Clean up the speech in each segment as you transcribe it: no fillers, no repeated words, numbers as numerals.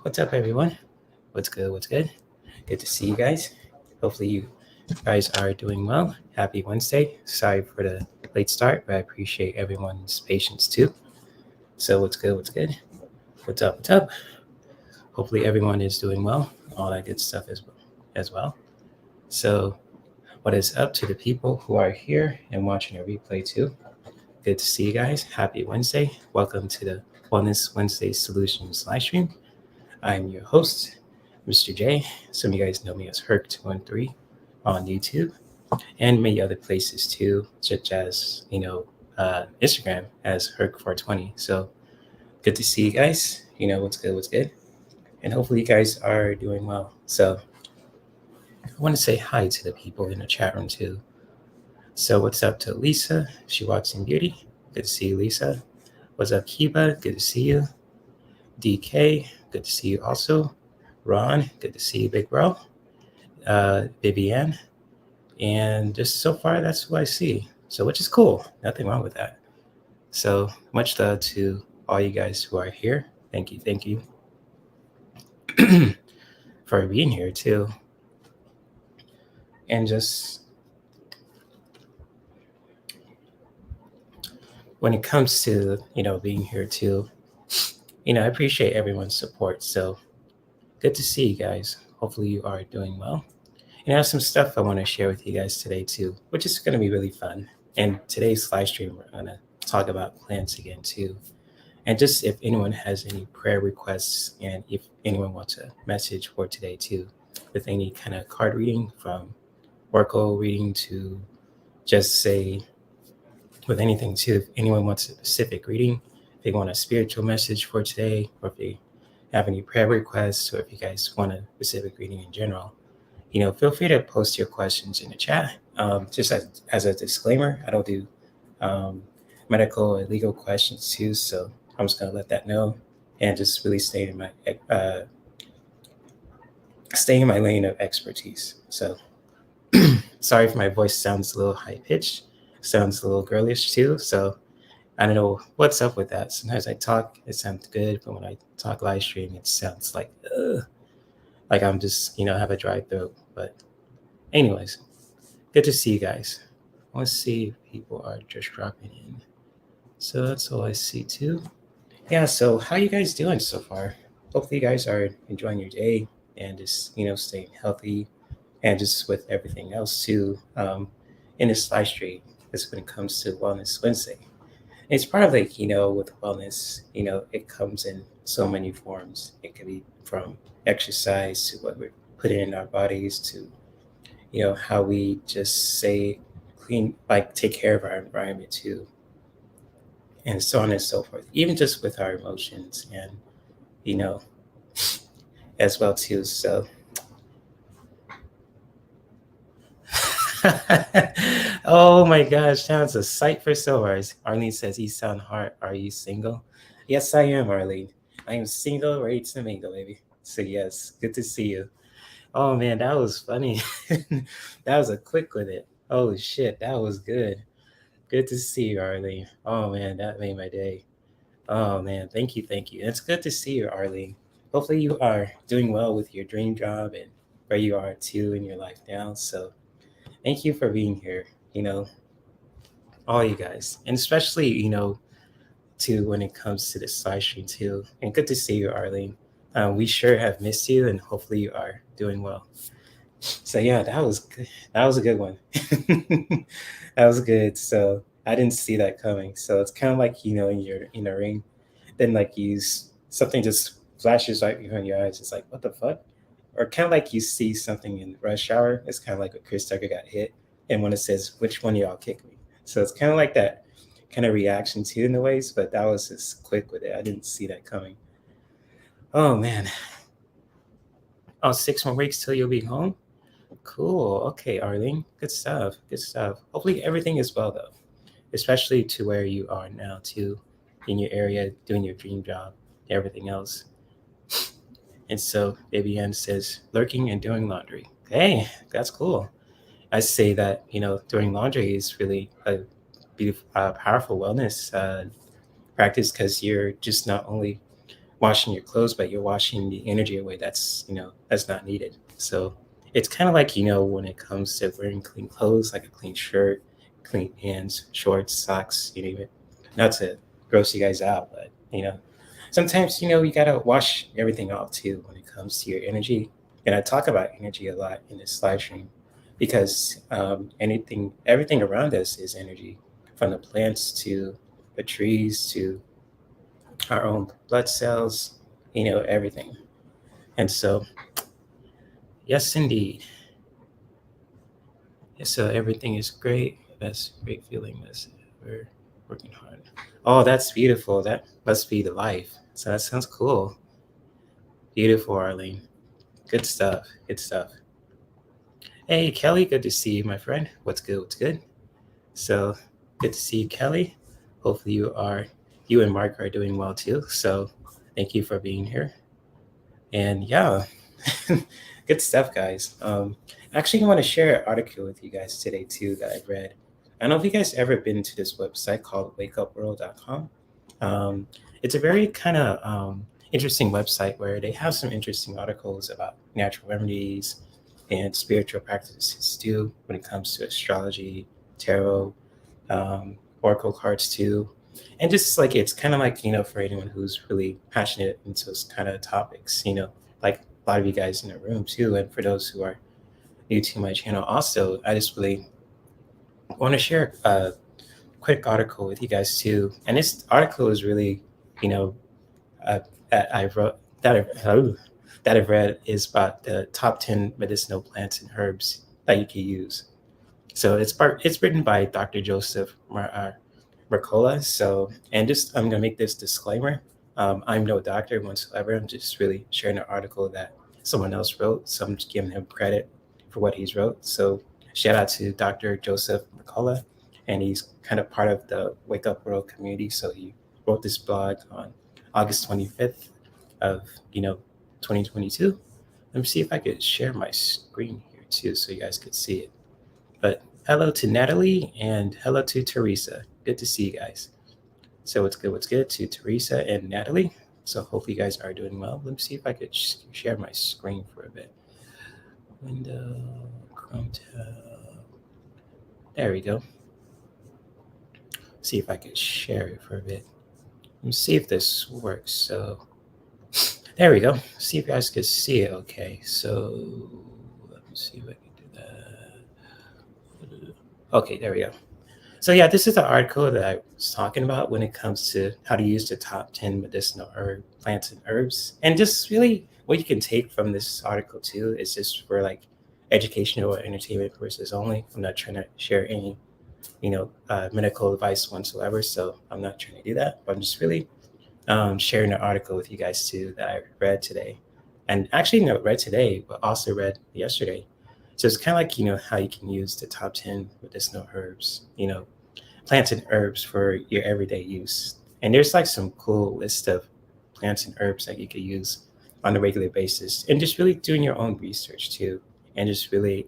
What's up, everyone? What's good? What's good? Good to see you guys. Hopefully, you guys are doing well. Happy Wednesday. Sorry for the late start, but I appreciate everyone's patience too. So, what's good? What's good? What's up? What's up? Hopefully, everyone is doing well. All that good stuff as well. So, what is up to the people who are here and watching a replay too? Good to see you guys. Happy Wednesday. Welcome to the Wellness Wednesday Solutions live stream. I'm your host, Mr. J. Some of you guys know me as Herc213 on YouTube and many other places too, such as, Instagram as Herc420. So good to see you guys. What's good, what's good. And hopefully you guys are doing well. So I want to say hi to the people in the chat room too. So what's up to Lisa? She walks in beauty. Good to see you, Lisa. What's up, Kiba? Good to see you. DK, good to see you also. Ron, good to see you, big bro. Vivienne, and just so far, that's who I see. So, which is cool. Nothing wrong with that. So, much love to all you guys who are here. Thank you for being here too. And just when it comes to being here too, I appreciate everyone's support. So, good to see you guys. Hopefully, you are doing well. And I have some stuff I want to share with you guys today too, which is going to be really fun. And today's live stream, we're going to talk about plants again too. And just if anyone has any prayer requests and if anyone wants a message for today too, with any kind of card reading from oracle reading to just say with anything too, if anyone wants a specific reading, if they want a spiritual message for today, or if they have any prayer requests, or if you guys want a specific reading in general, feel free to post your questions in the chat. Just as a disclaimer, I don't do medical or legal questions too, so I'm just gonna let that know and just really stay in my lane of expertise. So sorry if my voice sounds a little high pitched, sounds a little girlish too. So I don't know what's up with that. Sometimes I talk, it sounds good, but when I talk live stream, it sounds like I'm just have a dry throat. But anyways, good to see you guys. Let's see if people are just dropping in. So that's all I see too. Yeah, so how you guys doing so far? Hopefully you guys are enjoying your day and just staying healthy and just with everything else too in this live stream. This when it comes to Wellness Wednesday. It's part of like with wellness, it comes in so many forms. It could be from exercise to what we're putting in our bodies to how we just say clean, like take care of our environment too, and so on and so forth, even just with our emotions and as well too. So oh my gosh, sounds a sight for sore eyes. Arlene says you sound hard. Are you single? Yes, I am, Arlene. I am single, ready to mingle, baby. So yes, good to see you. Oh man, that was funny. That was a quick with it. Holy shit, that was good. Good to see you, Arlene. Oh man, that made my day. Oh man, thank you, thank you. It's good to see you, Arlene. Hopefully you are doing well with your dream job and where you are too in your life now. So thank you for being here. All you guys, and especially to when it comes to this live stream too. And good to see you, Arlene. We sure have missed you, and hopefully you are doing well. So yeah, that was good. That was a good one. That was good. So I didn't see that coming. So it's kind of like you're in a ring, then like something just flashes right behind your eyes. It's like what the fuck, or kind of like you see something in Rush Hour. It's kind of like when Chris Tucker got hit, and when it says which one of y'all kicked me. So it's kind of like that kind of reaction too in the ways, but that was just quick with it. I didn't see that coming. Oh man. Oh, 6 more weeks till you'll be home. Cool. Okay, Arlene. Good stuff. Good stuff. Hopefully everything is well though, especially to where you are now too, in your area, doing your dream job, everything else. And so Baby Ann says lurking and doing laundry. Hey, that's cool. I say that doing laundry is really a beautiful, powerful wellness practice because you're just not only washing your clothes, but you're washing the energy away that's, that's not needed. So it's kind of like, when it comes to wearing clean clothes, like a clean shirt, clean pants, shorts, socks, you name it. Not to gross you guys out, but sometimes you gotta wash everything off too when it comes to your energy. And I talk about energy a lot in this live stream because everything around us is energy, from the plants to the trees to our own blood cells, everything. And so, yes, indeed. Yeah, so everything is great. That's a great feeling. We're working hard. Oh, that's beautiful. That must be the life. So that sounds cool. Beautiful, Arlene. Good stuff. Good stuff. Hey, Kelly. Good to see you, my friend. What's good? What's good? So good to see you, Kelly. Hopefully you and Mark are doing well too. So thank you for being here. And yeah, good stuff, guys. Actually, I want to share an article with you guys today too that I've read. I don't know if you guys ever been to this website called wakeupworld.com. Um, it's a very kind of interesting website where they have some interesting articles about natural remedies and spiritual practices too when it comes to astrology, tarot, oracle cards too. And just like it's kind of like, for anyone who's really passionate into those kind of topics, like a lot of you guys in the room too. And for those who are new to my channel, also, I just really want to share a quick article with you guys too. And this article is really, you know, uh, that I wrote that I've read is about the top 10 medicinal plants and herbs that you can use. So it's written by Dr. Joseph Mercola. So, and just I'm gonna make this disclaimer. I'm no doctor whatsoever. I'm just really sharing an article that someone else wrote. So I'm just giving him credit for what he's wrote. So shout out to Dr. Joseph Mercola, and he's kind of part of the Wake Up World community. So he wrote this blog on August 25th of 2022. Let me see if I could share my screen here too, so you guys could see it. But hello to Natalie and hello to Teresa. Good to see you guys. So what's good? What's good to Teresa and Natalie? So hopefully you guys are doing well. Let me see if I could share my screen for a bit. Window, Chrome tab. There we go. See if I could share it for a bit. Let me see if this works. So there we go. See if you guys could see it. Okay. So let me see if I can do that. Okay, there we go. So yeah, this is the article that I was talking about when it comes to how to use the top 10 medicinal plants and herbs. And just really what you can take from this article too is just for like educational or entertainment purposes only. I'm not trying to share any, medical advice whatsoever. So I'm not trying to do that. But I'm just really sharing an article with you guys too that I read today. And actually not read today, but also read yesterday. So it's kind of like, how you can use the top 10 medicinal herbs, plants and herbs for your everyday use. And there's like some cool list of plants and herbs that you could use on a regular basis, and just really doing your own research too. And just really,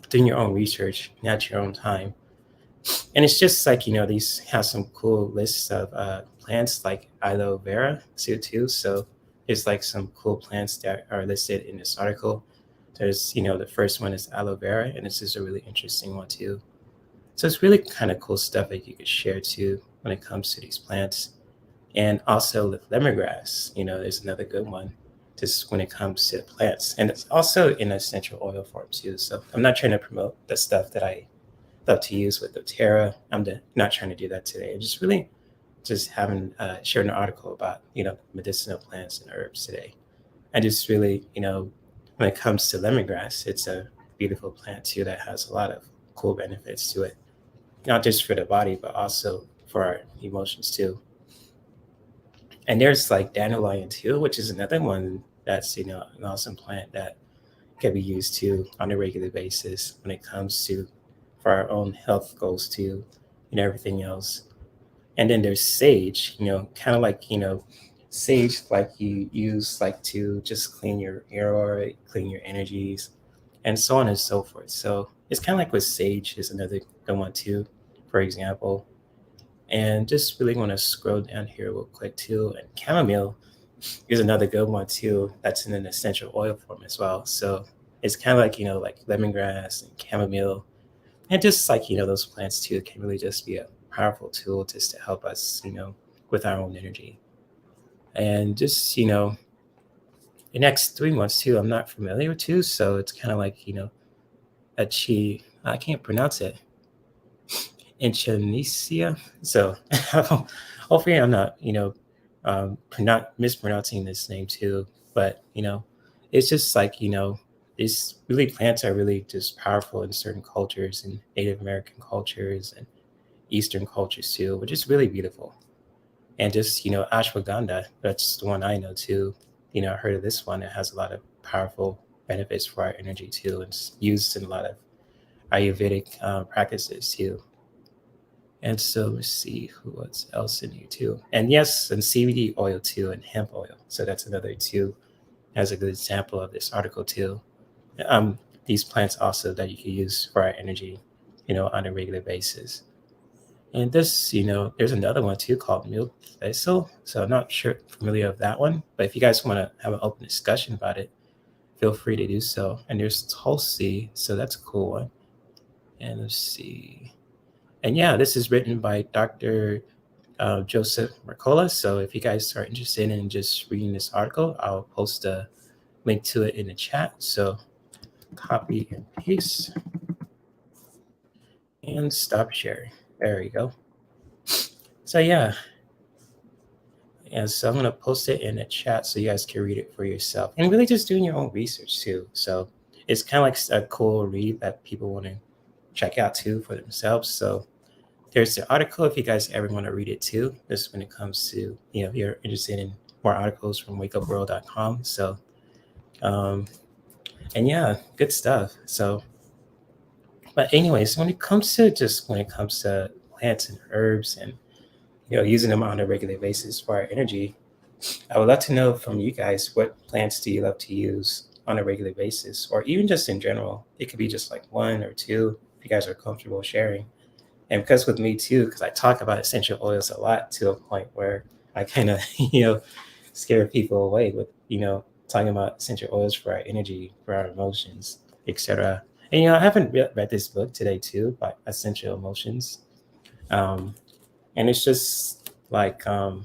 doing your own research at your own time. And it's just like, these have some cool lists of plants like aloe vera too. So there's like some cool plants that are listed in this article. There's, the first one is aloe vera, and this is a really interesting one too. So it's really kind of cool stuff that you could share too when it comes to these plants. And also with lemongrass, there's another good one just when it comes to plants. And it's also in essential oil form too. So I'm not trying to promote the stuff that I love to use with doTERRA. Not trying to do that today. I'm just really just having shared an article about, medicinal plants and herbs today. And just really, when it comes to lemongrass, it's a beautiful plant too that has a lot of cool benefits to it, not just for the body, but also for our emotions too. And there's like dandelion too, which is another one that's, an awesome plant that can be used too on a regular basis when it comes to for our own health goals too, and everything else. And then there's sage, kind of like, sage like you use like to just clean your aura, clean your energies, and so on and so forth. So it's kind of like with sage is another good one too, for example. And just really want to scroll down here real quick too. And chamomile is another good one too. That's in an essential oil form as well. So it's kind of like, like lemongrass and chamomile. And just like, those plants too can really just be a powerful tool just to help us, with our own energy. And just, the next 3 months too, I'm not familiar with too. So it's kind of like, a chi, I can't pronounce it. Indonesia. So hopefully I'm not, mispronouncing this name too. But it's just like these really plants are really just powerful in certain cultures and Native American cultures and Eastern cultures too, which is really beautiful. And just ashwagandha, that's the one I know too. I heard of this one. It has a lot of powerful benefits for our energy too. It's used in a lot of Ayurvedic practices too. And so let's see who else in here too. And yes, and CBD oil too, and hemp oil. So that's another too, as a good example of this article too. These plants also that you can use for our energy, on a regular basis. And this, there's another one too called milk thistle. So I'm not sure familiar of that one, but if you guys want to have an open discussion about it, feel free to do so. And there's Tulsi, so that's a cool one. And let's see. And yeah, this is written by Dr. Joseph Mercola. So if you guys are interested in just reading this article, I'll post a link to it in the chat. So copy and paste and stop sharing. There we go. So yeah. And so I'm going to post it in the chat so you guys can read it for yourself and really just doing your own research too. So it's kind of like a cool read that people want to check out too for themselves. So there's the article if you guys ever want to read it too. This is when it comes to, if you're interested in more articles from wakeupworld.com. So, and yeah, good stuff. So, but anyways, when it comes to plants and herbs and, using them on a regular basis for our energy, I would love to know from you guys, what plants do you love to use on a regular basis, or even just in general? It could be just like one or two, if you guys are comfortable sharing. And because with me too, because I talk about essential oils a lot to a point where I kind of, scare people away with, talking about essential oils for our energy, for our emotions, etc. And, I haven't read this book today too, by Essential Emotions. Um, and it's just like, I've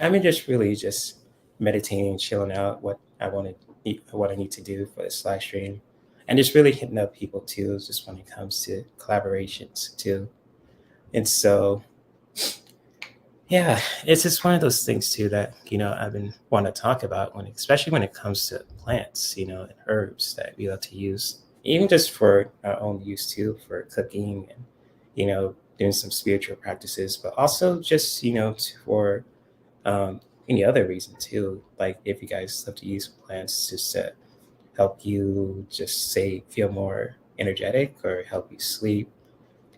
been just really just meditating, chilling out what I need to do for this live stream. And just really hitting up people too, just when it comes to collaborations too. And so, yeah, it's just one of those things too that I've been want to talk about especially when it comes to plants, and herbs that we love to use, even just for our own use too, for cooking and doing some spiritual practices, but also just for any other reason too. Like if you guys love to use plants just to help you just say feel more energetic or help you sleep,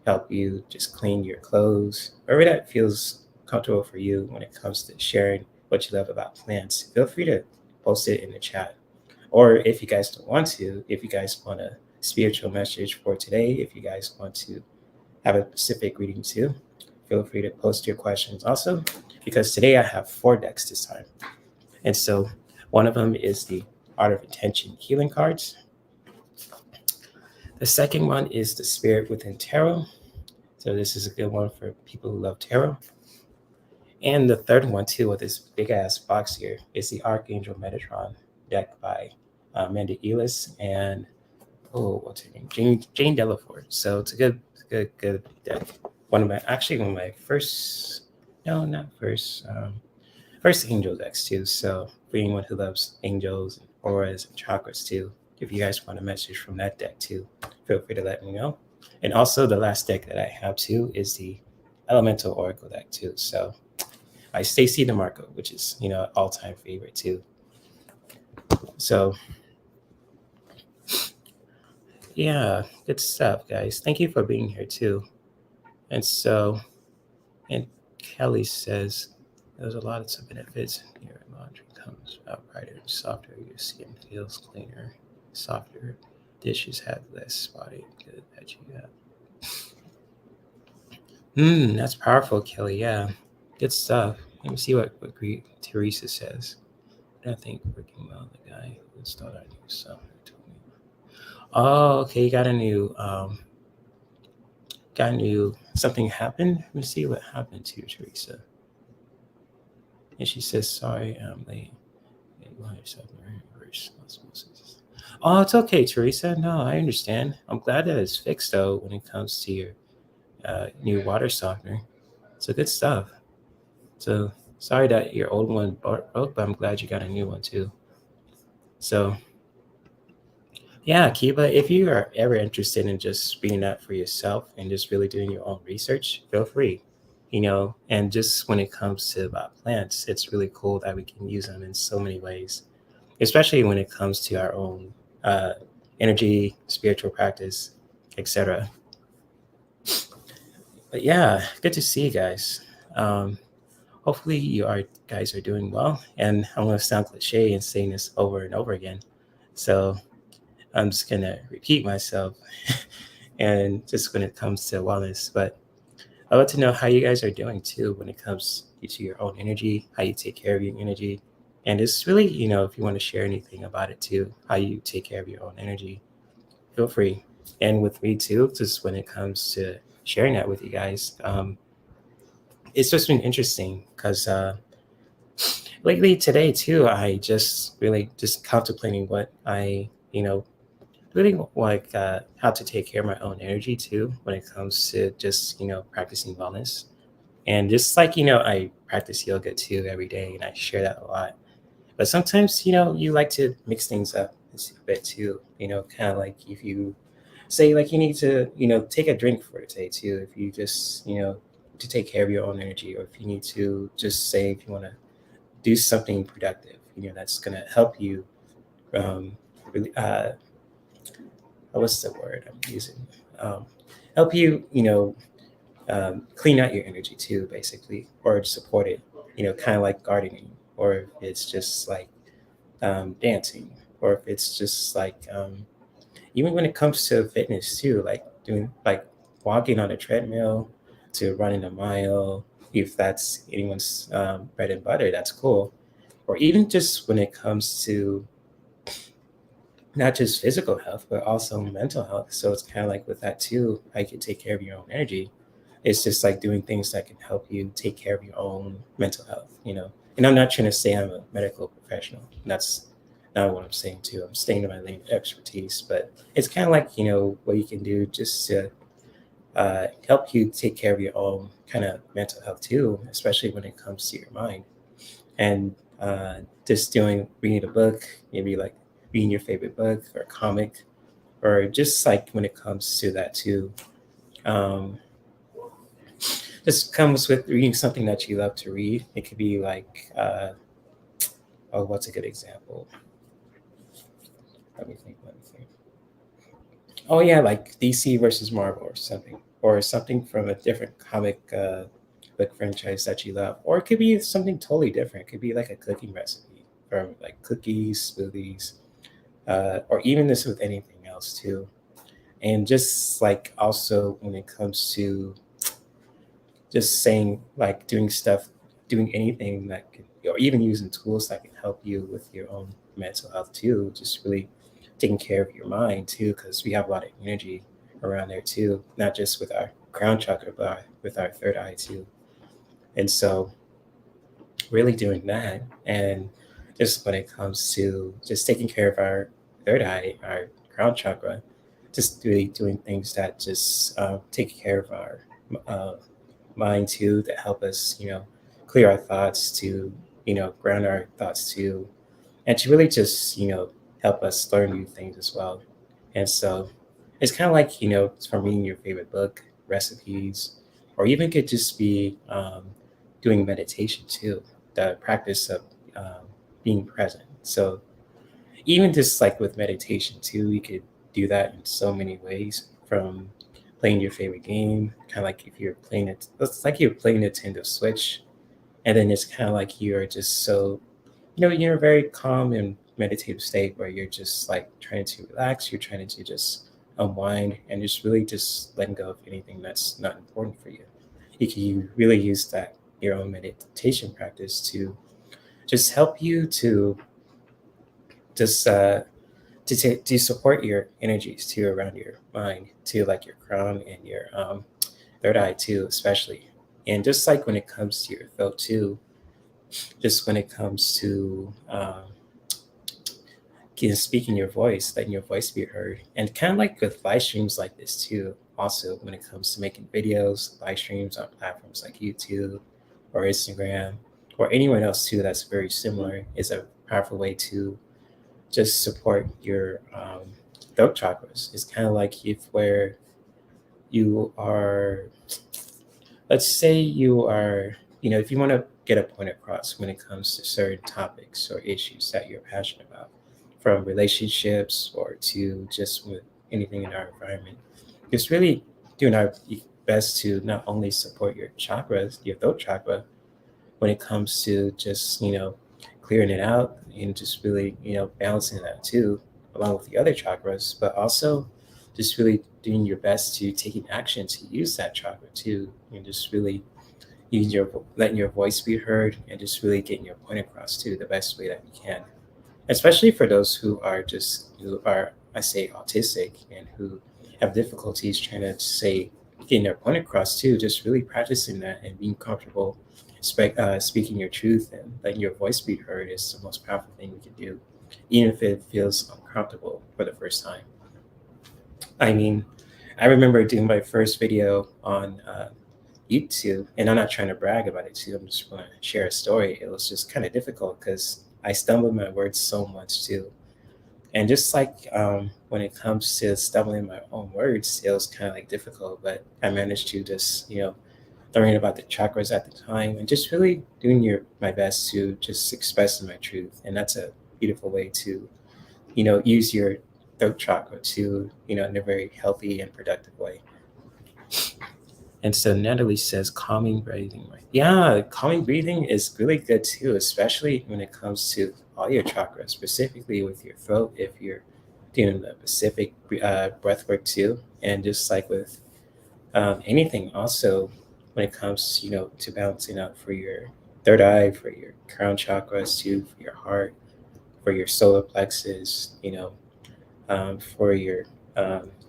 help you just clean your clothes, wherever that feels comfortable for you when it comes to sharing what you love about plants, feel free to post it in the chat. Or if you guys don't want to, if you guys want a spiritual message for today, if you guys want to have a specific reading too, feel free to post your questions also, because today I have 4 decks this time. And so one of them is the Art of Intention Healing cards. The second one is the Spirit Within Tarot. So this is a good one for people who love tarot. And the third one too, with this big ass box here, is the Archangel Metatron deck by Amanda Ellis and what's her name? Jane Delaford. So it's a good deck. One of my first, no, not first, first angel decks too. So for anyone who loves angels and auras and chakras too, if you guys want a message from that deck too, feel free to let me know. And also the last deck that I have too is the Elemental Oracle deck too. So by Stacey DeMarco, which is all-time favorite too. So yeah, good stuff, guys. Thank you for being here too. And so, and Kelly says there's a lot of benefits. Your laundry comes out brighter and softer. Your skin feels cleaner, softer. Dishes have less spotting. Good that you have. That's powerful, Kelly. Yeah, good stuff. Let me see what Teresa says. I think working well. The guy who installed our new software told me. Oh, okay. You got a new something happened. Let me see what happened to Teresa. And she says, "Sorry, I'm late. Oh, it's okay, Teresa. No, I understand. I'm glad that it's fixed though when it comes to your new water softener. So good stuff. So sorry that your old one broke, but I'm glad you got a new one too. So yeah, Kiba, if you are ever interested in just reading that for yourself and just really doing your own research, feel free. And just when it comes to about plants, it's really cool that we can use them in so many ways, especially when it comes to our own uh, energy, spiritual practice, etc. But yeah, good to see you guys. Um, Hopefully guys are doing well. And I'm going to sound cliche in saying this over and over again. So I'm just going to repeat myself and just when it comes to wellness. But I want to know how you guys are doing too when it comes to your own energy, how you take care of your energy. And it's really, if you want to share anything about it too, how you take care of your own energy, feel free. And with me too, just when it comes to sharing that with you guys, it's just been interesting because lately today too, I just really just contemplating what I, really like how to take care of my own energy too when it comes to just practicing wellness. And just like, I practice yoga too every day and I share that a lot. But sometimes, you like to mix things up a bit too, kind of like if you say like you need to, take a drink for today too, if you just, to take care of your own energy, or if you need to just say if you want to do something productive, that's going to help you really, what's the word I'm using? Um, Help you, clean out your energy too, basically, or support it, kind of like gardening, or if it's just like dancing, or if it's just like even when it comes to fitness too, like doing like walking on a treadmill to running a mile, if that's anyone's bread and butter, that's cool. Or even just when it comes to not just physical health, but also mental health. So it's kind of like with that too, I can take care of your own energy. It's just like doing things that can help you take care of your own mental health. And I'm not trying to say I'm a medical professional. That's not what I'm saying too. I'm staying in my lane of expertise, but it's kind of like, what you can do just to help you take care of your own kind of mental health too, especially when it comes to your mind. And just reading a book, maybe like reading your favorite book or comic, or just like when it comes to that too. Um, this comes with reading something that you love to read. It could be like, oh, what's a good example? Let me think. Let me think. Oh yeah, like DC versus Marvel or something from a different comic book franchise that you love, or it could be something totally different. It could be like a cooking recipe from like cookies, smoothies, or even this with anything else too. And just like also when it comes to just saying like doing anything that can, or even using tools that can help you with your own mental health too, just really taking care of your mind too, because we have a lot of energy around there too, not just with our crown chakra, but with our third eye too. And so really doing that, and just when it comes to just taking care of our third eye, our crown chakra, just really doing things that just take care of our mind too, that help us, clear our thoughts to, ground our thoughts too, and to really just, help us learn new things as well. And so it's kind of like, from reading your favorite book, recipes, or even could just be doing meditation too, the practice of being present. So even just like with meditation too, you could do that in so many ways, from playing your favorite game, kind of like if you're playing it, it's like you're playing Nintendo Switch, and then it's kind of like you're just so, you're a very calm and meditative state where you're just like trying to relax, you're trying to just unwind and just really just letting go of anything that's not important for you. you can really use that your own meditation practice to just help you to just to support your energies too around your mind, to like your crown and your third eye too, especially. And just like when it comes to your throat too, just when it comes to speaking your voice, letting your voice be heard, and kind of like with live streams like this too. Also, when it comes to making videos, live streams on platforms like YouTube or Instagram or anyone else too, that's very similar, is a powerful way to just support your throat chakras. It's kind of like if where you are, let's say you are, if you want to get a point across when it comes to certain topics or issues that you're passionate about, from relationships or to just with anything in our environment, just really doing our best to not only support your chakras, your throat chakra, when it comes to just clearing it out and just really balancing that too, along with the other chakras, but also just really doing your best to taking action to use that chakra too, and just really using letting your voice be heard and just really getting your point across too the best way that you can, especially for those who are, I say, autistic and who have difficulties trying to say getting their point across too. Just really practicing that and being comfortable speaking your truth and letting your voice be heard is the most powerful thing we can do, even if it feels uncomfortable for the first time. I mean, I remember doing my first video on YouTube, and I'm not trying to brag about it too. I'm just going to share a story. It was just kind of difficult because I stumbled my words so much too. And just like when it comes to stumbling my own words, it was kind of like difficult, but I managed to just, learning about the chakras at the time and just really doing my best to just express my truth. And that's a beautiful way to, use your throat chakra to, in a very healthy and productive way. And so Natalie says calming breathing. Right? Yeah, calming breathing is really good too, especially when it comes to all your chakras, specifically with your throat, if you're doing the specific breath work too. And just like with anything also, when it comes, to balancing out for your third eye, for your crown chakras too, for your heart, for your solar plexus, for your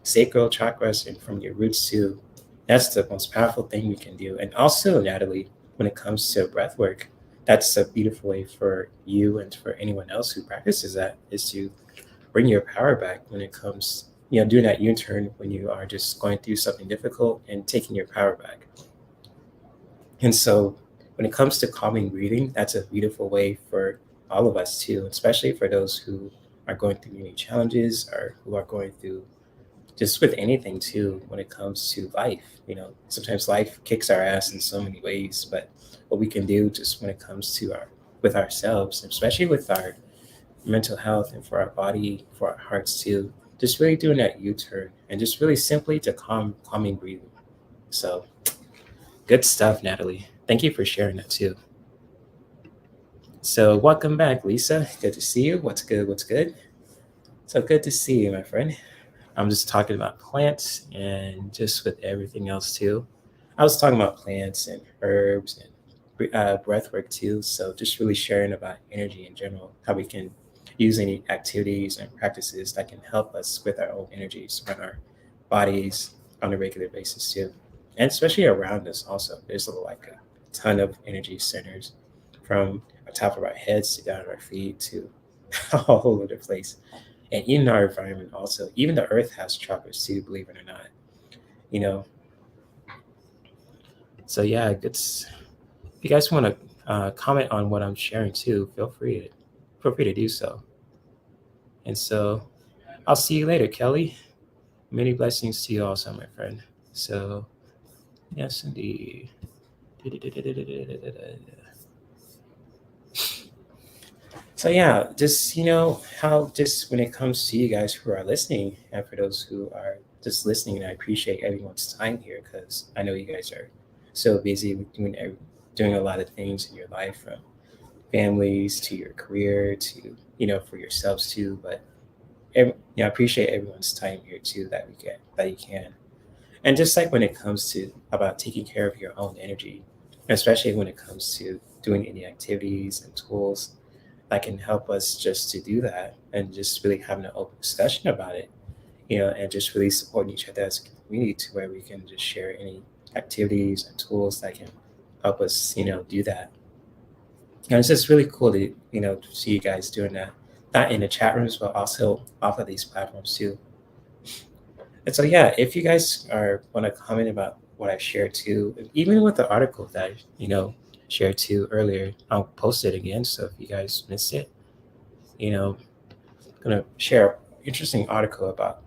sacral chakras and from your roots too. That's the most powerful thing we can do. And also, Natalie, when it comes to breath work, that's a beautiful way for you and for anyone else who practices that, is to bring your power back when it comes, doing that U-turn when you are just going through something difficult and taking your power back. And so when it comes to calming breathing, that's a beautiful way for all of us too, especially for those who are going through any challenges or who are going through just with anything too when it comes to life. Sometimes life kicks our ass in so many ways, but what we can do just when it comes to with ourselves, especially with our mental health and for our body, for our hearts too, just really doing that U-turn and just really simply to calming breathing. So good stuff, Natalie. Thank you for sharing that too. So welcome back, Lisa. Good to see you. What's good? What's good? So good to see you, my friend. I'm just talking about plants and just with everything else too. I was talking about plants and herbs and breath work too. So just really sharing about energy in general, how we can use any activities and practices that can help us with our own energies around our bodies on a regular basis too. And especially around us also. There's like a ton of energy centers from the top of our heads to down our feet to all over the place. And in our environment also, even the earth has chakras too, believe it or not. You know, so yeah, it's if you guys want to comment on what I'm sharing too, feel free to do so. And so I'll see you later, Kelly. Many blessings to you also, my friend. So yes, indeed. So yeah, just how just when it comes to you guys who are listening, and for those who are just listening, I appreciate everyone's time here because I know you guys are so busy with doing a lot of things in your life, from families to your career to for yourselves too. But I appreciate everyone's time here too that you can. And just like when it comes to about taking care of your own energy, especially when it comes to doing any activities and tools that can help us just to do that and just really having an open discussion about it, and just really supporting each other as a community to where we can just share any activities and tools that can help us, do that. And it's just really cool to see you guys doing that, not in the chat rooms, but also off of these platforms too. And so, yeah, if you guys are want to comment about what I shared too, even with the article that shared too earlier, I'll post it again. So if you guys missed it, you know, gonna share an interesting article about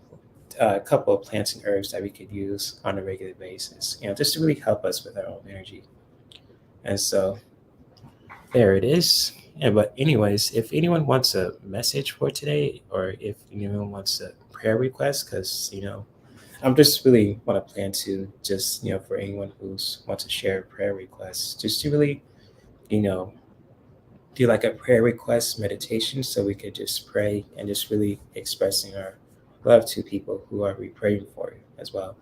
a couple of plants and herbs that we could use on a regular basis, just to really help us with our own energy. And so there it is. And but anyways, if anyone wants a message for today, or if anyone wants a prayer request, because I'm just really want to plan to just for anyone who's wants to share a prayer request, just to really you know do like a prayer request meditation, so we could just pray and just really expressing our love to people who are we praying for as well.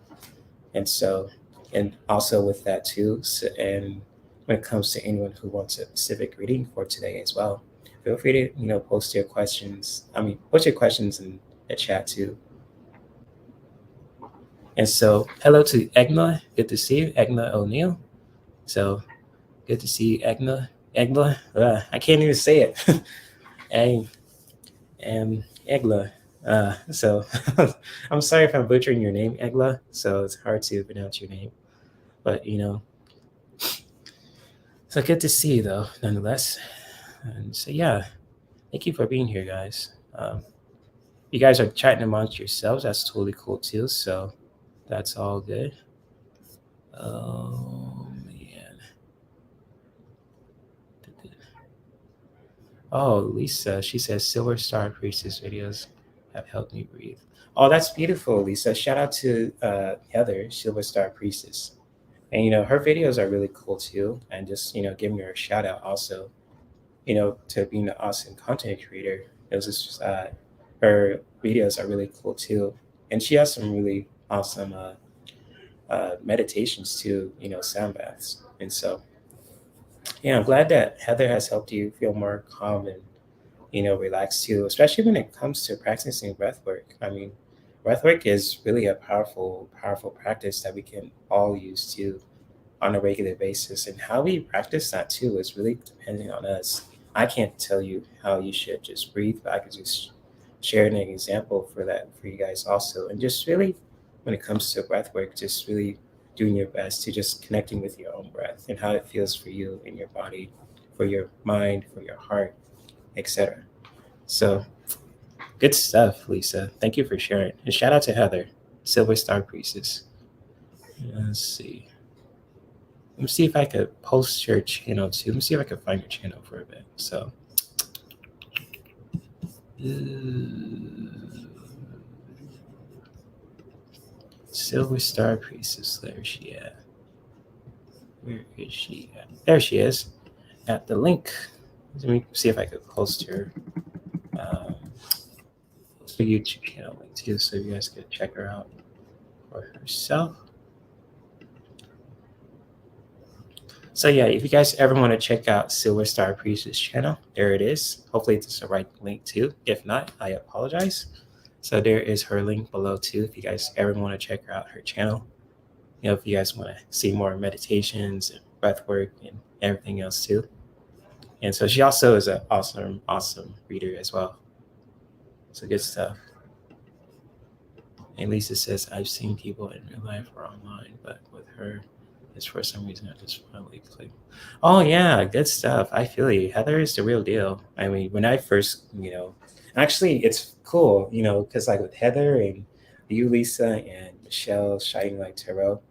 And so, and also with that too, and when it comes to anyone who wants a specific reading for today as well, feel free to post your questions. Post your questions in the chat too. And so, hello to Egna. Good to see you, Egna O'Neill. So, good to see you, Egna. Egla. I can't even say it. I am Egla. So, I'm sorry if I'm butchering your name, Egla. So it's hard to pronounce your name, but so good to see you though, nonetheless. And so yeah, thank you for being here, guys. You guys are chatting amongst yourselves. That's totally cool too. So that's all good. Oh man. Oh, Lisa, she says Silver Star Priestess videos have helped me breathe. Oh, that's beautiful, Lisa. Shout out to Heather, Silver Star Priestess. And her videos are really cool too. And just giving her a shout out also, to being an awesome content creator. It was just her videos are really cool too. And she has some really awesome meditations too, sound baths. And so yeah, I'm glad that Heather has helped you feel more calm and relaxed too, especially when it comes to practicing breath work. Breath work is really a powerful, powerful practice that we can all use too on a regular basis. And how we practice that too is really depending on us. I can't tell you how you should just breathe, but I could just share an example for that for you guys also. And just really, when it comes to breath work, just really doing your best to just connecting with your own breath and how it feels for you in your body, for your mind, for your heart, etc. So good stuff, Lisa. Thank you for sharing. And shout out to Heather, Silver Star Priestess. Let's see. Let me see if I could post your channel too. Let me see if I can find your channel for a bit. So, Silver Star Priestess. There she at. Where is she at? There she is. At the link. Let me see if I could post her YouTube channel link too, so you guys could check her out for herself. So yeah, if you guys ever want to check out Silver Star Priestess channel, there it is. Hopefully it's the right link too. If not, I apologize. So there is her link below too. If you guys ever want to check out her channel, if you guys want to see more meditations and breath work and everything else too. And so she also is an awesome, awesome reader as well. So good stuff. And Lisa says, I've seen people in real life or online, but with her, it's for some reason I just finally clicked. Oh yeah, good stuff. I feel you. Heather is the real deal. When I first, actually it's cool, because like with Heather and you, Lisa, and Michelle, Shining Light Tarot,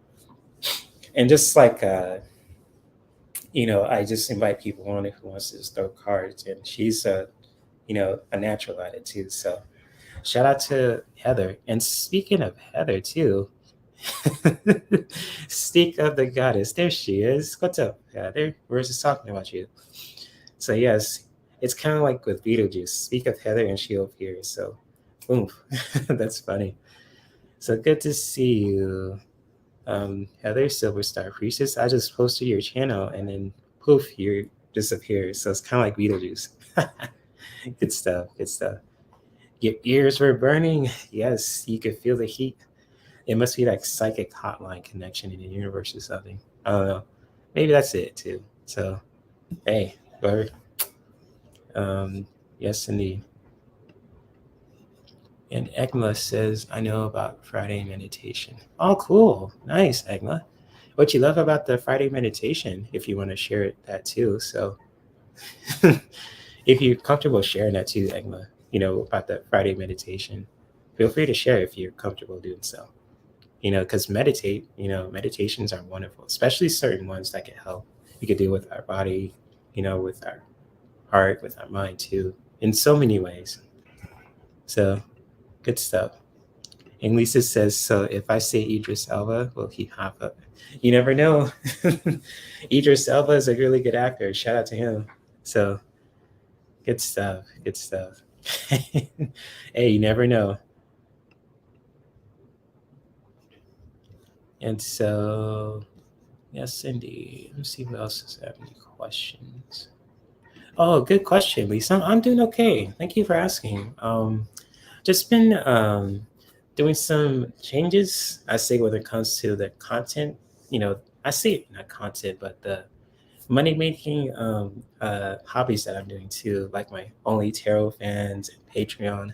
and just like I just invite people on who wants to just throw cards, and she's a natural at it too. So shout out to Heather. And speaking of Heather too, speak of the goddess. There she is. What's up, Heather? We're just talking about you. So yes, it's kind of like with Beetlejuice. Speak of Heather and she'll appear. So, boom. That's funny. So good to see you. Heather Silver Star Priestess, I just posted your channel and then poof, you disappear. So it's kind of like Beetlejuice. Good stuff. Good stuff. Your ears were burning. Yes, you could feel the heat. It must be like psychic hotline connection in the universe or something. I don't know. Maybe that's it too. So, hey, whoever. Um, yes, indeed. And Egma says, I know about Friday meditation. Oh, cool. Nice, Egma. What you love about the Friday meditation, if you want to share that too. So, if you're comfortable sharing that too, Egma, about the Friday meditation, feel free to share if you're comfortable doing so. Because meditations are wonderful, especially certain ones that can help. We could do with our body, with our heart, with our mind too, in so many ways. So, good stuff. And Lisa says, so if I say Idris Elba, will he hop up? You never know. Idris Elba is a really good actor. Shout out to him. So, good stuff. Good stuff. Hey, you never know. And so, yes, indeed. Let me see who else has have any questions. Oh, good question, Lisa. I'm doing okay. Thank you for asking. Just been doing some changes. I say when it comes to the content, I say not content, but the money making hobbies that I'm doing too, like my Only Tarot fans and Patreon.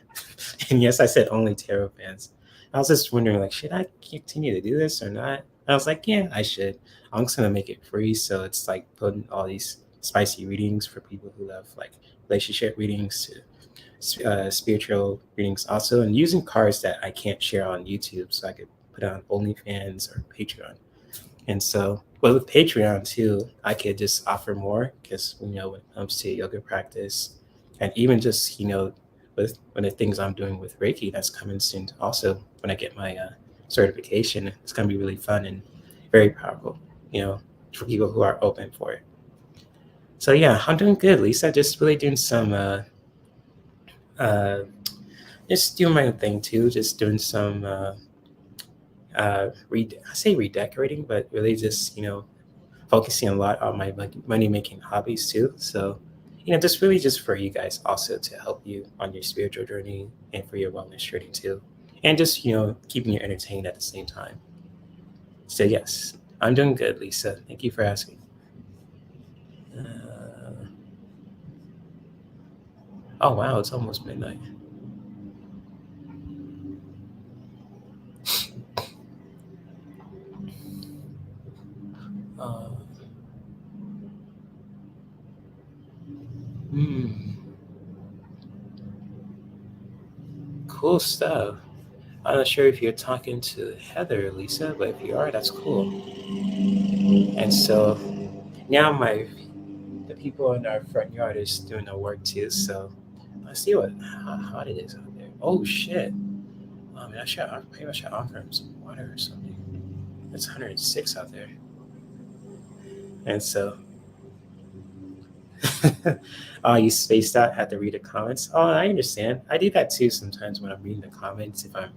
And yes, I said Only Tarot fans. I was just wondering, like, should I continue to do this or not? I was like, yeah, I should. I'm just gonna make it free, so it's like putting all these spicy readings for people who love like relationship readings to spiritual readings also, and using cards that I can't share on YouTube, so I could put on OnlyFans or Patreon. And so, but with Patreon too, I could just offer more because when it comes to yoga practice, and even just with one of the things I'm doing with Reiki that's coming soon. Also, when I get my certification, it's gonna be really fun and very powerful. For people who are open for it. So yeah, I'm doing good, Lisa. Just really doing some, uh, just doing my own thing too. Just doing some, I say redecorating, but really just focusing a lot on my money making hobbies too. So, just really just for you guys also to help you on your spiritual journey and for your wellness journey too. And just, keeping you entertained at the same time. So, yes, I'm doing good, Lisa. Thank you for asking. Uh, oh, wow, it's almost midnight. Uh, hmm, cool stuff. I'm not sure if you're talking to Heather, Lisa, but if you are, that's cool. And so now the people in our front yard is doing the work too. So let's see how hot it is out there. Oh shit! Maybe I should offer him some water or something. It's 106 out there, and so oh, you spaced out. Had to read the comments. Oh, I understand. I do that too sometimes when I'm reading the comments. If I'm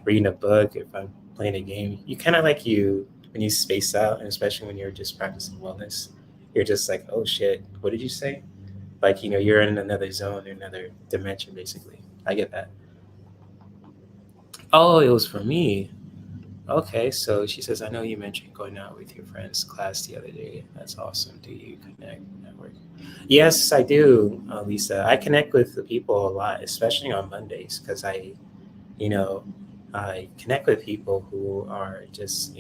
reading a book, if I'm playing a game, you kind of like you when you space out, and especially when you're just practicing wellness, you're just like, oh shit, what did you say? Like you're in another zone, another dimension, basically. I get that. Oh, it was for me. Okay, so she says, I know you mentioned going out with your friends class the other day. That's awesome. Do you connect network? Yes, I do, Lisa. I connect with the people a lot, especially on Mondays, because you know, I connect with people who are just,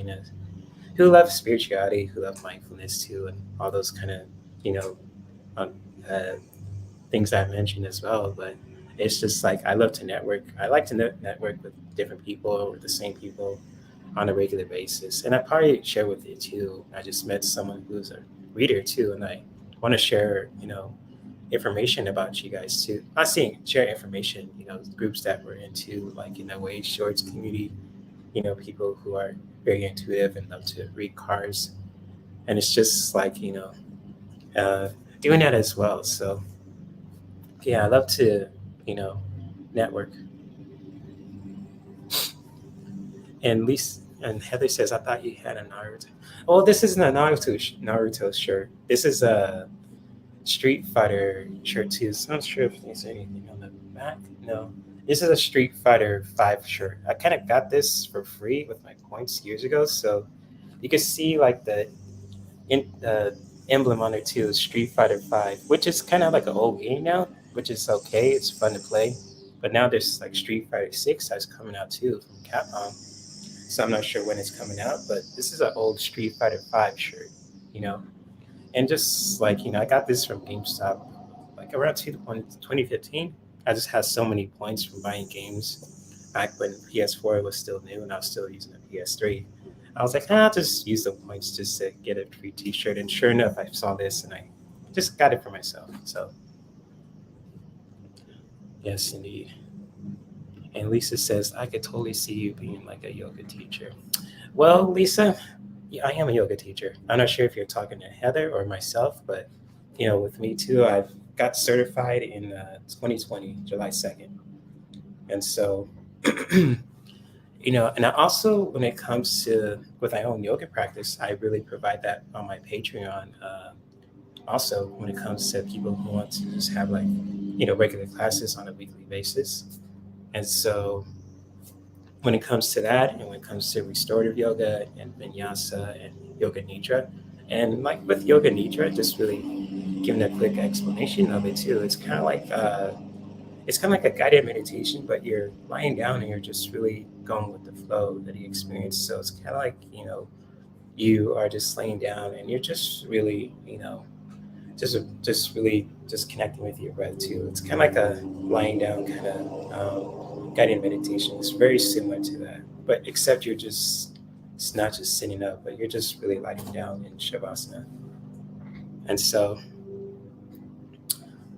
who love spirituality, who love mindfulness too, and all those kind of, you know, um, uh, things I mentioned as well. But it's just like I love to network. I like to network with different people or the same people on a regular basis. And I probably share with you too. I just met someone who's a reader too, and I want to share, information about you guys too. Not saying share information, groups that we're into, like in the Wayshowrz Community, people who are very intuitive and love to read cards. And it's just like, uh, doing that as well. So yeah, I love to, you know, network. And Lisa, And Heather says, I thought you had a Naruto. Oh, this isn't a Naruto shirt. This is a Street Fighter shirt too. So I'm not sure if there's anything on the back. No. This is a Street Fighter 5 shirt. I kind of got this for free with my points years ago. So you can see like the emblem on it too, is Street Fighter 5, which is kind of like an old game now, which is okay. It's fun to play. But now there's like Street Fighter 6 that's coming out too from Capcom. So I'm not sure when it's coming out, but this is an old Street Fighter 5 shirt, you know. And just like, I got this from GameStop like around 2015. I just had so many points from buying games back when PS4 was still new and I was still using a PS3. I was like, I'll just use the points just to get a free t-shirt. And sure enough, I saw this and I just got it for myself. So, yes, indeed. And Lisa says, I could totally see you being like a yoga teacher. Well, Lisa, yeah, I am a yoga teacher. I'm not sure if you're talking to Heather or myself, but with me too, I've got certified in 2020, July 2nd. And so, and I also, when it comes to with my own yoga practice, I really provide that on my Patreon. Also, when it comes to people who want to just have like, regular classes on a weekly basis. And so when it comes to that, and when it comes to restorative yoga and vinyasa and yoga nidra, and like with yoga nidra, just really giving a quick explanation of it too. It's kind of like a guided meditation, but you're lying down and you're just really going with the flow that you experience. So it's kind of like you are just laying down and you're just really just really just connecting with your breath too. It's kind of like a lying down kind of guided meditation. It's very similar to that, but except it's not just sitting up, but you're just really lying down in shavasana. And so,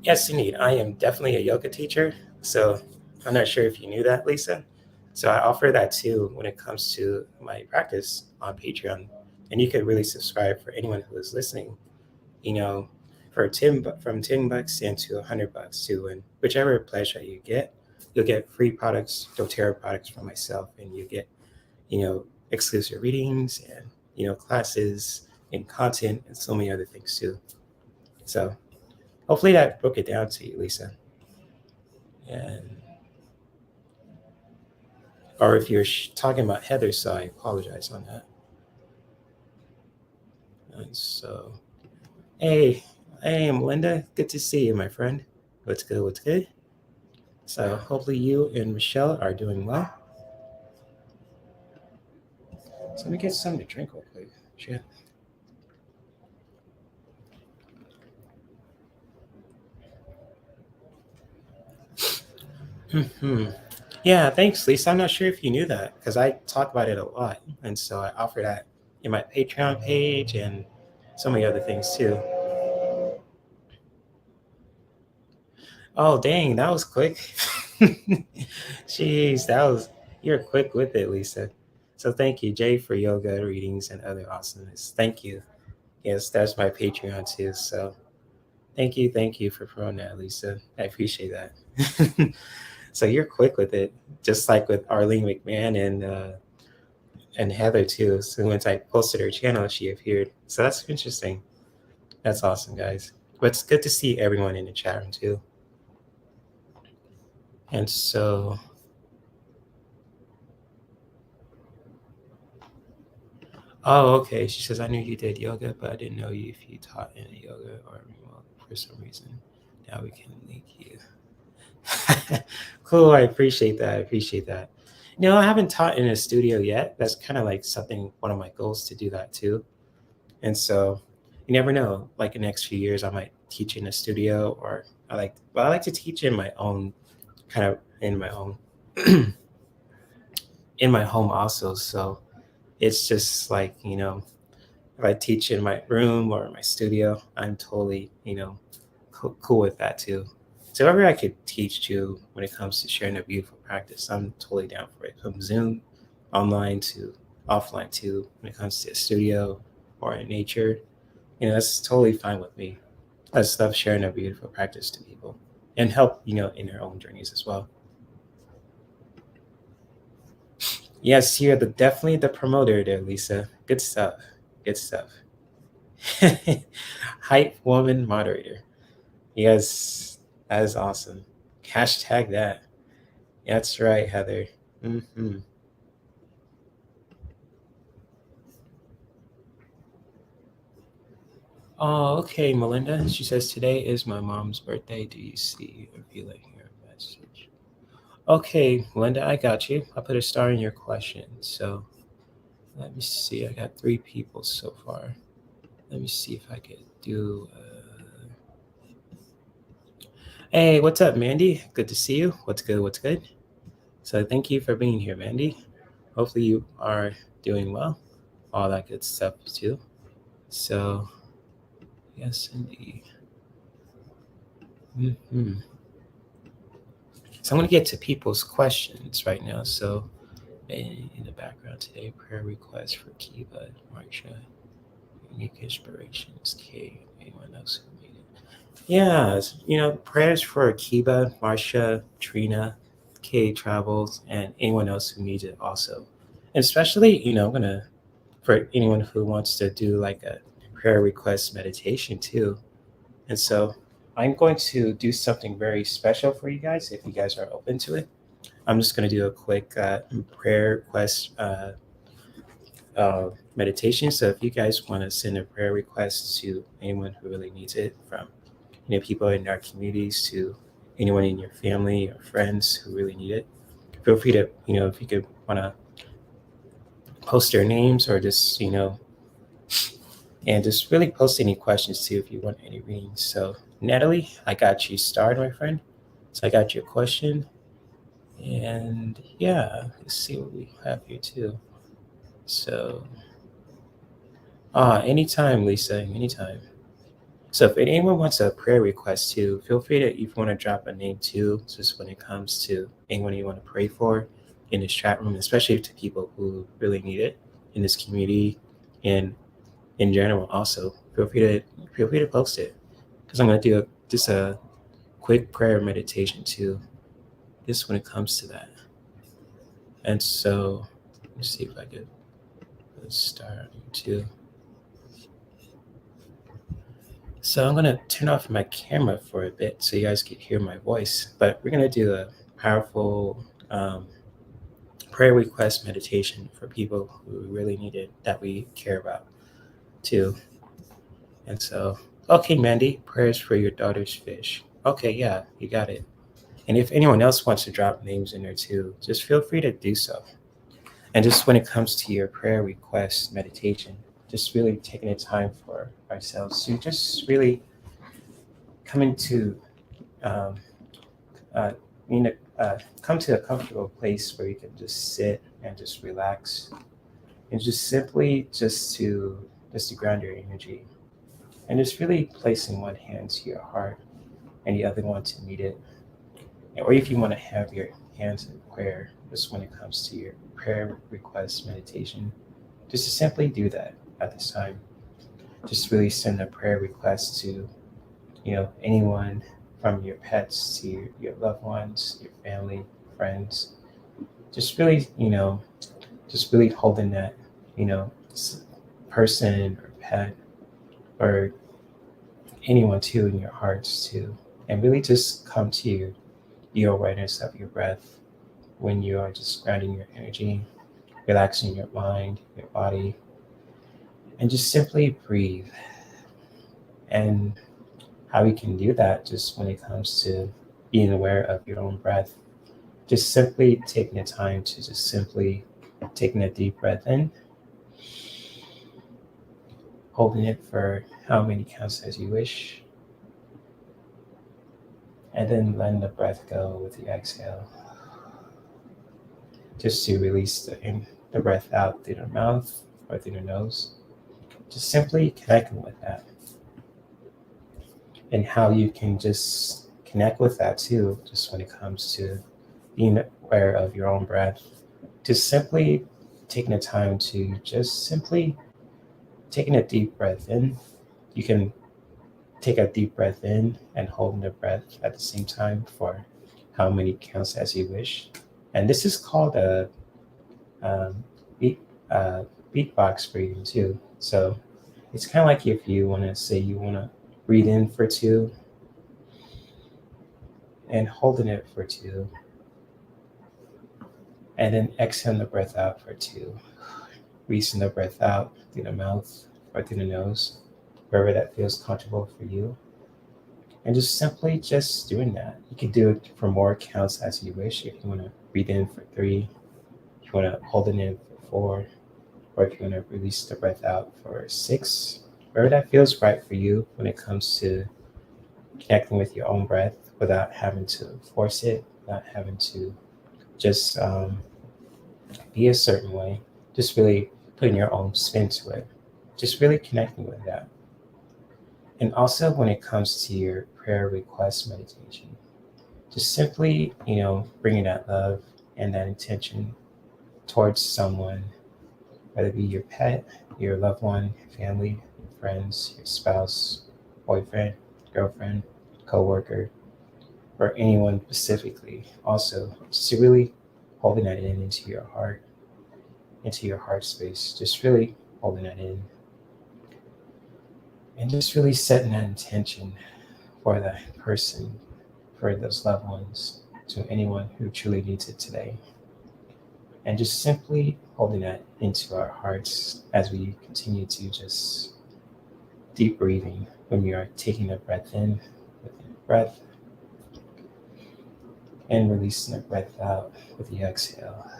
yes, indeed, I am definitely a yoga teacher. So I'm not sure if you knew that, Lisa. So I offer that too when it comes to my practice on Patreon, and you could really subscribe for anyone who is listening. For from $10 into $100 too, and whichever pleasure you get, you'll get free products, doTERRA products from myself, and you get exclusive readings and classes and content and so many other things too. So hopefully that broke it down to you, Lisa. And or if you're talking about Heather, so I apologize on that. And so, hey, Melinda, good to see you, my friend. What's good? What's good? So hopefully you and Michelle are doing well. So let me get something to drink real quick. Shit. Yeah, thanks, Lisa. I'm not sure if you knew that because I talk about it a lot. And so I offer that in my Patreon page and so many other things too. Oh, dang, that was quick. Jeez, you're quick with it, Lisa. So thank you, Jay, for yoga readings and other awesomeness. Thank you. Yes, that's my Patreon too. So thank you for throwing that, Lisa. I appreciate that. So you're quick with it, just like with Arlene McMahon and Heather too. So once I posted her channel, she appeared. So that's interesting. That's awesome, guys. But it's good to see everyone in the chat room too. And so, oh, okay. She says, I knew you did yoga, but I didn't know you if you taught in a yoga or remote for some reason. Now we can link you. Cool. I appreciate that. I haven't taught in a studio yet. That's kind of like one of my goals to do that too. And so you never know, like in the next few years, I might teach in a studio or I like to teach in my own in my own, in my home also. So it's just like, if I teach in my room or my studio, I'm totally, cool with that too. So wherever I could teach to when it comes to sharing a beautiful practice, I'm totally down for it. From Zoom, online to offline too, when it comes to a studio or in nature, that's totally fine with me. I just love sharing a beautiful practice to people and help, in their own journeys as well. Yes, you're definitely the promoter there, Lisa. Good stuff. Good stuff. Hype woman moderator. Yes, that is awesome. Hashtag that. That's right, Heather. Hmm. Oh, okay, Melinda. She says today is my mom's birthday. Do you see or feel like her message? Okay, Melinda, I got you. I put a star in your question. So let me see. I got 3 people so far. Let me see if I could do. Hey, what's up, Mandy? Good to see you. What's good? What's good? So thank you for being here, Mandy. Hopefully you are doing well. All that good stuff too. So yes, indeed. Hmm. So I'm going to get to people's questions right now. So in the background today, prayer requests for Kiva, Marsha, unique inspirations, Kay, anyone else who made it. Yeah, prayers for Kiva, Marsha, Trina, Kay Travels, and anyone else who needs it also. And especially, I'm gonna for anyone who wants to do like a prayer request meditation too. And so I'm going to do something very special for you guys if you guys are open to it. I'm just going to do a quick prayer request meditation. So if you guys want to send a prayer request to anyone who really needs it, from people in our communities to anyone in your family or friends who really need it, feel free to if you could want to post their names or just and just really post any questions too if you want any readings. So Natalie, I got you started, my friend. So I got your question, and yeah, let's see what we have here too. So anytime, Lisa, anytime. So if anyone wants a prayer request too, feel free to, if you want to drop a name too, just when it comes to anyone you want to pray for in this chat room, especially to people who really need it in this community and in general also. Feel free to post it. Because I'm gonna do just a quick prayer meditation too, just when it comes to that. And so let's see if I could start too. So I'm gonna turn off my camera for a bit so you guys can hear my voice. But we're gonna do a powerful prayer request meditation for people who really need it, that we care about too. And so, okay, Mandy, prayers for your daughter's fish. Okay, yeah, you got it. And if anyone else wants to drop names in there too, just feel free to do so. And just when it comes to your prayer request meditation, just really taking the time for ourselves to just really come into um, uh, you know, come to a comfortable place where you can just sit and just relax and just simply just to ground your energy and just really placing one hand to your heart and the other one to meet it. Or if you want to have your hands in prayer, just when it comes to your prayer request meditation, just to simply do that at this time. Just really send a prayer request to anyone, from your pets to your loved ones, your family, friends. Just really, just really holding that, person or pet or anyone too in your hearts too, and really just come to your awareness of your breath when you are just grounding your energy, relaxing your mind, your body, and just simply breathe. And how you can do that, just when it comes to being aware of your own breath, just simply taking the time to just simply taking a deep breath in, holding it for how many counts as you wish, and then letting the breath go with the exhale, just to release the breath out through the mouth or through the nose. Just simply connecting with that, and how you can just connect with that too, just when it comes to being aware of your own breath. Just simply taking the time to just simply taking a deep breath in. You can take a deep breath in and holding the breath at the same time for how many counts as you wish. And this is called um, beat, beatbox breathing too. So it's kind of like if you want to say you want to breathe in for 2 and holding it for 2, and then exhaling the breath out for 2. Releasing the breath out through the mouth or through the nose, wherever that feels comfortable for you. And just simply just doing that. You can do it for more counts as you wish. If you want to breathe in for 3, if you want to hold it in for 4, or if you want to release the breath out for 6, wherever that feels right for you when it comes to connecting with your own breath without having to force it, not having to just be a certain way, just really putting your own spin to it, just really connecting with that. And also when it comes to your prayer request meditation, just simply, bringing that love and that intention towards someone, whether it be your pet, your loved one, family, friends, your spouse, boyfriend, girlfriend, coworker, or anyone specifically. Also, just really holding that in into your heart space, just really holding that in, and just really setting that intention for that person, for those loved ones, to anyone who truly needs it today. And just simply holding that into our hearts as we continue to just deep breathing when we are taking a breath in with the breath and releasing the breath out with the exhale.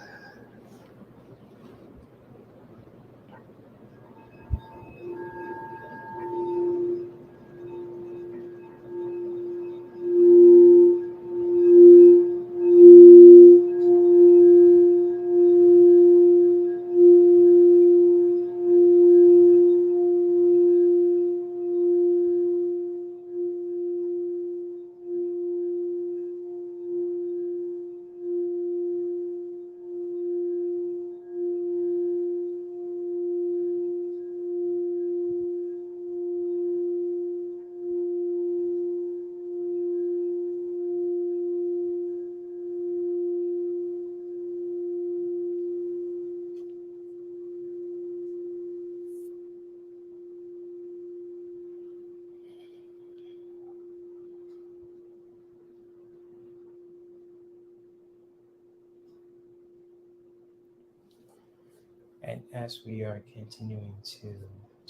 And as we are continuing to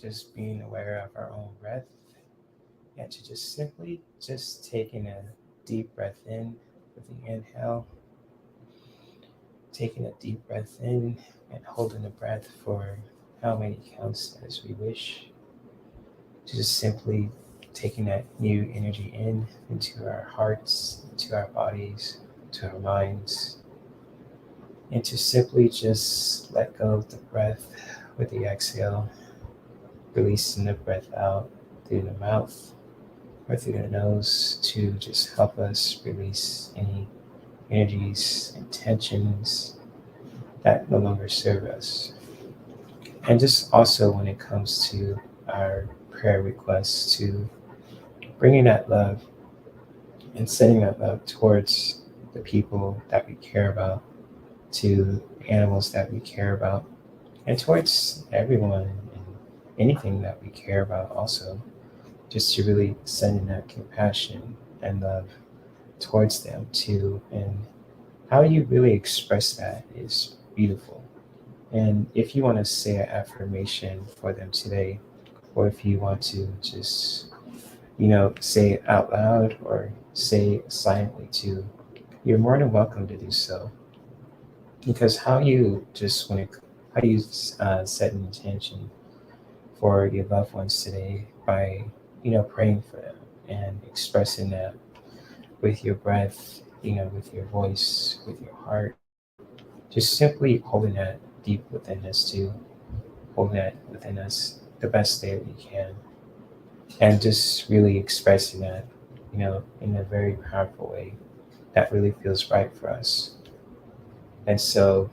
just being aware of our own breath, and to just simply just taking a deep breath in with the inhale, taking a deep breath in and holding the breath for how many counts as we wish, to just simply taking that new energy in into our hearts, into our bodies, to our minds, and to simply just let go of the breath with the exhale, releasing the breath out through the mouth or through the nose to just help us release any energies and tensions that no longer serve us. And just also when it comes to our prayer requests, to bringing that love and sending that love towards the people that we care about, to animals that we care about, and towards everyone and anything that we care about also, just to really send in that compassion and love towards them too. And how you really express that is beautiful. And if you want to say an affirmation for them today, or if you want to just, say it out loud or say it silently too, you're more than welcome to do so. Because how you set an intention for your loved ones today by, praying for them and expressing that with your breath, with your voice, with your heart, just simply holding that deep within us too, holding that within us the best day that we can, and just really expressing that, in a very powerful way that really feels right for us. And so,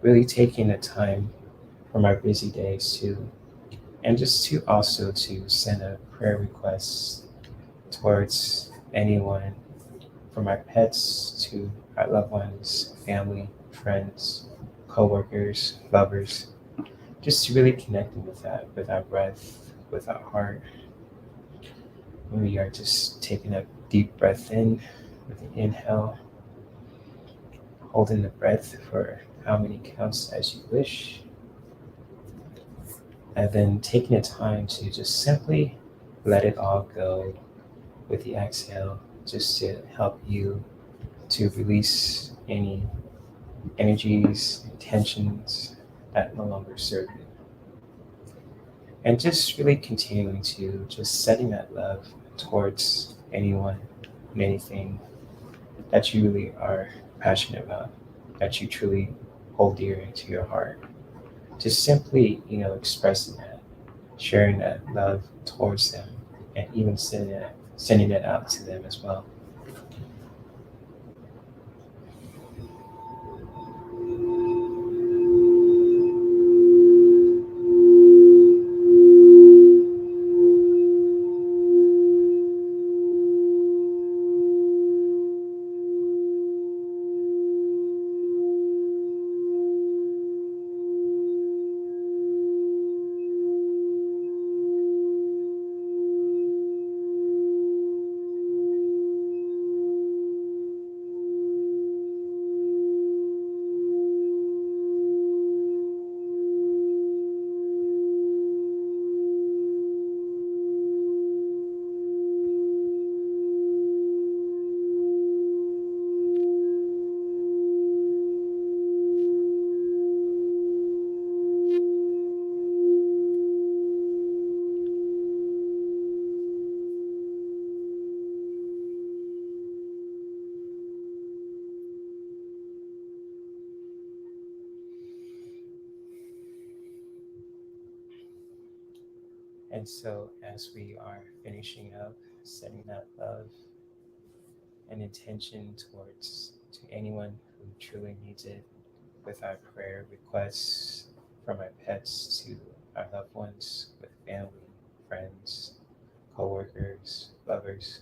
really taking the time from our busy days to, and just to also to send a prayer request towards anyone, from our pets to our loved ones, family, friends, coworkers, lovers, just really connecting with that, with our breath, with our heart. When we are just taking a deep breath in with the inhale, holding the breath for how many counts as you wish, and then taking the time to just simply let it all go with the exhale, just to help you to release any energies, tensions that no longer serve you. And just really continuing to just setting that love towards anyone and anything that you really are passionate about, that you truly hold dear to your heart. Just simply, expressing that, sharing that love towards them, and even sending it out to them as well. And so, as we are finishing up, setting that love and intention towards to anyone who truly needs it, with our prayer requests from our pets to our loved ones, with family, friends, co-workers, lovers,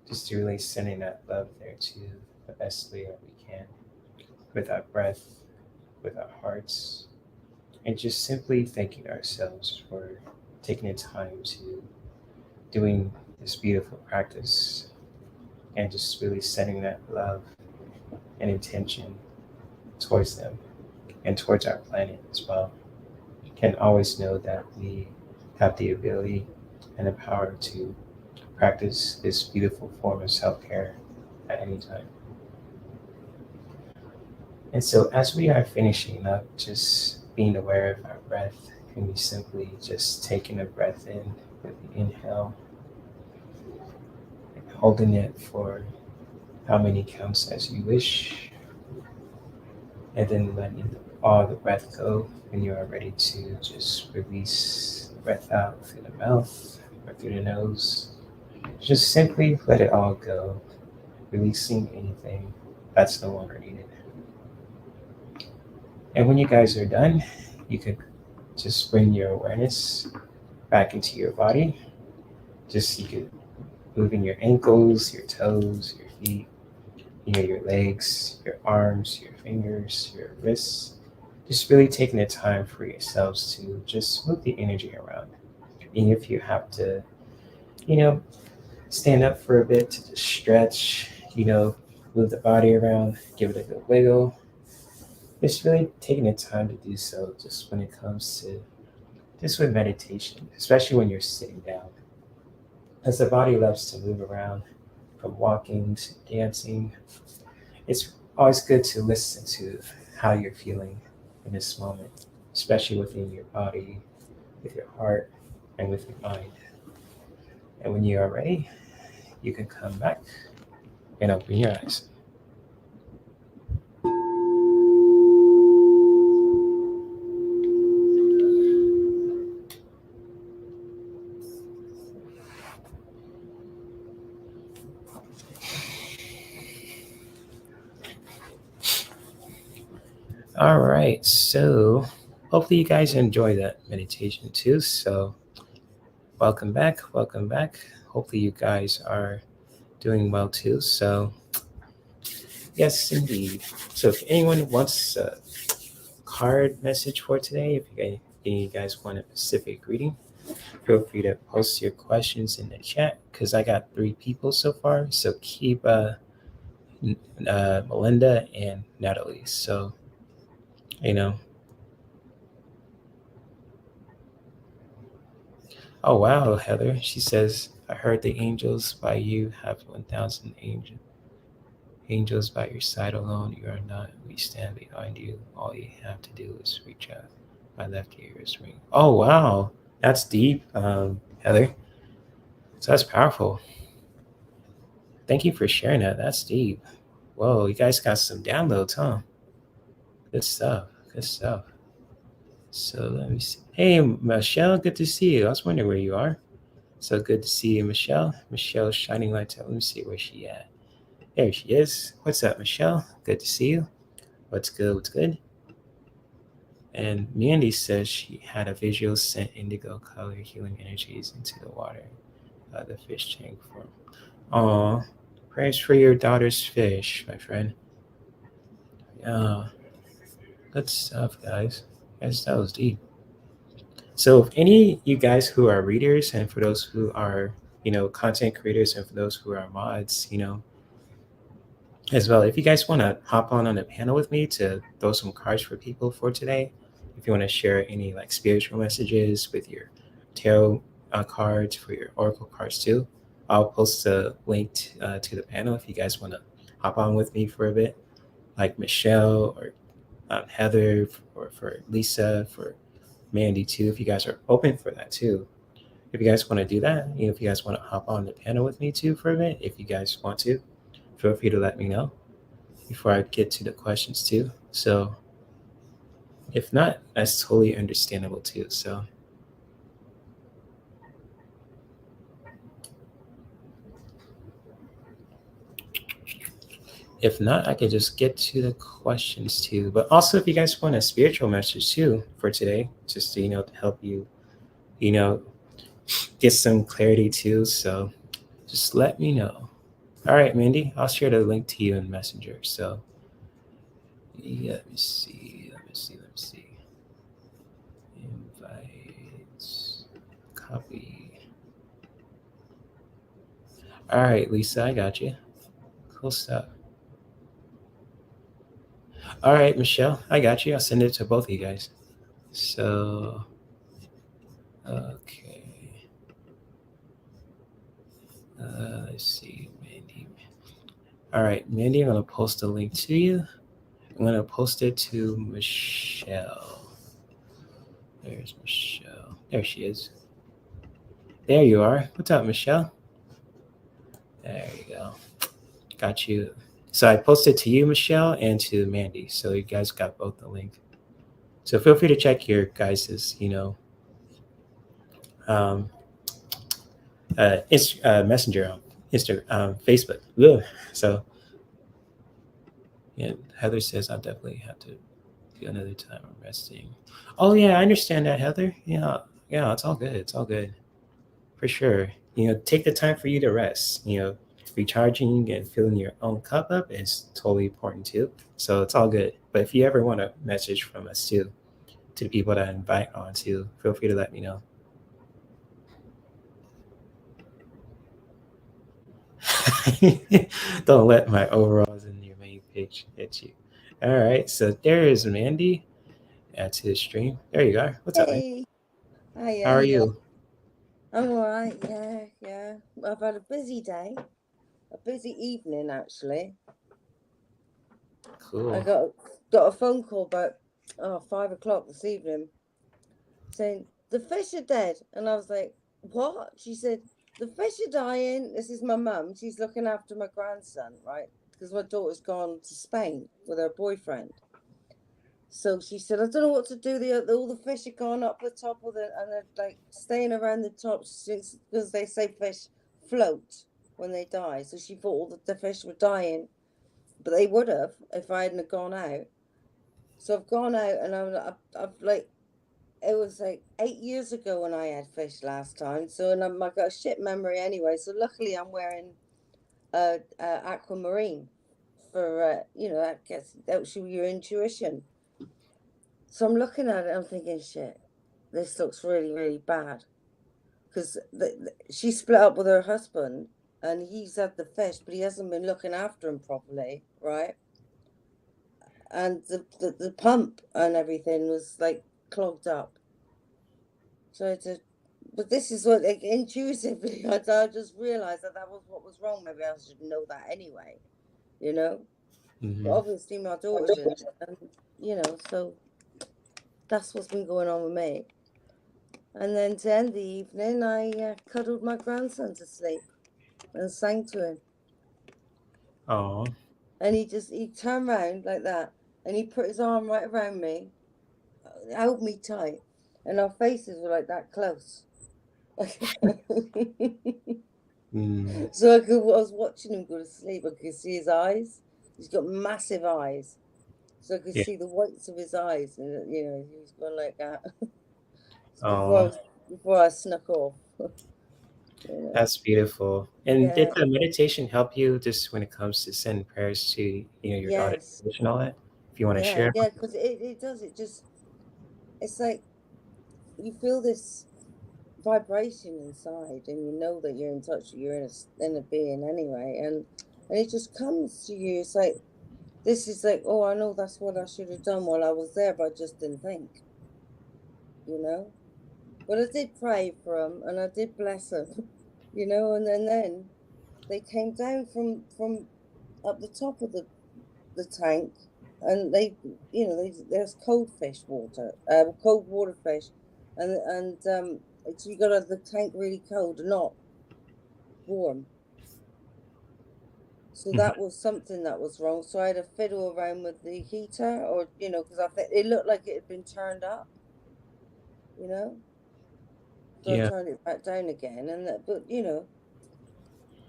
just to really sending that love there to the best way that we can, with our breath, with our hearts, and just simply thanking ourselves for taking the time to doing this beautiful practice, and just really setting that love and intention towards them and towards our planet as well. Can always know that we have the ability and the power to practice this beautiful form of self-care at any time. And so, as we are finishing up, just being aware of our breath, can we simply just taking a breath in with the inhale and holding it for how many counts as you wish, and then letting all the breath go when you are ready to just release the breath out through the mouth or through the nose. Just simply let it all go, releasing anything that's no longer needed. And when you guys are done, you could just bring your awareness back into your body. Just you could moving your ankles, your toes, your feet, your legs, your arms, your fingers, your wrists. Just really taking the time for yourselves to just move the energy around. And if you have to, you know, stand up for a bit to just stretch, move the body around, give it a good wiggle. Just really taking the time to do so just when it comes to just with meditation, especially when you're sitting down. As the body loves to move around from walking to dancing, it's always good to listen to how you're feeling in this moment, especially within your body, with your heart, and with your mind. And when you are ready, you can come back and open your eyes. All right, so hopefully you guys enjoy that meditation too. So welcome back, welcome back. Hopefully you guys are doing well too. So yes, indeed. So if anyone wants card message for today. If you guys want a specific reading, feel free to post your questions in the chat because I got 3 people so far. So keep Melinda and Natalie. So, you know, oh wow, Heather. She says, I heard the angels by you have 1,000 angels by your side alone. You are not. We stand behind you. All you have to do is reach out. My left ear is ring. Oh wow, that's deep, Heather. So that's powerful. Thank you for sharing that. That's deep. Whoa, you guys got some downloads, huh? Good stuff. Good stuff. So let me see. Hey, Michelle, good to see you. I was wondering where you are. So good to see you, Michelle. Michelle's shining light. Let me see where she at. There she is. What's up, Michelle? Good to see you. What's good? What's good? And Mandy says she had a visual sent indigo color healing energies into the water. The fish tank form. Aw, prayers for your daughter's fish, my friend. Yeah, good stuff, guys. Guys, that was deep. So, if any you guys who are readers, and for those who are, content creators, and for those who are mods, as well, if you guys want to hop on the panel with me to throw some cards for people for today, if you want to share any like spiritual messages with your tarot cards, for your oracle cards too, I'll post a link to the panel if you guys want to hop on with me for a bit, like Michelle or Heather, or for Lisa, for Mandy too, if you guys are open for that too. If you guys want to do that, if you guys want to hop on the panel with me too for a bit, if you guys want to, feel free to let me know before I get to the questions too. So if not, that's totally understandable too. So if not, I could just get to the questions too. But also, if you guys want a spiritual message too for today, just to, to help you, you know, get some clarity too. So just let me know. All right, Mandy, I'll share the link to you in Messenger. So yeah, let me see. Invites. Copy. All right, Lisa, I got you. Cool stuff. All right, Michelle, I got you. I'll send it to both of you guys. So, okay. Let's see, Mandy. All right, Mandy, I'm going to post a link to you. I'm going to post it to Michelle. There's Michelle. There she is. There you are. What's up, Michelle? There you go. Got you. So I posted to you, Michelle, and to Mandy. So you guys got both the link. So feel free to check your guys's, um, Messenger on Instagram, Facebook. Ugh. So, yeah, Heather says I'll definitely have to do another time of resting. Oh yeah, I understand that, Heather. Yeah, yeah, it's all good. It's all good for sure. Take the time for you to rest. Recharging and filling your own cup up is totally important too. So it's all good. But if you ever want a message from us too, to the people that I invite on to, feel free to let me know. Don't let my overalls in your main page hit you. All right, so there is Mandy. Add to the stream. There you are. What's up, man? Hey. Hi, How are you? I'm all right. Yeah. I've had a busy day, a busy evening actually. I Cool. got a phone call about 5 o'clock this evening saying the fish are dead, and I was like, "What?" She said, "The fish are dying." This is my mum. She's looking after my grandson, right? Because my daughter's gone to Spain with her boyfriend. So she said, "I don't know what to do. All the fish are gone up the top of and they're like staying around the top because they say fish float when they die." So she thought all the fish were dying, but they would have if I hadn't gone out. So I've gone out and I've like, it was like 8 years ago when I had fish last time. So I've got a shit memory anyway. So luckily I'm wearing aquamarine for I guess that should be your intuition. So I'm looking at it, I'm thinking, shit, this looks really, really bad. Because she split up with her husband, and he's had the fish, but he hasn't been looking after him properly, right? And the pump and everything was like clogged up. So but this is what, like, intuitively, I just realized that was what was wrong. Maybe I should know that anyway, you know? But obviously my daughter didn't, and, so that's what's been going on with me. And then to end the evening, I cuddled my grandson to sleep and sang to him. Oh. And he turned around like that, and he put his arm right around me, held me tight, and our faces were like that close. So I was watching him go to sleep. I could see his eyes. He's got massive eyes, so I could see the whites of his eyes, and he was going like that. Before I snuck off. That's beautiful. And Yeah. did the meditation help you just when it comes to sending prayers to your daughter and all that? If you want to share. Yeah, because it does. It's like you feel this vibration inside, and you know that you're in touch with your inner being anyway, and it just comes to you. It's like, this is like, oh, I know that's what I should have done while I was there, but I just didn't think, But I did pray for them, and I did bless them, and then they came down from up the top of the tank, and there's cold water fish, and so you got to have the tank really cold and not warm. So that was something that was wrong. So I had to fiddle around with the heater, or because I think it looked like it had been turned up, So I turned it back down again, but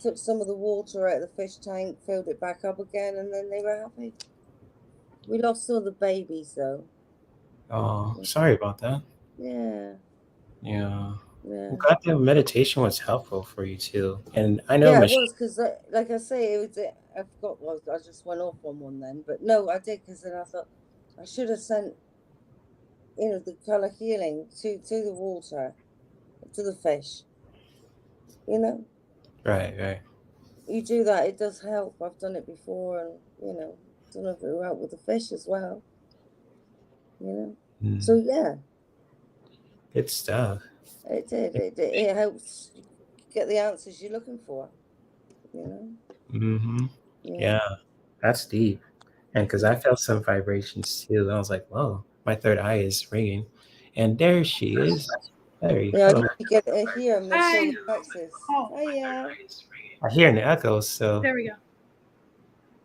took some of the water out of the fish tank, filled it back up again, and then they were happy. We lost all the babies though. Oh, sorry about that. Yeah. Yeah. I'm glad the meditation was helpful for you too. And I know it was, because like I say, I forgot. Well, I just went off on one then, but no, I did, because then I thought I should have sent the color healing to the water, to the fish. Right. You do that, it does help. I've done it before, and don't know if it will help with the fish as well. So yeah, good stuff. it did. It helps get the answers you're looking for. Yeah, that's deep. And because I felt some vibrations too, I was like, "Whoa, my third eye is ringing," and there she is. There you go. You get to hear them. They show the Texas. Oh yeah. I hear an echo, so there we go.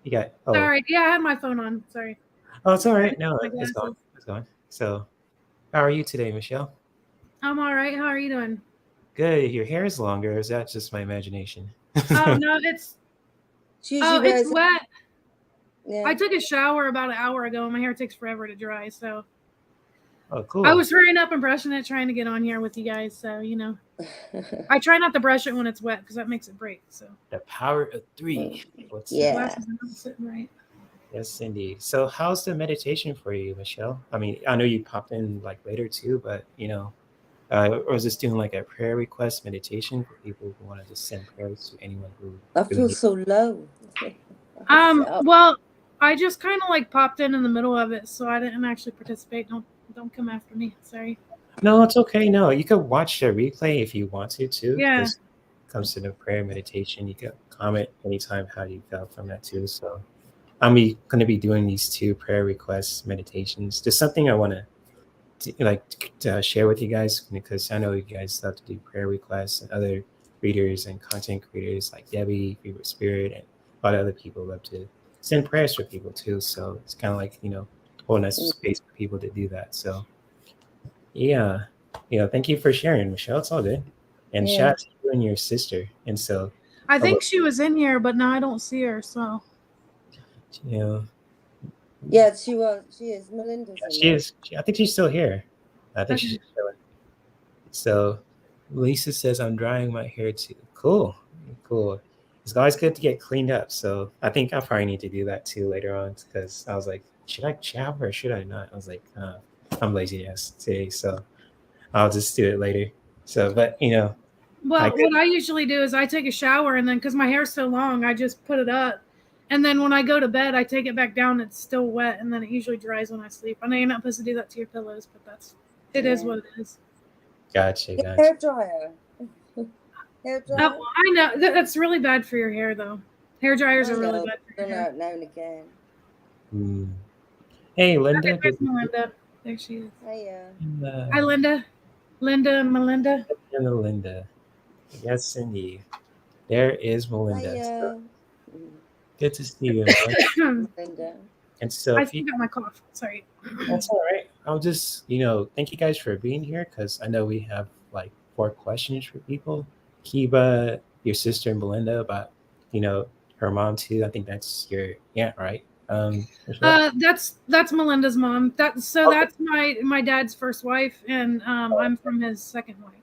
You got. Sorry, yeah, I had my phone on. Sorry. Oh, it's all right. No, it's gone. It's gone. So, how are you today, Michelle? I'm all right. How are you doing? Good. Your hair is longer. Or is that just my imagination? Oh no, it's wet. Yeah. I took a shower about an hour ago, and my hair takes forever to dry. So, oh, cool. I was hurrying up and brushing it, trying to get on here with you guys. So, I try not to brush it when it's wet because that makes it break. So the power of 3. Glasses are not sitting right. Yes, indeed. So, how's the meditation for you, Michelle? I mean, I know you popped in like later too, but or is this doing like a prayer request meditation for people who want to just send prayers to anyone who? I feel so low. Well, I just kind of like popped in the middle of it, so I didn't actually participate. Don't come after me. Sorry. No, it's okay. No, you could watch the replay if you want to too. Yeah. When it comes to the prayer meditation, you can comment anytime how you felt from that too. So I'm going to be doing these 2 prayer requests meditations. There's something I want to share with you guys, because I know you guys love to do prayer requests, and other readers and content creators like Debbie, Favorite Spirit, and a lot of other people love to send prayers for people too. So it's kind of like, holding that space for people to do that. So yeah, thank you for sharing, Michelle. It's all good. And shout out to you and your sister. And so I think she was in here, but now I don't see her. So yeah, she was. She is. Melinda's. She is. I think she's still here. I think she's chilling. So Lisa says, I'm drying my hair too. Cool. It's always good to get cleaned up. So I think I probably need to do that too later on, because I was like, should I shower or should I not? I was like, I'm lazy, yes, today, so I'll just do it later. So, but Well, what I usually do is I take a shower and then, because my hair's so long, I just put it up. And then when I go to bed, I take it back down. It's still wet, and then it usually dries when I sleep. I know you're not supposed to do that to your pillows, but it is what it is. Gotcha. Hair dryer. Hair dryer. I know that's really bad for your hair, though. Hair dryers are really bad for your hair. Now and again. Hey, Linda. There's Melinda. There she is. Hiya. Hi, Linda. Linda and Melinda. Linda. Yes, indeed. There is Melinda. So, good to see you, Melinda. And so, I still got my cough. Sorry. That's all right. I'll just, thank you guys for being here, because I know we have like 4 questions for people. Kiba, your sister, and Melinda about, her mom too. I think that's your aunt, right? That's Melinda's mom. That's my dad's first wife, and I'm from his second wife.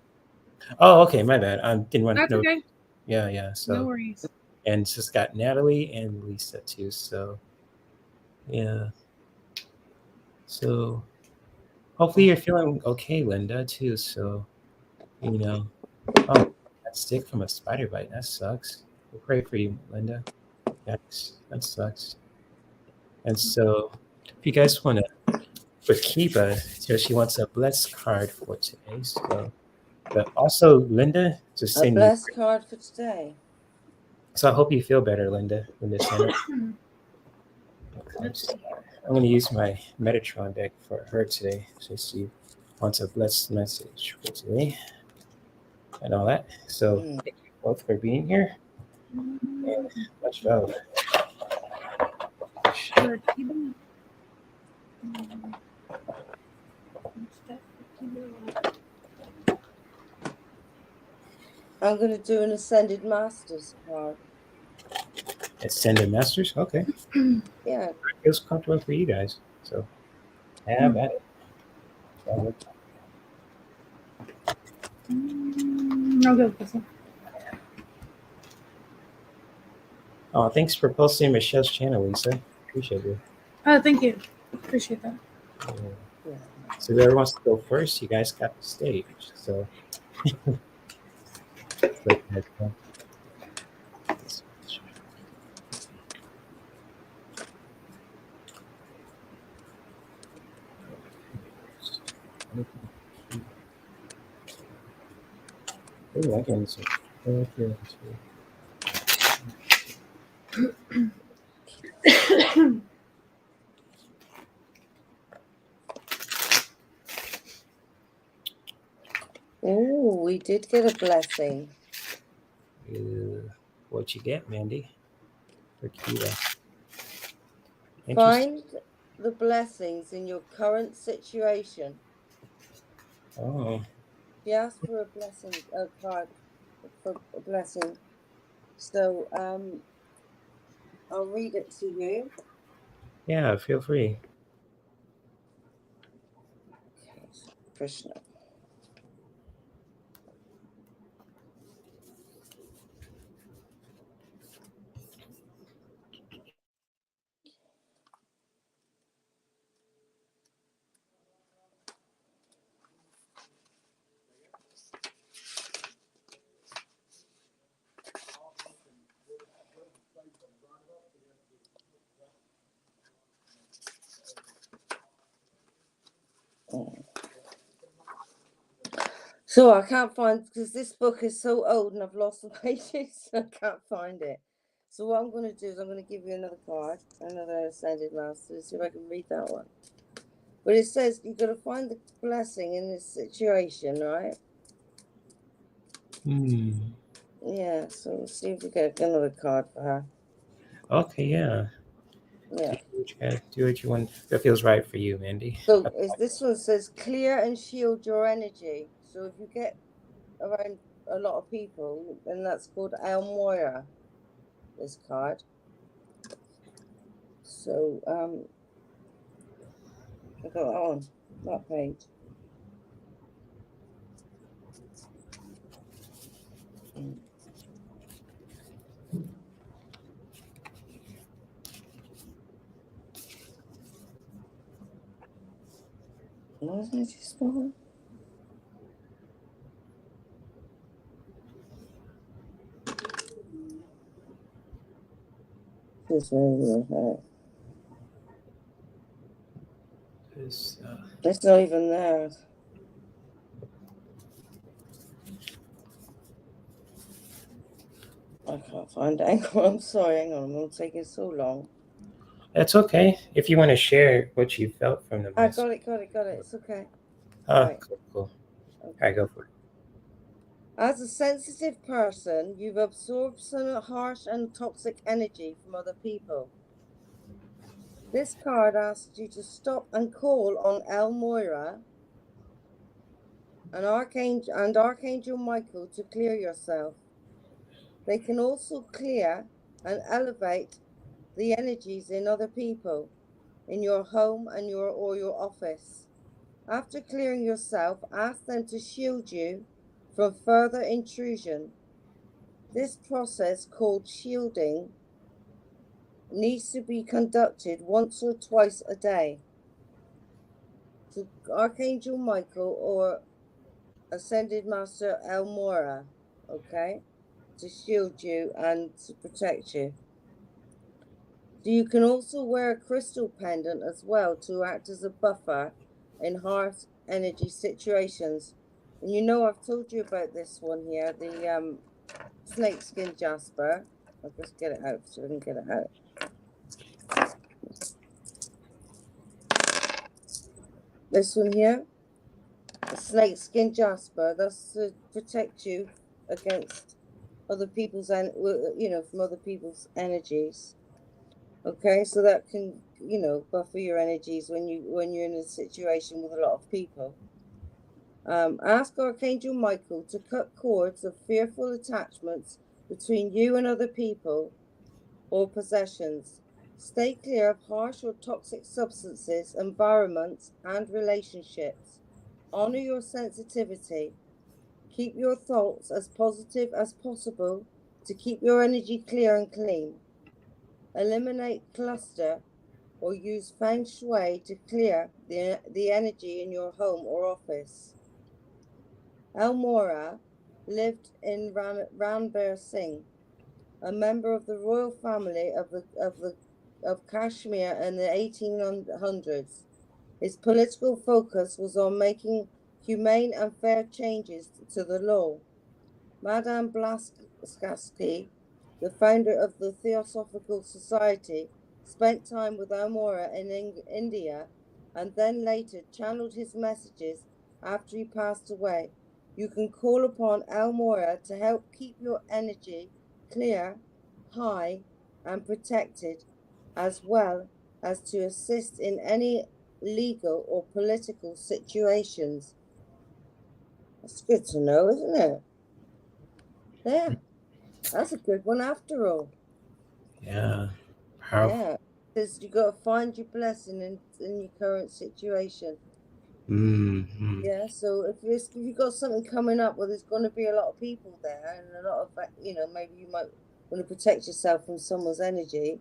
Oh, okay, my bad. I didn't want That's okay. Yeah. So no worries. And just got Natalie and Lisa too. So yeah. So hopefully you're feeling okay, Linda, too. So that stick from a spider bite. That sucks. We'll pray for you, Linda. That sucks. And so if you guys want to, for Kiba, so she wants a blessed card for today. So, but also Linda, just a blessed card for today. So I hope you feel better, Linda. Linda Sanders. I'm going to use my Metatron deck for her today. So she wants a blessed message for today and all that. So thank you both for being here. And much love. Sure. I'm going to do an Ascended Masters card. Ascended Masters? Okay. Yeah. It feels comfortable for you guys. So have at it. I'll go with this one. Oh, thanks for posting Michelle's channel, Lisa. Appreciate it. Thank you. Appreciate that. Yeah. So whoever wants to go first, you guys got the stage. So Ooh, I can see. Oh, we did get a blessing. What you get, Mandy? For Kita. Find the blessings in your current situation. Oh. She asked for a blessing, a card for a blessing. So I'll read it to you. Yeah, feel free. Okay, Krishna. So I can't find, because this book is so old and I've lost the pages, so I can't find it. So what I'm going to do is I'm going to give you another card, another Ascended Master, see if I can read that one. But it says you've got to find the blessing in this situation, right? Yeah, so we'll see if we get another card for her. Okay, yeah. Yeah. Do what you want. That feels right for you, Mandy. So this one says clear and shield your energy. So if you get around a lot of people, then that's called El Moira, this card. So I got on that page. Wasn't it too small? This way, okay. It's, It's not even there. I can't find Anchor. I'm sorry. Hang on. I'm taking so long. it's okay. If you want to share what you felt from the I message. got it. It's okay. Oh, Right. cool. All Okay. right, go for it. As a sensitive person, you've absorbed some harsh and toxic energy from other people. This card asks you to stop and call on El Moira and Archangel Michael to clear yourself. They can also clear and elevate the energies in other people, in your home and your office. After clearing yourself, ask them to shield you from further intrusion. This process, called shielding, needs to be conducted once or twice a day. To Archangel Michael or Ascended Master El Mora, okay, to shield you and to protect you. So you can also wear a crystal pendant as well to act as a buffer in harsh energy situations. And you know, I've told you about this one here, the snakeskin jasper. I'll just get it out so I can get it out. This one here, a snakeskin jasper, that's to protect you against other people's, from other people's energies. Okay, so that can, buffer your energies when you're in a situation with a lot of people. Ask Archangel Michael to cut cords of fearful attachments between you and other people or possessions. Stay clear of harsh or toxic substances, environments, and relationships. Honor your sensitivity. Keep your thoughts as positive as possible to keep your energy clear and clean. Eliminate cluster or use feng shui to clear the energy in your home or office. El Mora lived in Ranbir Singh, a member of the royal family of Kashmir in the 1800s. His political focus was on making humane and fair changes to the law. Madame Blavatsky, the founder of the Theosophical Society, spent time with Almora in India and then later channeled his messages after he passed away. You can call upon Almora to help keep your energy clear, high, and protected, as well as to assist in any legal or political situations. That's good to know, isn't it? Yeah, that's a good one after all. Yeah. Powerful. Yeah, because you got to find your blessing in your current situation. Mm-hmm. Yeah, so if you got something coming up where there's going to be a lot of people there and a lot of, maybe you might want to protect yourself from someone's energy,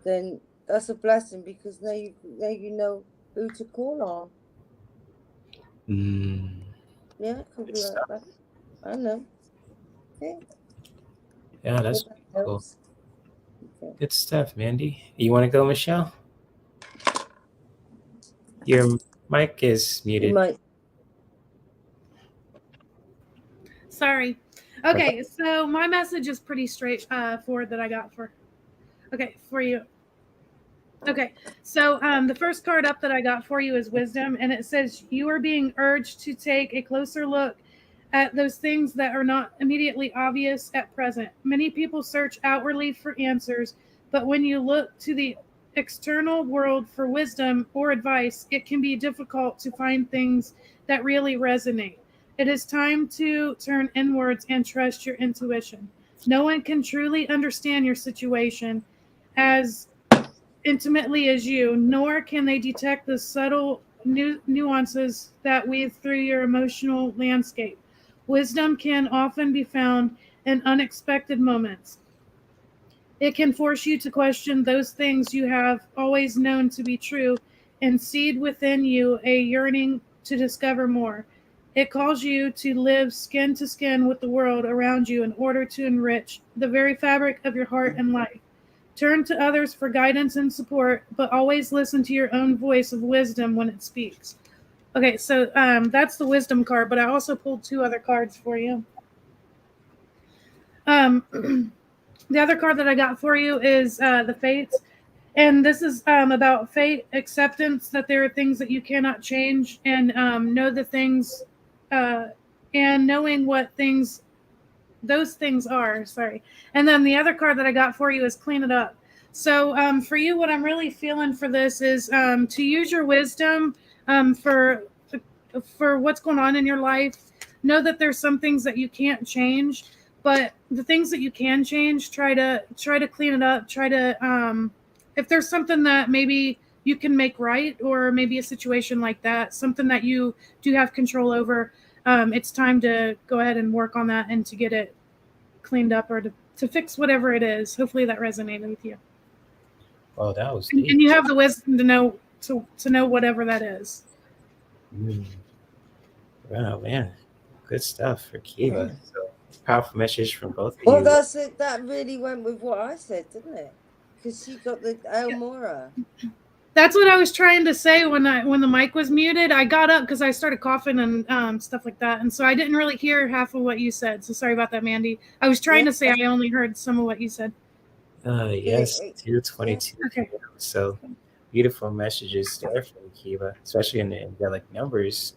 then that's a blessing because now you know who to call on. Yeah, it could be like that. I don't know. Okay. Yeah, that's That cool. helps. Okay. Good stuff, Mandy. You want to go, Michelle? Your mic is muted. You might. Sorry. Okay, so my message is pretty straightforward that I got for you. Okay, so the first card up that I got for you is Wisdom, and it says you are being urged to take a closer look at those things that are not immediately obvious at present. Many people search outwardly for answers, but when you look to the external world for wisdom or advice, it can be difficult to find things that really resonate. It is time to turn inwards and trust your intuition. No one can truly understand your situation as intimately as you, nor can they detect the subtle nuances that weave through your emotional landscape. Wisdom can often be found in unexpected moments. It can force you to question those things you have always known to be true and seed within you a yearning to discover more. It calls you to live skin to skin with the world around you in order to enrich the very fabric of your heart and life. Turn to others for guidance and support, but always listen to your own voice of wisdom when it speaks. Okay, so that's the wisdom card, but I also pulled 2 other cards for you. The other card that I got for you is the Fates. And this is about fate, acceptance that there are things that you cannot change, and know the things, and knowing what those things are. Sorry. And then the other card that I got for you is clean it up. So for you, what I'm really feeling for this is to use your wisdom for what's going on in your life. Know that there's some things that you can't change, but the things that you can change, try to clean it up. Try to if there's something that maybe you can make right, or maybe a situation like that, something that you do have control over, it's time to go ahead and work on that and to get it cleaned up, or to fix whatever it is. Hopefully that resonated with you. Oh, that was And you have the wisdom to know whatever that is. Wow, man. Good stuff for Kiva. So powerful message from both of Well, you. that's it. That really went with what I said, didn't it? Because she got the Elmora. That's what I was trying to say when the mic was muted. I got up because I started coughing and stuff like that, and so I didn't really hear half of what you said. So sorry about that, Mandy. I was trying to say I only heard some of what you said. Yes, 222. Okay. So beautiful messages there from Kiva, especially in the angelic numbers.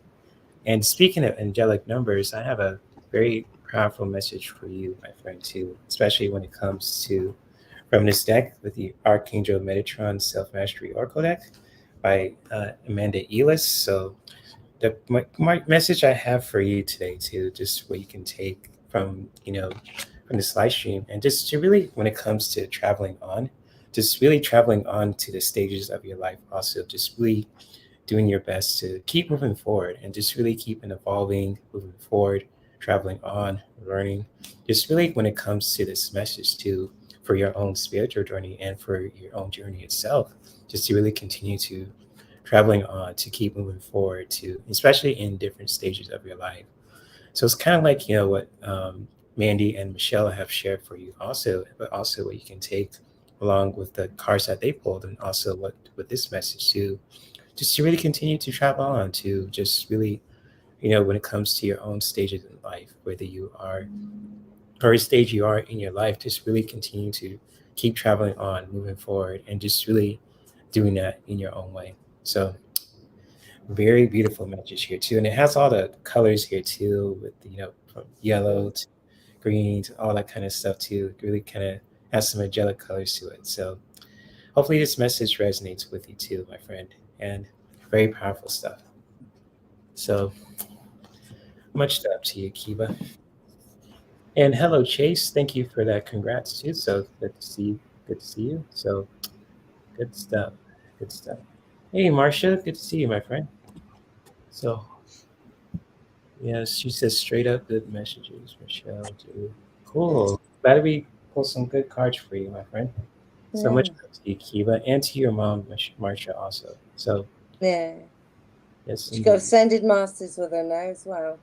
And speaking of angelic numbers, I have a very powerful message for you, my friend, too, especially when it comes to from this deck with the Archangel Metatron Self Mastery Oracle deck by Amanda Elis. So the my message I have for you today, too, just what you can take from from this live stream, and just to really, when it comes to traveling on, just really traveling on to the stages of your life, also just really doing your best to keep moving forward and just really keep evolving, moving forward, traveling on, learning. Just really, when it comes to this message too, for your own spiritual journey and for your own journey itself, just to really continue to traveling on, to keep moving forward, to especially in different stages of your life. So it's kind of like what Mandy and Michelle have shared for you also, but also what you can take along with the cards that they pulled, and also what with this message too, just to really continue to travel on, to just really, when it comes to your own stages in life, whether you are or a stage you are in your life, just really continue to keep traveling on, moving forward, and just really doing that in your own way. So very beautiful message here too, and it has all the colors here too, with from yellow to green to all that kind of stuff too. It really kind of has some angelic colors to it. So hopefully this message resonates with you too, my friend, and very powerful stuff. So much love to you, Kiva. And hello, Chase. Thank you for that. Congrats too. So good to see you. Good to see you. So good stuff. Good stuff. Hey, Marcia. Good to see you, my friend. So yes, she says straight up good messages, Michelle too. Cool. Glad we pull some good cards for you, my friend. So much love to you, Kiva, and to your mom, Marcia, also. So Yeah. yes, She got Ascended Masters with her now as well.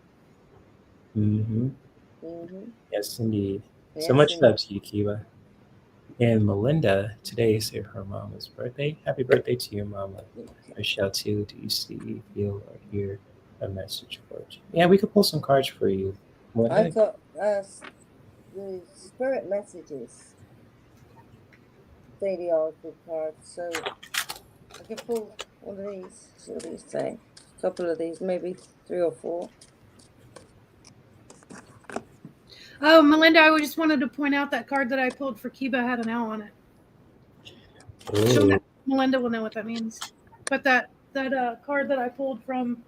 Yes, indeed. So much love to you, Kiva. And Melinda, today is her mama's birthday. Happy birthday to your mama. Michelle, too. Do you see, feel, or hear a message for you? Yeah, we could pull some cards for you. I got the spirit messages. Daily oracle cards. So I can pull one of these. See what these say. A couple of these, maybe 3 or 4. Oh, Melinda, I just wanted to point out that card that I pulled for Kiva had an L on it. Melinda will know what that means. But that card that I pulled from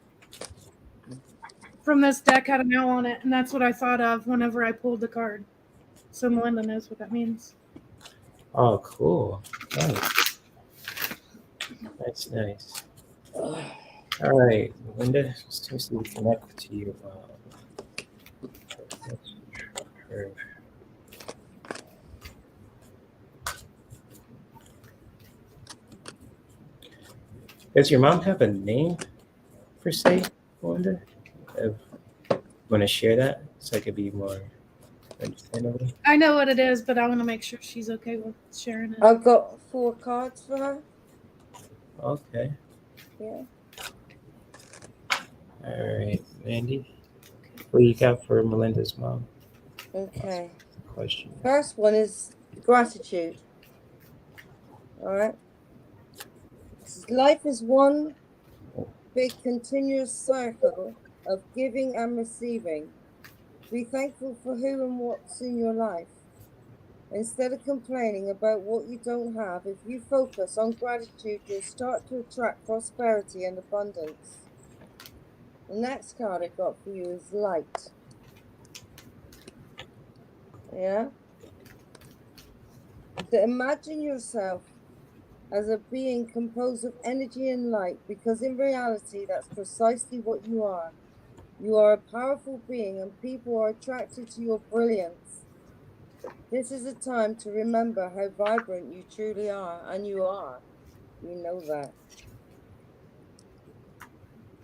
this deck had an L on it, and that's what I thought of whenever I pulled the card. So Melinda knows what that means. Oh, cool. Nice. That's nice. All right, Melinda, just to see connect to you. Does your mom have a name, per se? Melinda? Want to share that so I could be more understandable? I know what it is, but I want to make sure she's okay with sharing it. I've got 4 cards for her. Okay. Yeah. All right, Mandy. What you got for Melinda's mom? Okay. Question. First one is gratitude. All right. Life is one big continuous circle of giving and receiving. Be thankful for who and what's in your life. Instead of complaining about what you don't have, if you focus on gratitude, you'll start to attract prosperity and abundance. The next card I got for you is light. Yeah? So imagine yourself as a being composed of energy and light, because in reality, that's precisely what you are. You are a powerful being, and people are attracted to your brilliance. This is a time to remember how vibrant you truly are, and you are. You know that.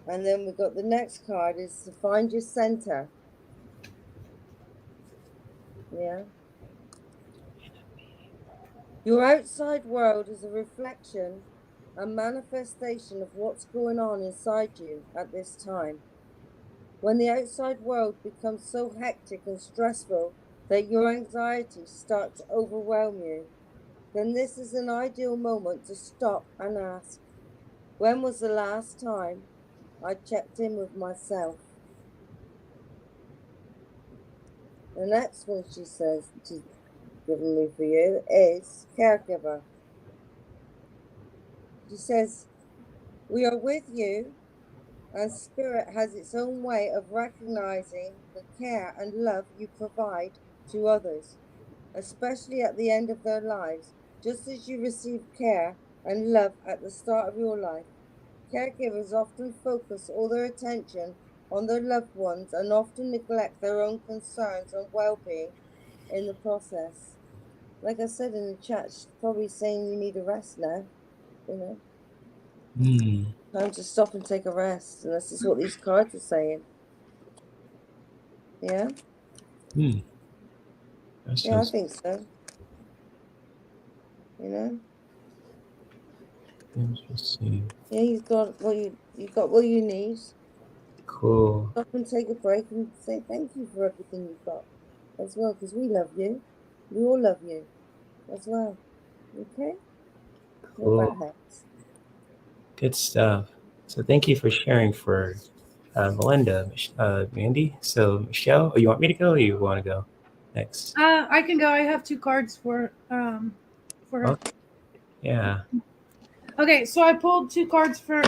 And then we've got the next card is to find your center. Yeah. Your outside world is a reflection, a manifestation of what's going on inside you at this time. When the outside world becomes so hectic and stressful that your anxiety starts to overwhelm you, then this is an ideal moment to stop and ask, when was the last time I checked in with myself? The next one she says, she's given me for you, is caregiver. She says, we are with you, and spirit has its own way of recognizing the care and love you provide to others, especially at the end of their lives. Just as you receive care and love at the start of your life, caregivers often focus all their attention on their loved ones and often neglect their own concerns and well-being in the process. Like I said in the chat, she's probably saying you need a rest now, you know. Time to stop and take a rest, and this is what these cards are saying. Yeah? Yeah, I think so. You know? Interesting. Yeah, you've got what you need. Cool. Stop and take a break and say thank you for everything you've got as well, because we love you. We all love you as well. Okay? Cool. Good stuff. So thank you for sharing for Melinda, Mandy. So Michelle, you want me to go or you want to go next? I can go. I have 2 cards for her. Okay. Yeah. Okay, so I pulled 2 cards for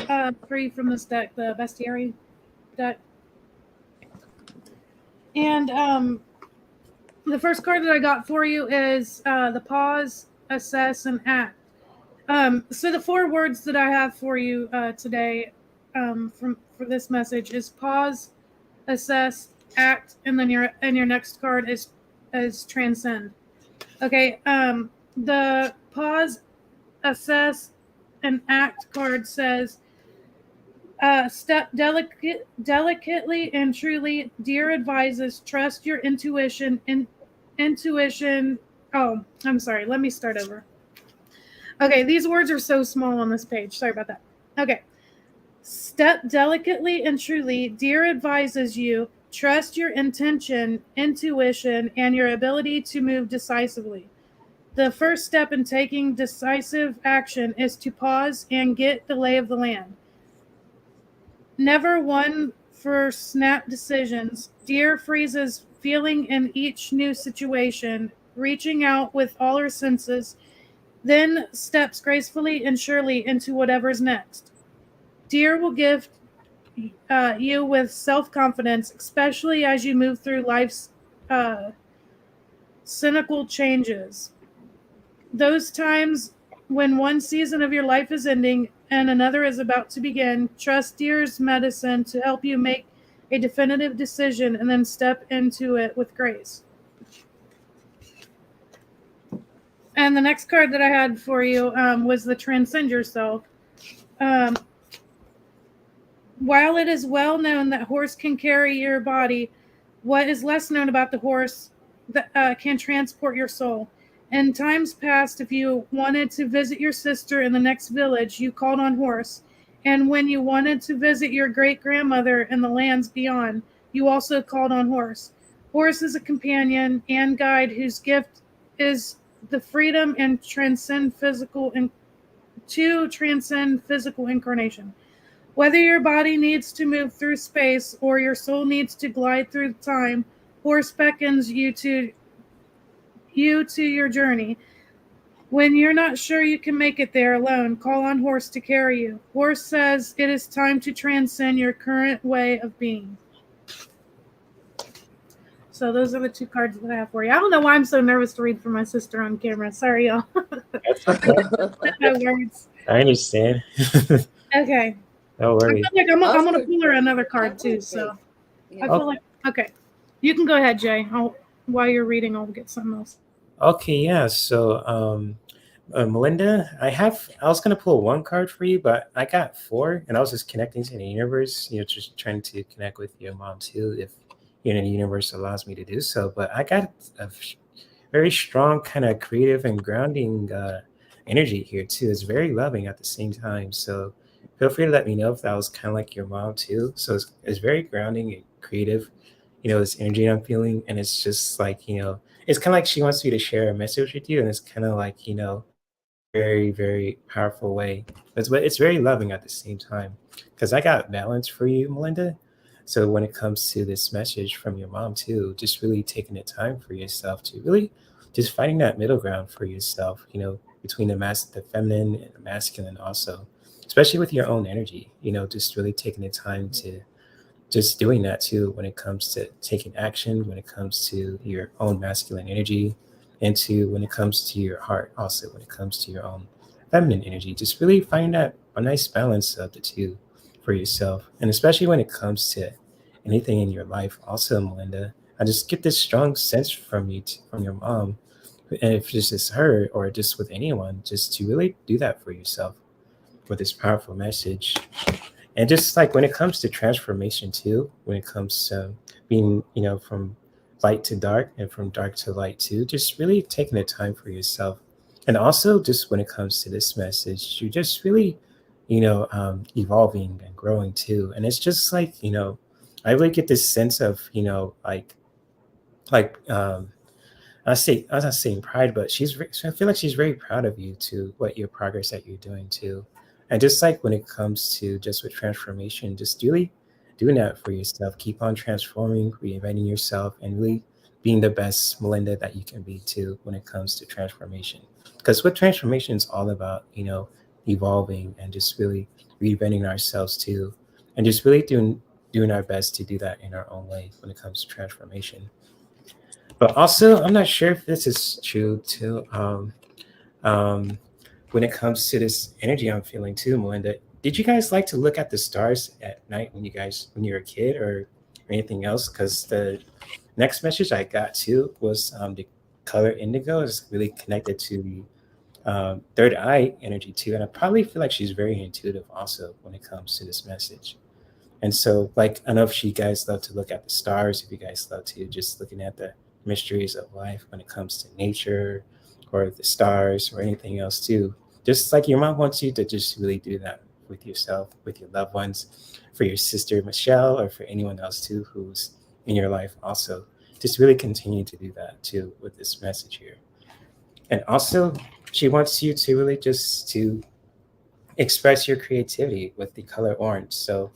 you from this deck, the Bestiary deck. And the first card that I got for you is the pause, assess, and act. So the 4 words that I have for you today for this message is pause, assess, act, and then your next card is transcend. Okay. The pause, assess, and act card says, step delicately and truly. Dear advises, trust your intuition. Oh, I'm sorry. Let me start over. Okay, these words are so small on this page. Sorry about that. Okay. Step delicately and truly. Dear advises you, trust your intention, intuition, and your ability to move decisively. The first step in taking decisive action is to pause and get the lay of the land. Never one for snap decisions. Deer freezes feeling in each new situation, reaching out with all her senses, then steps gracefully and surely into whatever's next. Deer will gift you with self-confidence, especially as you move through life's cynical changes. Those times when one season of your life is ending and another is about to begin, trust Deer's medicine to help you make a definitive decision and then step into it with grace. And the next card that I had for you was the Transcend Yourself. While it is well known that horse can carry your body, what is less known about the horse that can transport your soul. In times past, if you wanted to visit your sister in the next village, you called on horse. And when you wanted to visit your great grandmother in the lands beyond, you also called on horse. Horse is a companion and guide whose gift is the freedom and to transcend physical incarnation. Whether your body needs to move through space or your soul needs to glide through time, horse beckons you to your journey. When you're not sure you can make it there alone, call on horse to carry you. Horse says it is time to transcend your current way of being. So those are the 2 cards that I have for you. I don't know why I'm so nervous to read for my sister on camera. Sorry, y'all. That's okay. My words. I understand. Okay. No I worries. feel like I'm going to pull her another card too. So I feel like, okay. You can go ahead, Jay. While you're reading, I'll get something else. Okay, yeah. So, Melinda, I was gonna pull 1 card for you, but I got 4, and I was just connecting to the universe. Just trying to connect with your mom too, if the universe allows me to do so. But I got a very strong kind of creative and grounding energy here too. It's very loving at the same time. So feel free to let me know if that was kind of like your mom too. So it's very grounding and creative. This energy I'm feeling, and it's just like it's kind of like she wants you to share a message with you, and it's kind of like very, very powerful way. But it's very loving at the same time, because I got balance for you, Melinda. So when it comes to this message from your mom too, just really taking the time for yourself to really just finding that middle ground for yourself, between the feminine and the masculine also, especially with your own energy, just really taking the time to just doing that too when it comes to taking action, when it comes to your own masculine energy, and when it comes to your heart, also when it comes to your own feminine energy. Just really find that a nice balance of the two for yourself. And especially when it comes to anything in your life, also, Melinda, I just get this strong sense from you, from your mom, and if this is her or just with anyone, just to really do that for yourself with this powerful message. And just like when it comes to transformation too, when it comes to being, from light to dark and from dark to light too, just really taking the time for yourself. And also just when it comes to this message, you just really, evolving and growing too. And it's just like, I really get this sense of, like I'm not saying pride, but I feel like she's very proud of you to what your progress that you're doing too. And just like when it comes to just with transformation, just really doing that for yourself, keep on transforming, reinventing yourself, and really being the best Melinda that you can be too when it comes to transformation. Because what transformation is all about, evolving and just really reinventing ourselves too, and just really doing our best to do that in our own way when it comes to transformation. But also, I'm not sure if this is true too. Um, when it comes to this energy I'm feeling too, Melinda, did you guys like to look at the stars at night when you were a kid or anything else? Because the next message I got too was the color indigo is really connected to the third eye energy too, and I probably feel like she's very intuitive also when it comes to this message. And so, like, I know if you guys love to look at the stars, if you guys love to just looking at the mysteries of life when it comes to nature or the stars or anything else too, just like your mom wants you to just really do that with yourself, with your loved ones, for your sister Michelle, or for anyone else too who's in your life also. Just really continue to do that too with this message here. And also, she wants you to really just to express your creativity with the color orange. So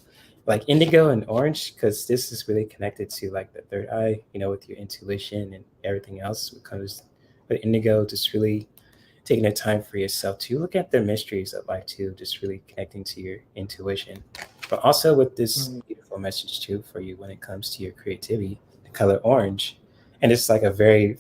like indigo and orange, because this is really connected to like the third eye, with your intuition and everything else. It comes with indigo, just really taking the time for yourself to look at the mysteries of life too, just really connecting to your intuition. But also with this beautiful message too for you when it comes to your creativity, the color orange. And it's like a very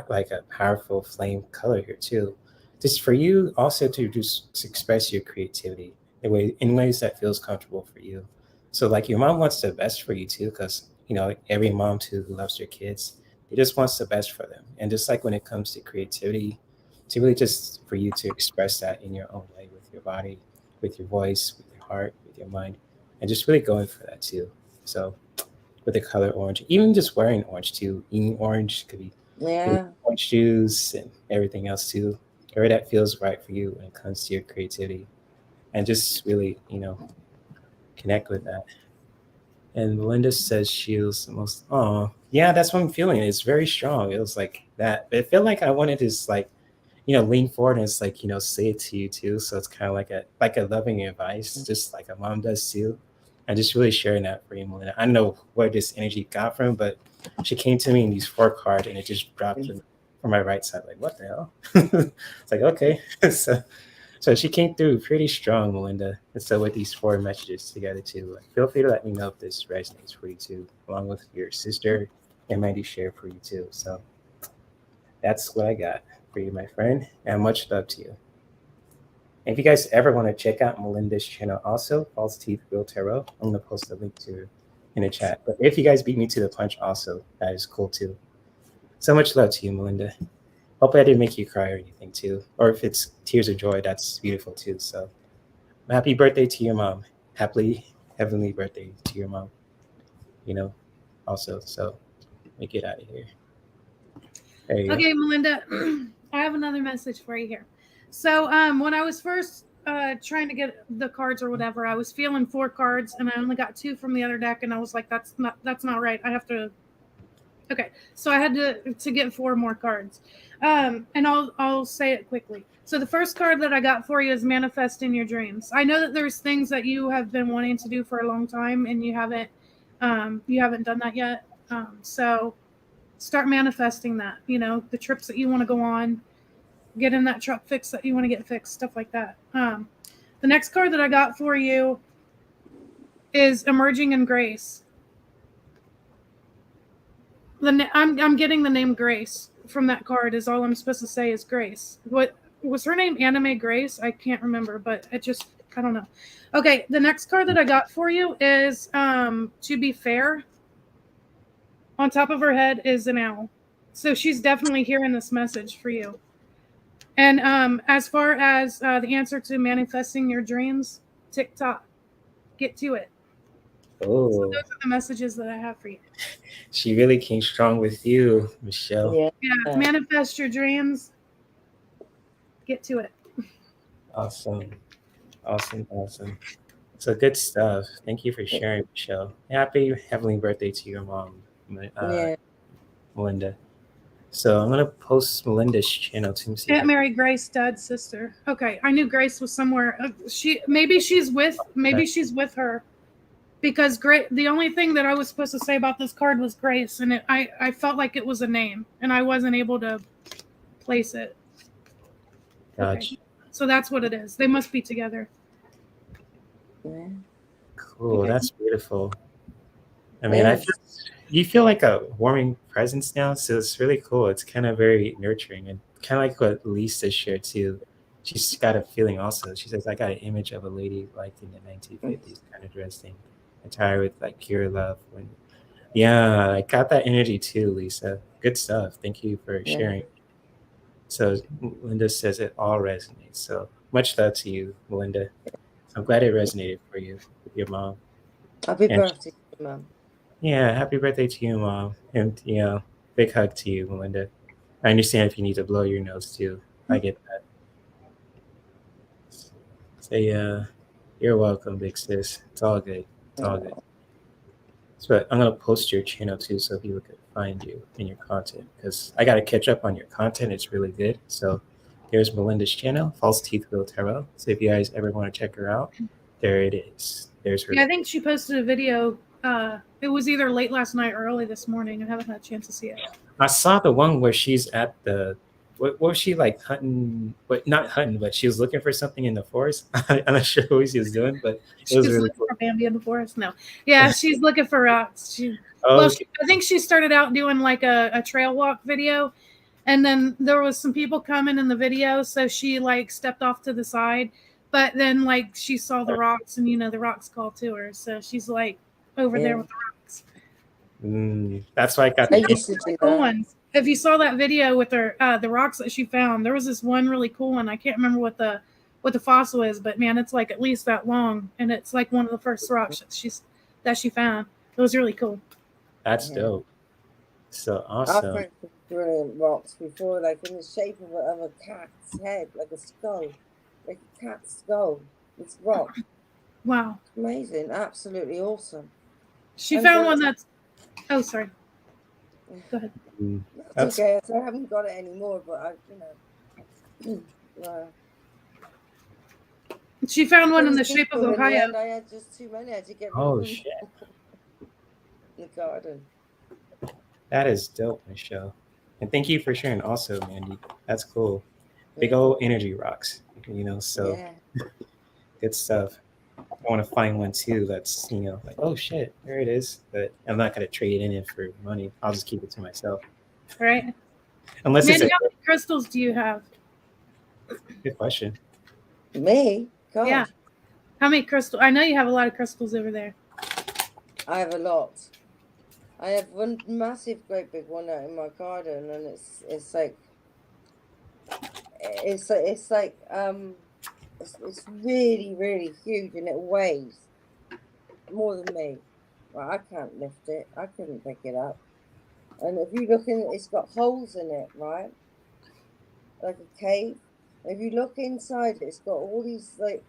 like a powerful flame color here too. Just for you also to just express your creativity in ways that feels comfortable for you. So like your mom wants the best for you too, because like every mom too who loves their kids, they just wants the best for them. And just like when it comes to creativity, to really just for you to express that in your own way with your body, with your voice, with your heart, with your mind, and just really going for that too. So with the color orange, even just wearing orange too, eating orange could be orange juice and everything else too, or that feels right for you when it comes to your creativity, and just really, connect with that. And Melinda says she was the most. Oh, yeah, that's what I'm feeling. It's very strong. It was like that. But it felt like I wanted to just like, lean forward and it's like, say it to you too. So it's kind of like a loving advice, just like a mom does too. And just really sharing that for you, Melinda. I don't know where this energy got from, but she came to me in these 4 cards and it just dropped from my right side. Like, what the hell? It's like, okay. So she came through pretty strong, Melinda. And so with these 4 messages together too, feel free to let me know if this resonates for you too, along with your sister and Mandy share for you too. So that's what I got for you, my friend, and much love to you. And if you guys ever want to check out Melinda's channel also, False Teeth Real Tarot, I'm going to post a link to in the chat. But if you guys beat me to the punch also, that is cool too. So much love to you, Melinda. Hope I didn't make you cry or anything too. Or if it's tears of joy, that's beautiful too. So happy birthday to your mom. Happily heavenly birthday to your mom. Also. So let me get out of here. There you Okay, Melinda, I have another message for you here. So when I was first trying to get the cards or whatever, I was feeling 4 cards and I only got 2 from the other deck, and I was like, that's not right. I have to. Okay, so I had to get 4 more cards, and I'll say it quickly. So the first card that I got for you is manifest in your dreams. I know that there's things that you have been wanting to do for a long time and you haven't done that yet. So start manifesting that. The trips that you want to go on, getting that truck fixed that you want to get fixed, stuff like that. The next card that I got for you is emerging in grace. I'm getting the name Grace from that card. Is all I'm supposed to say is Grace. What was her name? Anime Grace? I can't remember, but I don't know. Okay, the next card that I got for you is To Be Fair. On top of her head is an owl. So she's definitely hearing this message for you. And as far as the answer to manifesting your dreams, TikTok. Get to it. Oh, so those are the messages that I have for you. She really came strong with you, Michelle. Yeah, manifest your dreams. Get to it. Awesome. So good stuff. Thank you for sharing, Michelle. Happy heavenly birthday to your mom, Melinda. So I'm gonna post Melinda's channel to see. Aunt Mary Grace, Dad's sister. Okay, I knew Grace was somewhere. Maybe she's with her, because the only thing that I was supposed to say about this card was Grace, and I felt like it was a name, and I wasn't able to place it. Gotcha. Okay. So that's what it is. They must be together. Yeah. Cool. Okay. That's beautiful. I mean, you feel like a warming presence now, so it's really cool. It's kind of very nurturing, and kind of like what Lisa shared too. She's got a feeling also. She says, I got an image of a lady like in the 1950s, kind of dressed in attire with like pure love. Yeah, I got that energy too, Lisa. Good stuff. Thank you for sharing. So Linda says it all resonates. So much love to you, Melinda. I'm glad it resonated for you with your mom. Happy birthday, Mom. Yeah, happy birthday to you, Mom. And big hug to you, Melinda. I understand if you need to blow your nose too. I get that. So you're welcome, big sis. It's all good. It's all good. So I'm gonna post your channel too, so people can find you in your content, because I gotta catch up on your content. It's really good. So there's Melinda's channel, False Teeth Real Tarot. So if you guys ever want to check her out, there it is. There's her. Yeah, I think she posted a video. It was either late last night or early this morning. I haven't had a chance to see it. I saw the one where she's at the. What was she like hunting? But not hunting, but she was looking for something in the forest. I'm not sure what she was doing, but it was really looking for Bambi in the forest. No, yeah, she's looking for rocks. I think she started out doing like a trail walk video, and then there was some people coming in the video, so she like stepped off to the side. But then like she saw the rocks, and the rocks called to her, so she's like over there with the rocks. That's why I got the cool ones. If you saw that video with her, the rocks that she found, there was this one really cool one. I can't remember what the what the fossil is, but man, it's like at least that long, and it's like one of the first rocks that she found. It was really cool. That's Yeah. dope. So I've awesome. found some brilliant rocks before, like in the shape of a cat's head, like a skull, like a cat's skull. It's rock. Wow. It's amazing, absolutely awesome. She And found then- one that's. Oh, sorry. Go ahead. That's okay. So I haven't got it anymore, but I, She found one in the Couldn't shape keep of them in the Ohio. end. I had just too many. I had to get rid Oh of them shit. in the garden. That is dope, Michelle. And thank you for sharing also, Mandy. That's cool. Big Yeah. old energy rocks, so Yeah. good stuff. I want to find one too that's, like, oh shit, there it is. But I'm not going to trade in it for money. I'll just keep it to myself. Right. Unless Mandy, it's how many crystals do you have? good question. Me? God. Yeah. How many crystals? I know you have a lot of crystals over there. I have a lot. I have one massive, great big one out in my garden, and it's really, really huge, and it weighs more than me. Well, I can't lift it. I couldn't pick it up. And if you look in, it's got holes in it, right? Like a cave. If you look inside, it's got all these like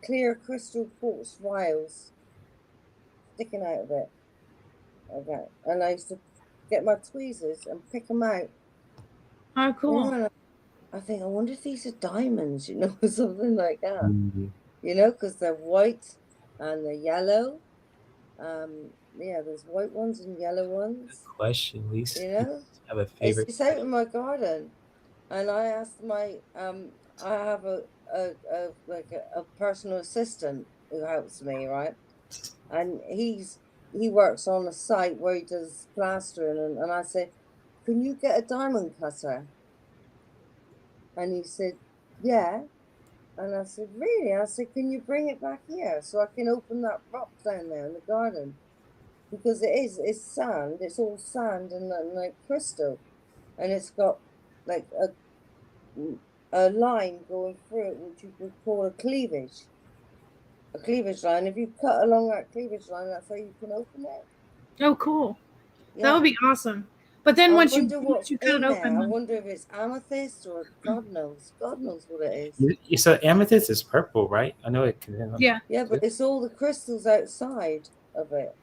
clear crystal quartz vials sticking out of it. Okay. And I used to get my tweezers and pick them out. Oh, cool. And I think, I wonder if these are diamonds, or something like that. Mm, Because they're white and they're yellow. Yeah, there's white ones and yellow ones. good question, Lisa. Have a It's, favorite? it's out in my garden, and I asked my I have a personal assistant who helps me, right? And he works on a site where he does plastering, and I said, can you get a diamond cutter? And he said, yeah. And I said, really? I said, can you bring it back here so I can open that rock down there in the garden? Because it's sand, it's all sand and like crystal. And it's got like a line going through it, which you could call a cleavage line. If you cut along that cleavage line, that's how you can open it. Oh, cool. Yeah. That would be awesome. But then once you cut it open, I wonder if it's amethyst or God knows what it is. So amethyst is purple, right? I know it can. Yeah. Yeah, but it's all the crystals outside of it.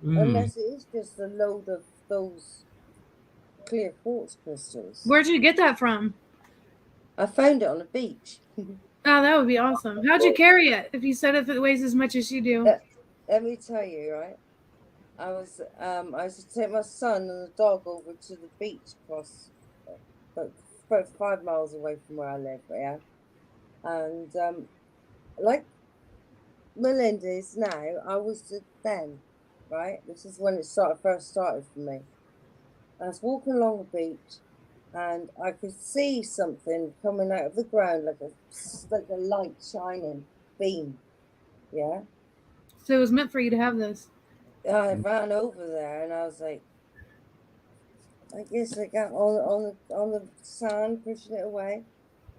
Mm. Unless it is just a load of those clear quartz crystals. Where'd you get that from? I found it on the beach. Oh, that would be awesome. How'd you carry it? If you said if it weighs as much as you do. Let me tell you, right? I used to take my son and the dog over to the beach across about 5 miles away from where I live, yeah. And like Melinda is now, I was then, right? This is when it first started for me. I was walking along the beach, and I could see something coming out of the ground, like a light shining beam, yeah. So it was meant for you to have this. I ran over there, and I was like, I guess I got on the sand, pushing it away,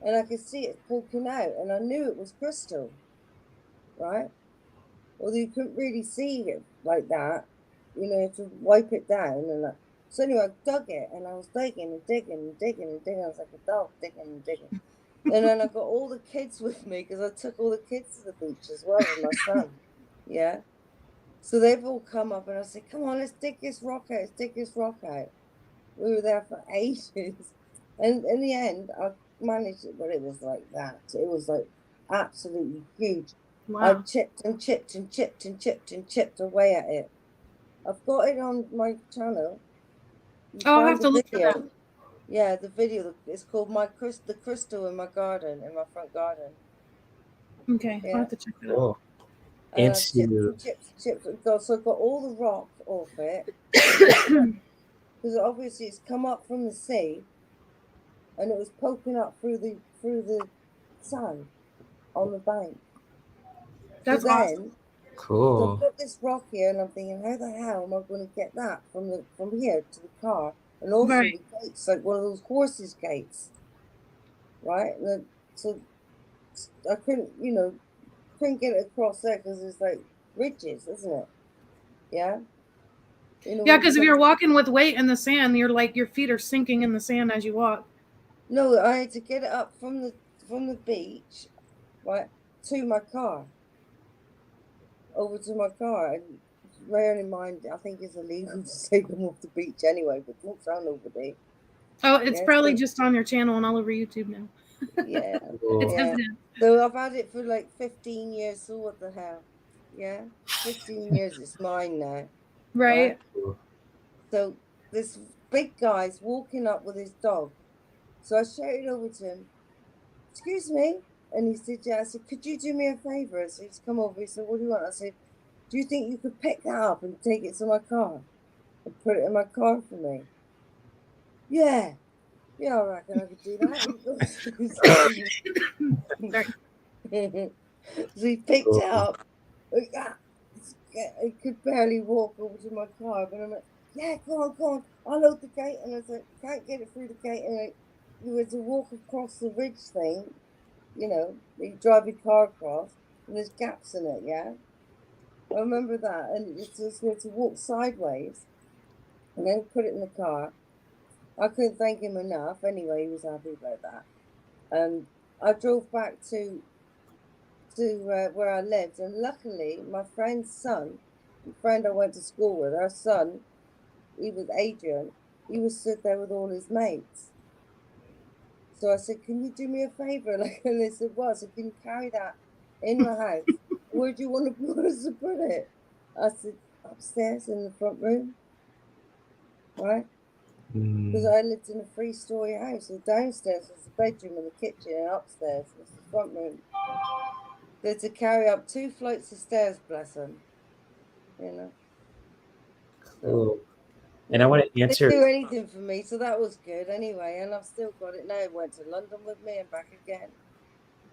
and I could see it poking out, and I knew it was crystal, right? Although you couldn't really see it like that, you have to wipe it down, and so anyway, I dug it, and I was digging and digging and digging and digging. I was like a dog, digging and digging. And then I got all the kids with me, because I took all the kids to the beach as well with my son. Yeah. So they've all come up, and I said, come on, let's dig this rock out. Let's dig this rock out. We were there for ages. And in the end, I managed it, but it was like that. It was like absolutely huge. Wow. I chipped and chipped and chipped and chipped and chipped away at it. I've got it on my channel. I'll have to look for that. Yeah, the video. It's called the crystal in my garden, in my front garden. Okay, Yeah. I'll have to check that out. Cool. And I chipped. So I got all the rock off it. Because obviously it's come up from the sea, and it was poking up through the sand on the bank. That's awesome. Cool. So I've got this rock here, and I'm thinking, how the hell am I going to get that from here to the car? And also the gates, like one of those horses' gates, right? So I couldn't get it across there because it's like ridges, isn't it? Yeah. Yeah, because if you're walking with weight in the sand, you're like your feet are sinking in the sand as you walk. No, I had to get it up from the beach, right, to my car. Over to my car, and bearing in mind, I think it's illegal to take them off the beach anyway, but don't tell nobody. Oh, it's probably just on your channel and all over YouTube now. Yeah. It's evident. So I've had it for like 15 years, so what the hell? Yeah, 15 years, it's mine now. Right. So this big guy's walking up with his dog. So I shouted over to him, "Excuse me." And he said, "Yeah." I said, "Could you do me a favor?" So he's come over. He said, "What do you want?" I said, "Do you think you could pick that up and take it to my car and put it in my car for me?" Yeah. Yeah, I reckon I could do that. So he picked it up. He could barely walk over to my car, but I'm like, "Yeah, go on. I'll load the gate." And I was like, "Can't get it through the gate." And you had to walk across the ridge thing, you drive your car across, and there's gaps in it, yeah? I remember that. And it's just we had to walk sideways and then put it in the car. I couldn't thank him enough. Anyway, he was happy about that. And I drove back to where I lived, and luckily my friend's son, the friend I went to school with, her son, he was Adrian, he was stood there with all his mates. So I said, "Can you do me a favor?" And they said, "What?" I said, "Can you carry that in my house? Where do you want us to put it?" I said, "Upstairs in the front room." Right? Because I lived in a 3-story house, and downstairs was the bedroom and the kitchen, and upstairs was the front room. They had to carry up 2 flights of stairs, bless them. Cool. And I want to answer. They do anything for me, so that was good anyway. And I've still got it now. I went to London with me and back again.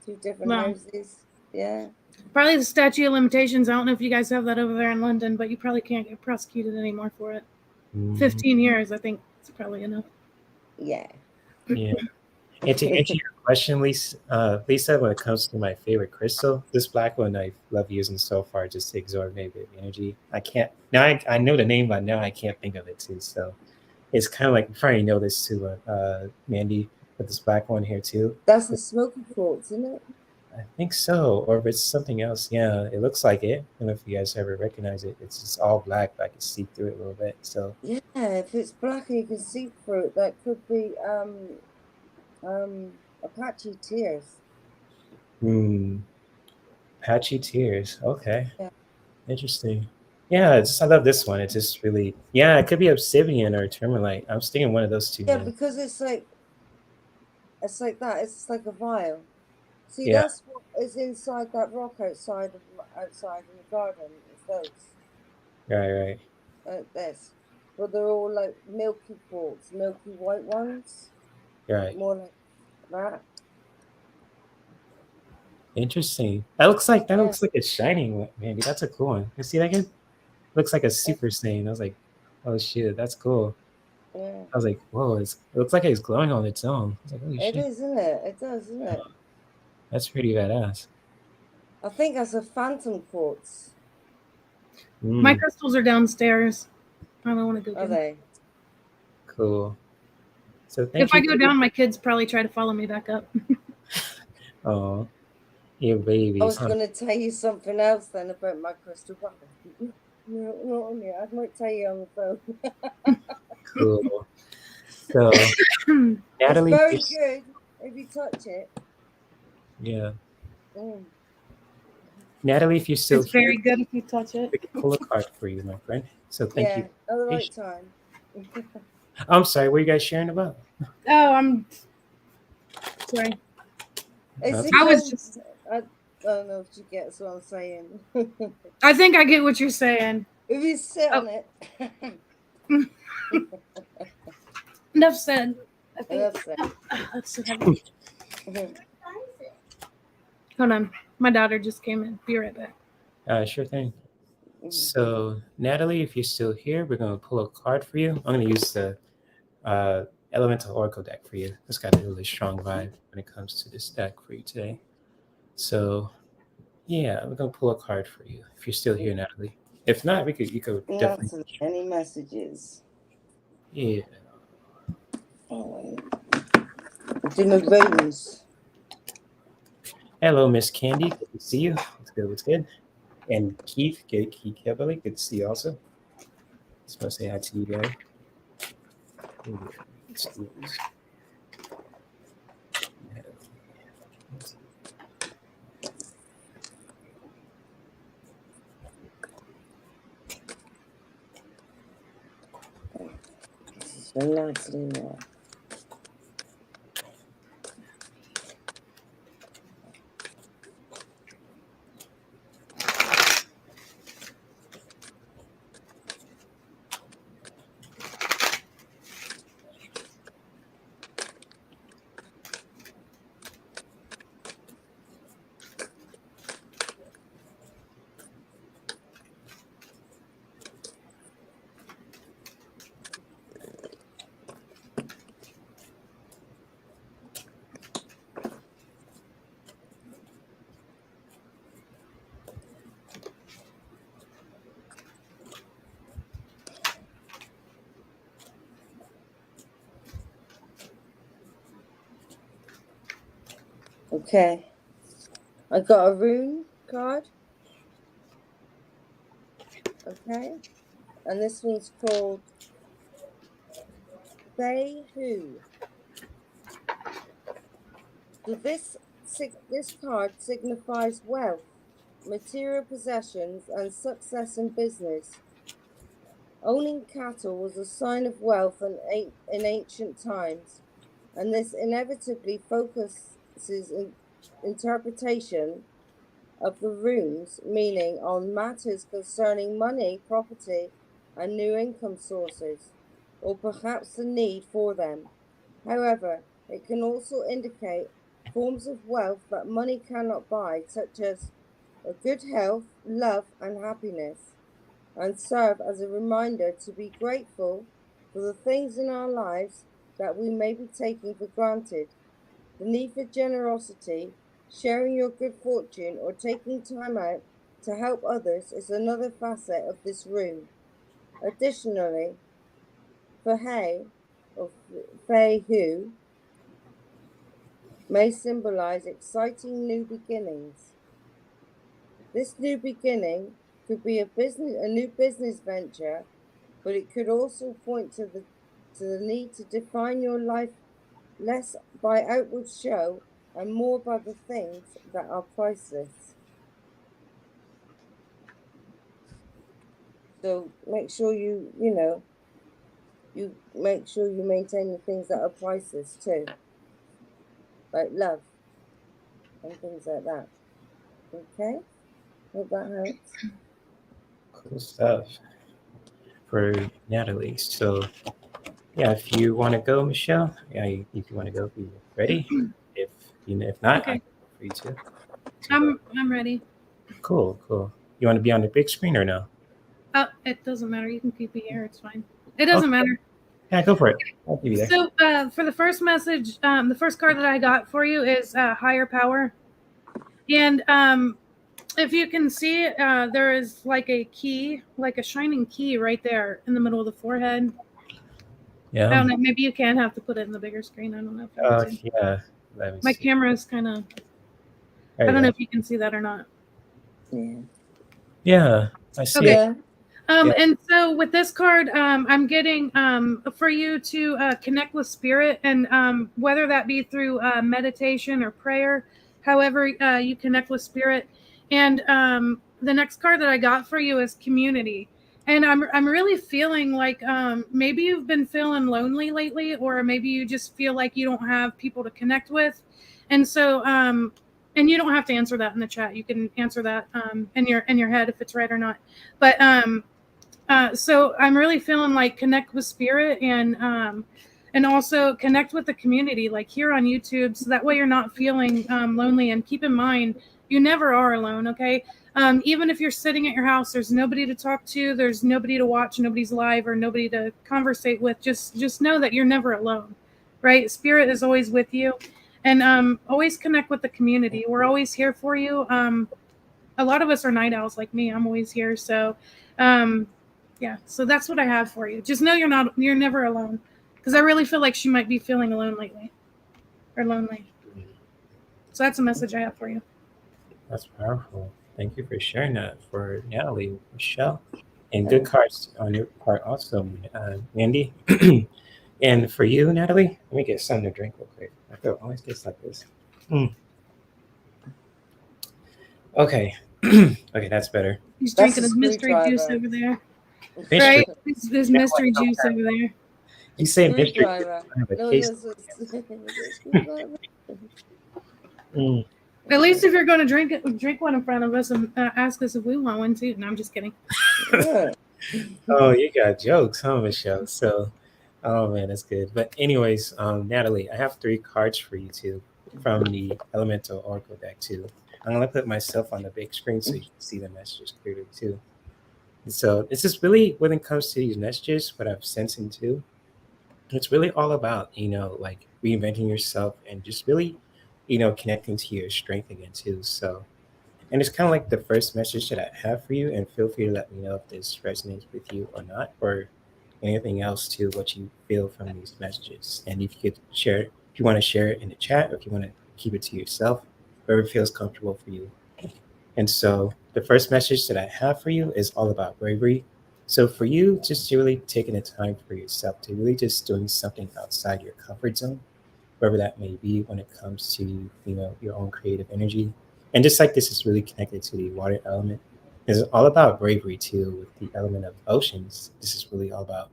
2 different houses. Yeah. Probably the statute of limitations. I don't know if you guys have that over there in London, but you probably can't get prosecuted anymore for it. 15 years, I think it's probably enough. Yeah. Yeah. And to answer your question, Lisa, when it comes to my favorite crystal, this black one I love using so far just to absorb negative energy. I can't now. I know the name, but now I can't think of it too. So it's kind of like you probably know this too, Mandy, with this black one here too. That's a smoky quartz, isn't it? I think so, or if it's something else. Yeah, it looks like it. I don't know if you guys ever recognize it. It's just all black, but I can see through it a little bit. So yeah, if it's black and you can see through it, that could be Apache tears. Patchy tears. Okay. Yeah. Interesting. Yeah, I love this one. It's just really, it could be obsidian or tourmaline. I'm sticking one of those two. Yeah, because it's like that. It's like a vial. See, that's what is inside that rock outside in the garden. It's those. Right. This. But they're all like milky quartz, milky white ones. Right. More like that. Interesting. That looks like it's shining, maybe. That's a cool one. You see that again? Looks like a super stain. I was like, oh shit, that's cool. Yeah. I was like, whoa, it looks like it's glowing on its own. I was like, holy shit. It is, isn't it? It does, isn't it? That's pretty badass. I think that's a phantom quartz. My crystals are downstairs. I don't want to go. Are they? Cool. So if I go down, my kids probably try to follow me back up. Oh, you babies. I was going to tell you something else then about my crystal ball. No, not on here. I might tell you on the phone. Cool. So, Natalie, it's very good if you touch it. Yeah. Natalie, if you're still it's very good if you touch it. We can pull a card for you, my friend. So thank you. At the right time. I'm sorry. What are you guys sharing about? Oh, I'm sorry. I don't know if you get what I'm saying. I think I get what you're saying. If you sit on it. Enough said. Enough said. Let's sit down. Hold on. My daughter just came in. Be right back. Sure thing. So, Natalie, if you're still here, we're going to pull a card for you. I'm going to use the Elemental Oracle deck for you. It's got a really strong vibe when it comes to this deck for you today. So yeah, we're gonna pull a card for you if you're still here, Natalie. If not, you could definitely. Answer any messages. Yeah. Oh, do my ratings. Hello, Miss Candy. Good to see you. What's good? What's good? And Keith, Keith Beverly, good to see you also. Just want to say hi to you guys. Let's do this. So nicely now. Okay. I got a rune card. Okay. And this one's called They Who. So this card signifies wealth, material possessions, and success in business. Owning cattle was a sign of wealth in ancient times, and this inevitably focuses interpretation of the runes meaning on matters concerning money, property, and new income sources, or perhaps the need for them. However, it can also indicate forms of wealth that money cannot buy, such as a good health, love, and happiness, and serve as a reminder to be grateful for the things in our lives that we may be taking for granted. The need for generosity, sharing your good fortune, or taking time out to help others is another facet of this rune. Additionally, Fahey, or Fei Hu, may symbolize exciting new beginnings. This new beginning could be a new business venture, but it could also point to the need to define your life less by outward show and more by the things that are priceless. So make sure you make sure you maintain the things that are priceless too, like love and things like that. Okay, hope that helps. Cool stuff for Natalie. So yeah, if you want to go, Michelle, yeah, if you want to go, be ready. If not, Okay. I can go for you too. I'm ready. Cool. You want to be on the big screen or no? Oh, it doesn't matter. You can keep me here. It's fine. It doesn't matter. Yeah, go for it. I'll give you there. So for the first message, the first card that I got for you is Higher Power. And if you can see, there is like a key, like a shining key right there in the middle of the forehead. Yeah. I don't know. Maybe you can have to put it in the bigger screen. I don't know. If you Yeah. My camera is kind of, I don't know if you can see that or not. Yeah, I see Okay. it. And so with this card, I'm getting for you to connect with spirit, and whether that be through meditation or prayer, however you connect with spirit. And the next card that I got for you is community. And I'm really feeling like maybe you've been feeling lonely lately, or maybe you just feel like you don't have people to connect with. And so and you don't have to answer that in the chat. You can answer that in your head if it's right or not. But so I'm really feeling like connect with spirit, and also connect with the community, like here on YouTube, so that way you're not feeling lonely. And keep in mind, you never are alone. Okay. Even if you're sitting at your house, there's nobody to talk to, there's nobody to watch, nobody's live, or nobody to conversate with. Just know that you're never alone, right? Spirit is always with you. And always connect with the community. We're always here for you. A lot of us are night owls like me. I'm always here. So yeah, so that's what I have for you. Just know you're never alone. Because I really feel like she might be feeling alone lately. Or lonely. So that's a message I have for you. That's powerful. Thank you for sharing that for Natalie, Michelle, and good cards on your part also, Andy. And for you, Natalie, let me get something to drink real quick. I feel it always gets like this. Okay. Okay, that's better. He's That's drinking a his mystery juice screwdriver. over there. Mystery. Right? There's You know mystery what? juice over there. You say mystery. Screwdriver. I have a No, case. this is screwdriver. Mm. At least if you're going to drink one in front of us and ask us if we want one too. No, I'm just kidding. Yeah. Oh, you got jokes, huh, Michelle? So, oh man, that's good. But anyways, Natalie, I have 3 cards for you too from the Elemental Oracle deck too. I'm gonna put myself on the big screen so you can see the messages clearly too. And so this is really when it comes to these messages, what I'm sensing too. It's really all about, like reinventing yourself and just really, connecting to your strength again too. So, and it's kind of like the first message that I have for you, and feel free to let me know if this resonates with you or not, or anything else to what you feel from these messages. And if you could share, if you want to share it in the chat, or if you want to keep it to yourself, wherever feels comfortable for you. And so the first message that I have for you is all about bravery. So for you, just really taking the time for yourself to really just doing something outside your comfort zone, wherever that may be when it comes to, your own creative energy. And just like this is really connected to the water element, it's all about bravery too with the element of oceans. This is really all about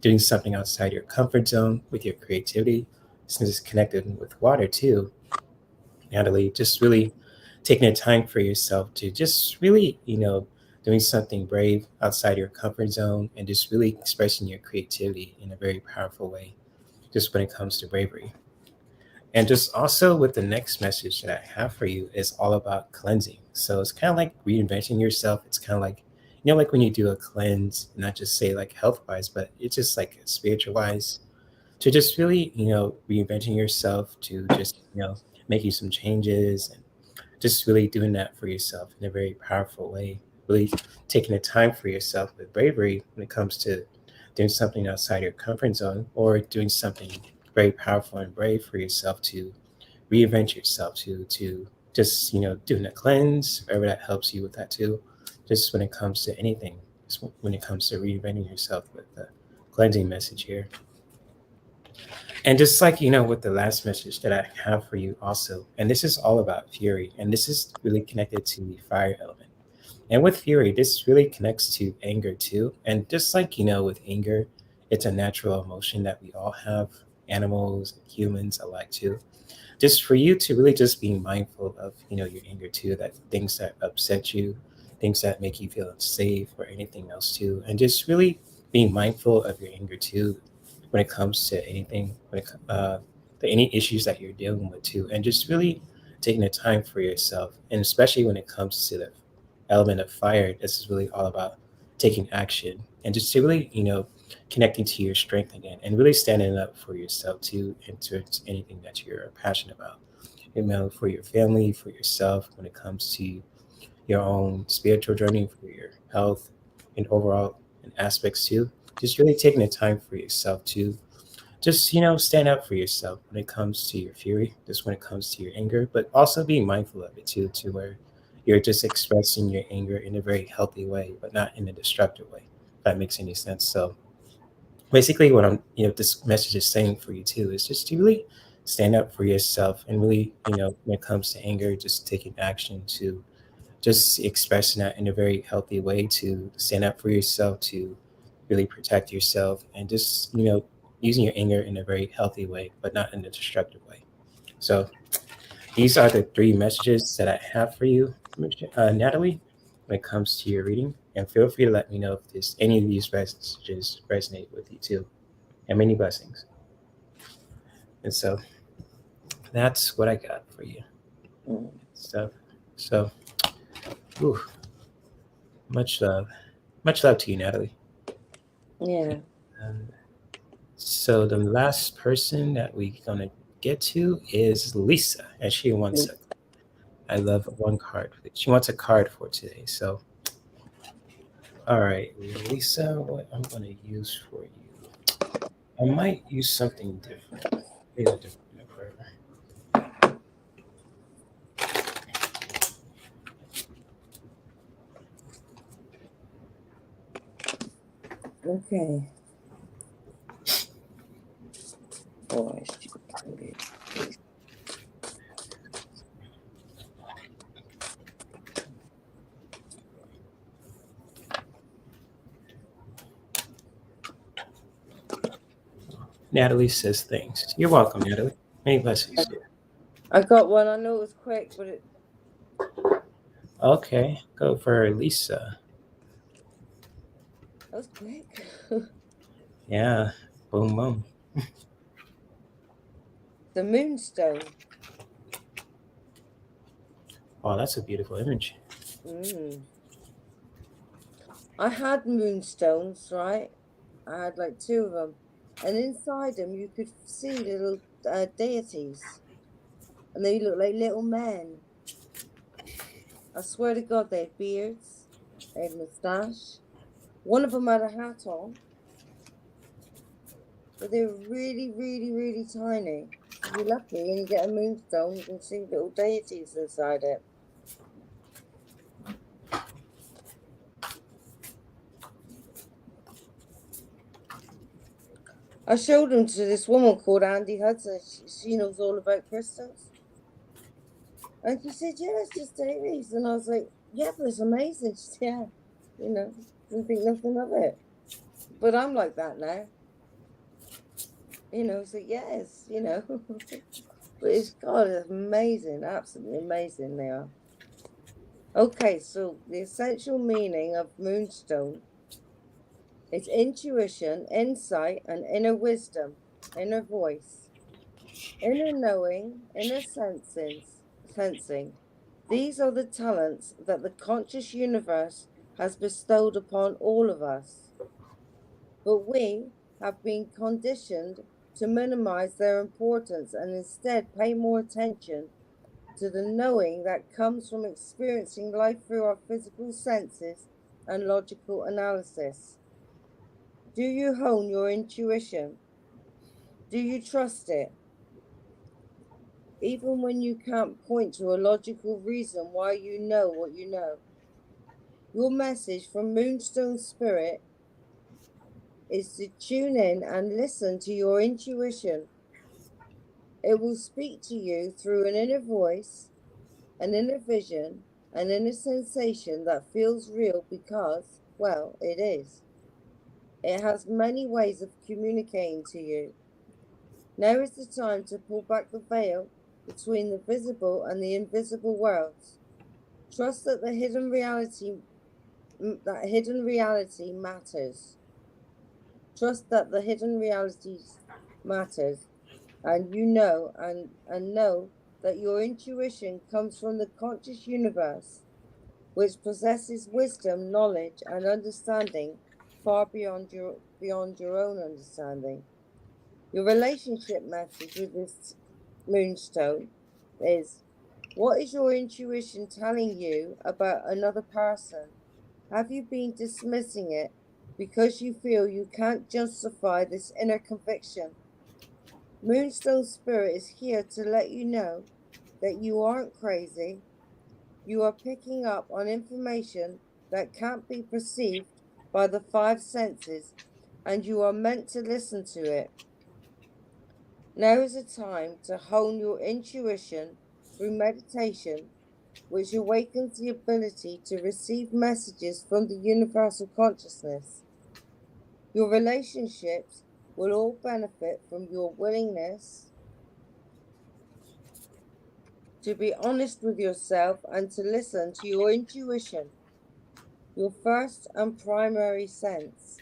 doing something outside your comfort zone with your creativity. Since it's connected with water too, Natalie, just really taking the time for yourself to just really, doing something brave outside your comfort zone and just really expressing your creativity in a very powerful way, just when it comes to bravery. And just also with the next message that I have for you is all about cleansing. So it's kind of like reinventing yourself. It's kind of like, like when you do a cleanse, not just say like health wise, but it's just like spiritual wise, to just really, reinventing yourself to just, making some changes and just really doing that for yourself in a very powerful way. Really taking the time for yourself with bravery when it comes to doing something outside your comfort zone or doing something very powerful and brave for yourself to reinvent yourself to just doing a cleanse, wherever that helps you with that too. Just when it comes to anything, just when it comes to reinventing yourself with the cleansing message here. And just like, with the last message that I have for you also, and this is all about fury, and this is really connected to the fire element. And with fury, this really connects to anger too. And just like, with anger, it's a natural emotion that we all have, animals, humans alike too. Just for you to really just be mindful of, your anger too, that things that upset you, things that make you feel unsafe or anything else too. And just really being mindful of your anger too when it comes to anything, to any issues that you're dealing with too. And just really taking the time for yourself. And especially when it comes to the element of fire, this is really all about taking action and just to really, connecting to your strength again and really standing up for yourself too and towards anything that you're passionate about. For your family, for yourself, when it comes to your own spiritual journey, for your health and overall and aspects too. Just really taking the time for yourself to just, stand up for yourself when it comes to your fury, just when it comes to your anger, but also being mindful of it too, to where you're just expressing your anger in a very healthy way, but not in a destructive way, if that makes any sense. So basically what I'm, this message is saying for you too, is just to really stand up for yourself and really, when it comes to anger, just taking action to just expressing that in a very healthy way to stand up for yourself, to really protect yourself and just, using your anger in a very healthy way, but not in a destructive way. So these are the 3 messages that I have for you, Natalie, when it comes to your reading. And feel free to let me know if there's any of these messages resonate with you too. And many blessings. And so that's what I got for you. So, ooh, much love to you, Natalie. Yeah. So the last person that we're gonna get to is Lisa, and she wants I love one card. She wants a card for today. So, all right, Lisa, what I'm gonna use for you? I might use something different. Maybe a different number. Okay. Boy, Natalie says things. You're welcome, Natalie. Many blessings. I got one. I know it was quick, but it. Okay, go for Lisa. That was quick. Yeah, boom, boom. The Moonstone. Oh, that's a beautiful image. I had moonstones, right? I had like 2 of them, and inside them you could see little deities, and they looked like little men. I swear to God, they had beards, they had moustache. One of them had a hat on, but they were really, really, really tiny. If you're lucky and you get a moonstone, you can see little deities inside it. I showed them to this woman called Andy Hudson. She knows all about crystals. And she said, yeah, let's just take these. And I was like, yeah, but it's amazing. She said, yeah, didn't think nothing of it. But I'm like that now. So yes, but it's God, it's amazing, absolutely amazing they are. Okay, so the essential meaning of moonstone is intuition, insight, and inner wisdom, inner voice, inner knowing, inner sensing. These are the talents that the conscious universe has bestowed upon all of us. But we have been conditioned to minimize their importance and instead pay more attention to the knowing that comes from experiencing life through our physical senses and logical analysis. Do you hone your intuition? Do you trust it? Even when you can't point to a logical reason why you know what you know. Your message from Moonstone Spirit is to tune in and listen to your intuition. It will speak to you through an inner voice, an inner vision, an inner sensation that feels real because, well, it is. It has many ways of communicating to you. Now is the time to pull back the veil between the visible and the invisible worlds. Trust that the hidden reality matters. Trust that the hidden realities matters, and know that your intuition comes from the conscious universe, which possesses wisdom, knowledge, and understanding far beyond your own understanding. Your relationship message with this moonstone is: what is your intuition telling you about another person? Have you been dismissing it because you feel you can't justify this inner conviction? Moonstone Spirit is here to let you know that you aren't crazy. You are picking up on information that can't be perceived by the 5 senses, and you are meant to listen to it. Now is the time to hone your intuition through meditation, which awakens the ability to receive messages from the universal consciousness. Your relationships will all benefit from your willingness to be honest with yourself and to listen to your intuition, your first and primary sense.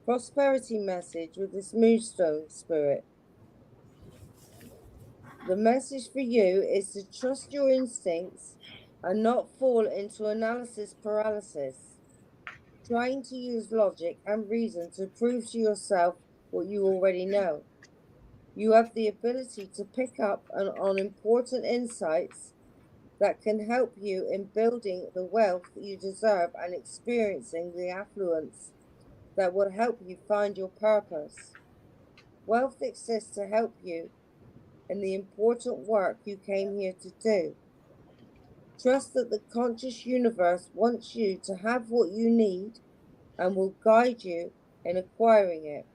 Prosperity message with this Moonstone Spirit. The message for you is to trust your instincts and not fall into analysis paralysis, trying to use logic and reason to prove to yourself what you already know. You have the ability to pick up on important insights that can help you in building the wealth you deserve and experiencing the affluence that will help you find your purpose. Wealth exists to help you in the important work you came here to do. Trust that the conscious universe wants you to have what you need and will guide you in acquiring it.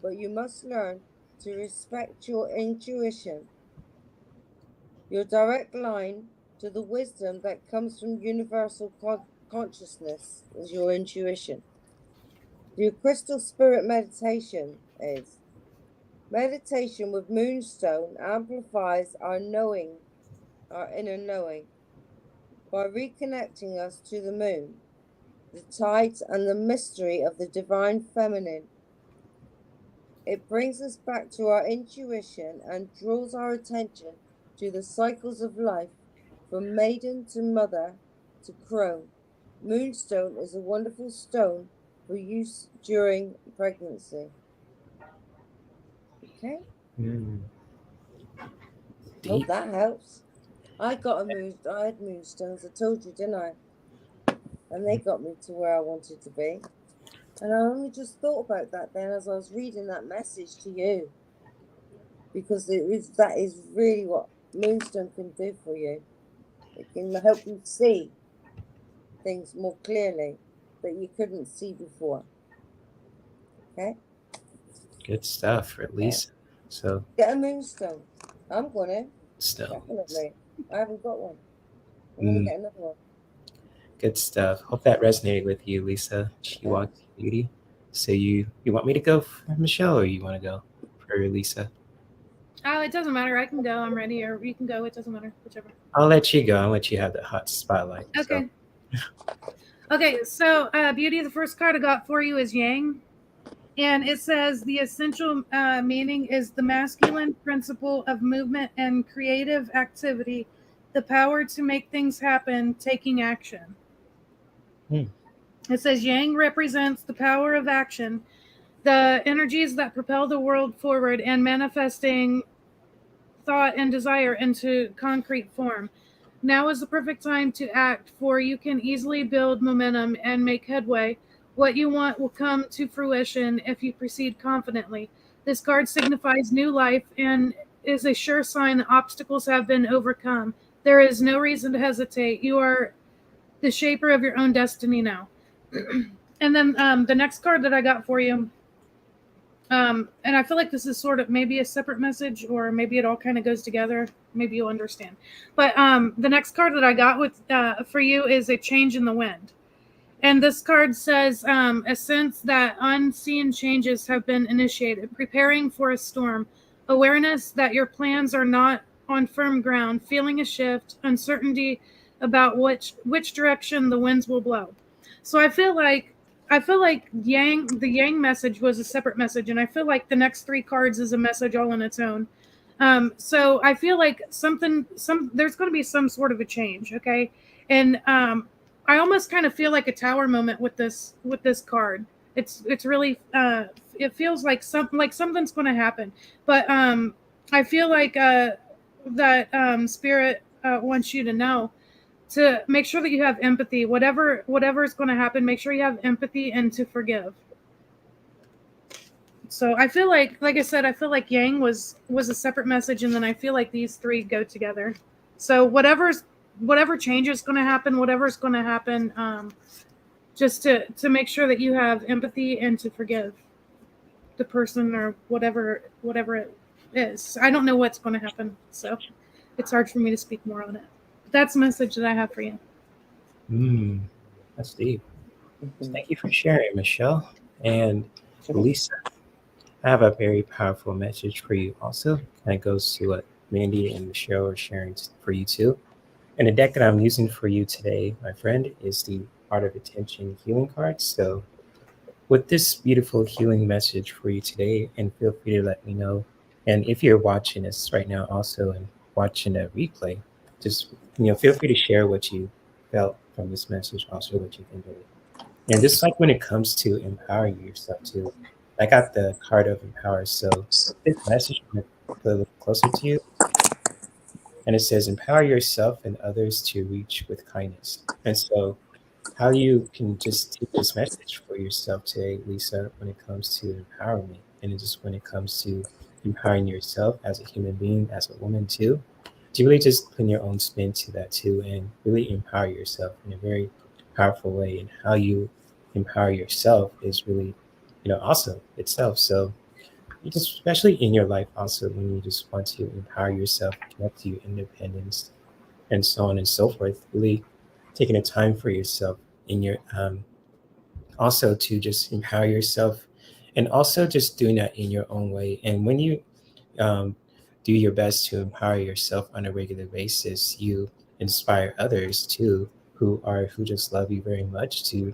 But you must learn to respect your intuition. Your direct line to the wisdom that comes from universal consciousness is your intuition. Your crystal spirit meditation is meditation with moonstone amplifies our knowing, our inner knowing, by reconnecting us to the moon, the tides, and the mystery of the divine feminine. It brings us back to our intuition and draws our attention to the cycles of life, from maiden to mother to crone. Moonstone is a wonderful stone for use during pregnancy. Okay, hope Deep. that helps. I had moonstones, I told you, didn't I? And they got me to where I wanted to be. And I only just thought about that then as I was reading that message to you. Because that is really what moonstone can do for you. It can help you see things more clearly that you couldn't see before. Okay? Good stuff for Lisa. So Get a moonstone. I'm gonna. still Definitely. I haven't got one. I'm gonna get another one. good stuff. Hope that resonated with you, Lisa. She walks beauty. So you want me to go for Michelle, or you want to go for Lisa? Oh, it doesn't matter. I can go. I'm ready, or you can go. It doesn't matter. Whichever. I'll let you go. I'll let you have the hot spotlight. Okay. Okay, so beauty, the first card I got for you is Yang. And it says the essential meaning is the masculine principle of movement and creative activity, the power to make things happen, taking action. It says Yang represents the power of action, the energies that propel the world forward and manifesting thought and desire into concrete form. Now is the perfect time to act, for you can easily build momentum and make headway. What you want will come to fruition if you proceed confidently. This card signifies new life and is a sure sign that obstacles have been overcome. There is no reason to hesitate. You are the shaper of your own destiny now. And then the next card that I got for you, and I feel like this is sort of maybe a separate message, or maybe it all kind of goes together. Maybe you'll understand. But the next card that I got with for you is a change in the wind. And this card says a sense that unseen changes have been initiated, preparing for a storm, awareness that your plans are not on firm ground, feeling a shift, uncertainty about which direction the winds will blow. So I feel like the Yang message was a separate message, and I feel like the next three cards is a message all on its own. So I feel like there's going to be some sort of a change, okay? And I almost kind of feel like a tower moment with this card. It's really it feels like something's going to happen, but I feel like that Spirit wants you to know to make sure that you have empathy. Whatever is going to happen, make sure you have empathy and to forgive. So I feel like I said, I feel like Yang was a separate message, and then I feel like these three go together. So whatever change is going to happen, just to make sure that you have empathy and to forgive the person or whatever it is. I don't know what's going to happen, so it's hard for me to speak more on it. But that's the message that I have for you. That's deep. Thank you for sharing, Michelle. And Lisa, I have a very powerful message for you also. Kind of goes to what Mandy and Michelle are sharing for you too. And the deck that I'm using for you today, my friend, is the Art of Attention Healing card. So with this beautiful healing message for you today, and feel free to let me know. And if you're watching this right now also and watching the replay, just feel free to share what you felt from this message, also what you think of it. And just like when it comes to empowering yourself too, I got the card of empower. So this message I'm gonna put a little closer to you, and it says empower yourself and others to reach with kindness. And so how you can just take this message for yourself today, Lisa, when it comes to empowerment, and it just when it comes to empowering yourself as a human being, as a woman too, to really just put your own spin to that too, and really empower yourself in a very powerful way. And how you empower yourself is really, awesome itself. So you just, especially in your life, also when you just want to empower yourself, connect to your independence, and so on and so forth. Really taking the time for yourself in your also to just empower yourself, and also just doing that in your own way. And when you um, do your best to empower yourself on a regular basis, you inspire others too, who just love you very much, to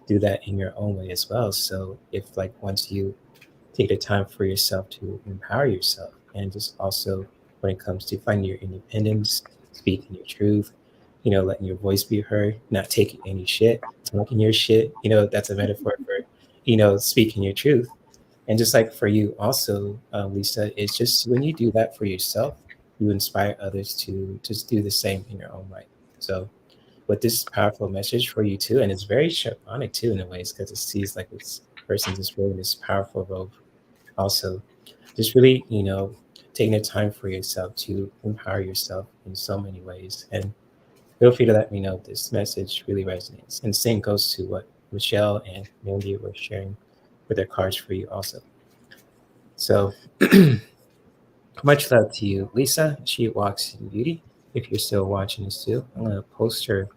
do that in your own way as well. So if like once you take the time for yourself to empower yourself, and just also when it comes to finding your independence, speaking your truth, letting your voice be heard, not taking any shit, talking your shit, that's a metaphor for, speaking your truth. And just like for you also, Lisa, it's just when you do that for yourself, you inspire others to just do the same in your own right. So with this powerful message for you too, and it's very shamanic too in a ways, because it sees like this person just wearing this powerful robe also, just really, taking the time for yourself to empower yourself in so many ways. And feel free to let me know if this message really resonates. And same goes to what Michelle and Mandy were sharing with their cards for you also. So much love to you, Lisa. She walks in beauty. If you're still watching this too, I'm gonna post her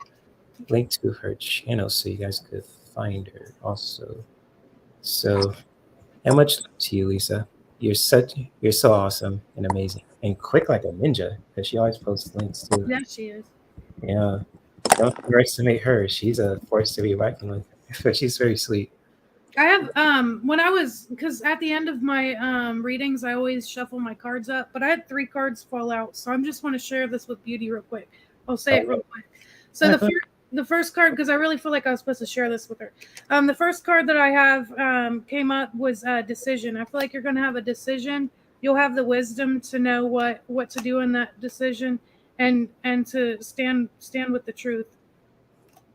link to her channel so you guys could find her also. So, how much love to you, Lisa? You're so awesome and amazing and quick like a ninja, because she always posts links too. Yeah, she is. Yeah, don't underestimate her. She's a force to be reckoned with. But she's very sweet. I have when I was, because at the end of my readings I always shuffle my cards up, but I had 3 cards fall out, so I'm just want to share this with Beauty real quick. I'll say it real quick. So Yeah, the first card, because I really feel like I was supposed to share this with her. The first card that I have came up was decision. I feel like you're going to have a decision. You'll have the wisdom to know what to do in that decision, and to stand with the truth.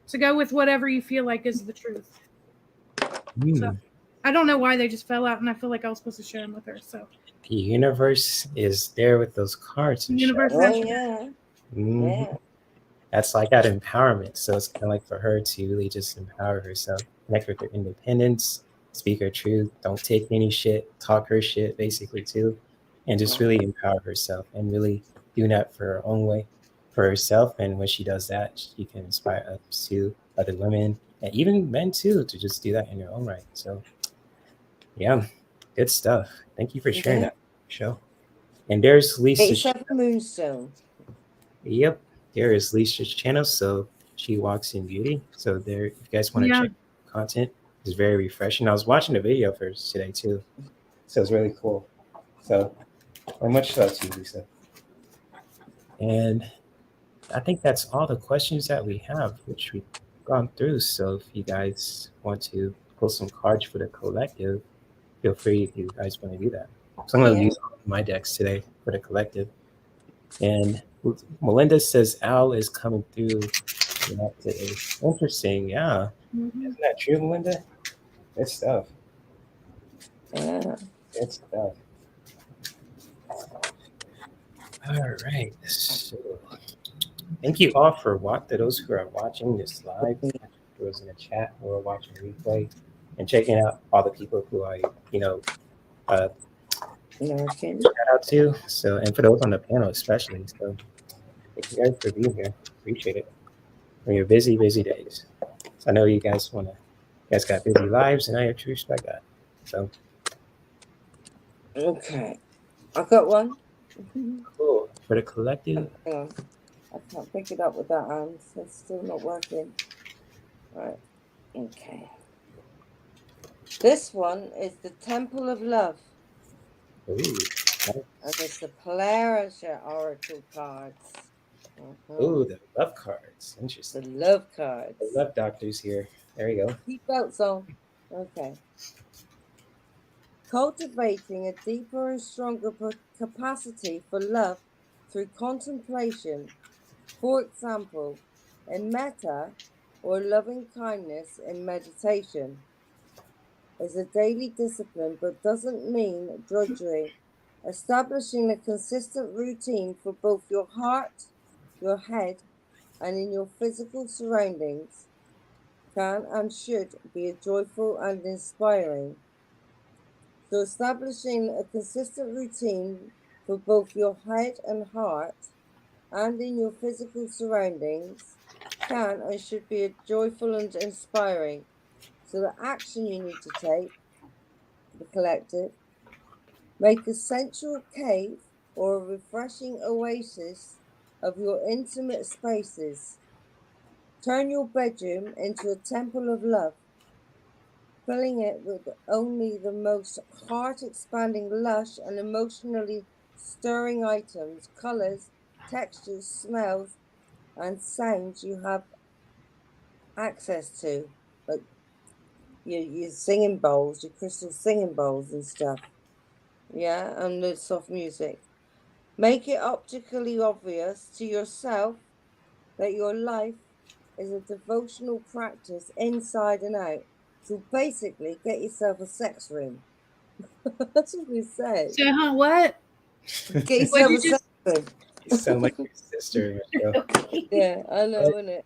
To go with whatever you feel like is the truth. So I don't know why they just fell out, and I feel like I was supposed to share them with her. So the universe is there with those cards. the universe. Oh yeah. Mhm. Yeah. That's like that empowerment. So it's kind of like for her to really just empower herself, connect with her independence, speak her truth, don't take any shit, talk her shit basically too, and just really empower herself and really doing that for her own way, for herself. And when she does that, she can inspire others too, other women and even men too, to just do that in their own right. So yeah, good stuff. Thank you for sharing that show. And there's Lisa. It's a moonstone. Yep, there is Lisa's channel. So she walks in beauty. So there, if you guys want to check content, it's very refreshing. I was watching the video for today too, so it's really cool. So, very much love to you, Lisa. And I think that's all the questions that we have, which we've gone through. So if you guys want to pull some cards for the collective, feel free if you guys want to do that. So I'm going to use my decks today for the collective. And Melinda says Al is coming through today. Interesting, yeah. Isn't that true, Melinda? Good stuff. Yeah. Good stuff. All right. So thank you all for those who are watching this live, those in the chat who are watching the replay, and checking out all the people who I, shout out to. So, and for those on the panel especially. So thank you guys for being here. Appreciate it. On your busy, busy days. So I know you guys got busy lives, and I have to respect that. So okay, I've got one. Cool. For the collective. I can't pick it up with that hand, so it's still not working. Right. Okay. This one is the Temple of Love. Ooh. And it's the Polaris Oracle cards. Ooh, the love cards. Interesting. The love cards. The love doctors here. There you go. Seatbelts on. Okay. cultivating a deeper and stronger capacity for love through contemplation, for example, in metta or loving kindness in meditation, is a daily discipline but doesn't mean drudgery. Establishing a consistent routine for both your heart, your head, and in your physical surroundings can and should be joyful and inspiring. So, establishing a consistent routine for both your head and heart and in your physical surroundings can and should be joyful and inspiring. So, the action you need to take, the collective, make a sensual cave or a refreshing oasis of your intimate spaces. Turn your bedroom into a temple of love, filling it with only the most heart-expanding, lush, and emotionally stirring items, colors, textures, smells, and sounds you have access to, like your singing bowls, your crystal singing bowls and stuff. Yeah, and the soft music. Make it optically obvious to yourself that your life is a devotional practice inside and out. So basically, get yourself a sex room. That's what we say. So, huh? What? Get yourself you a sex room. You sound like your sister, Michelle. Yeah, I know, isn't it?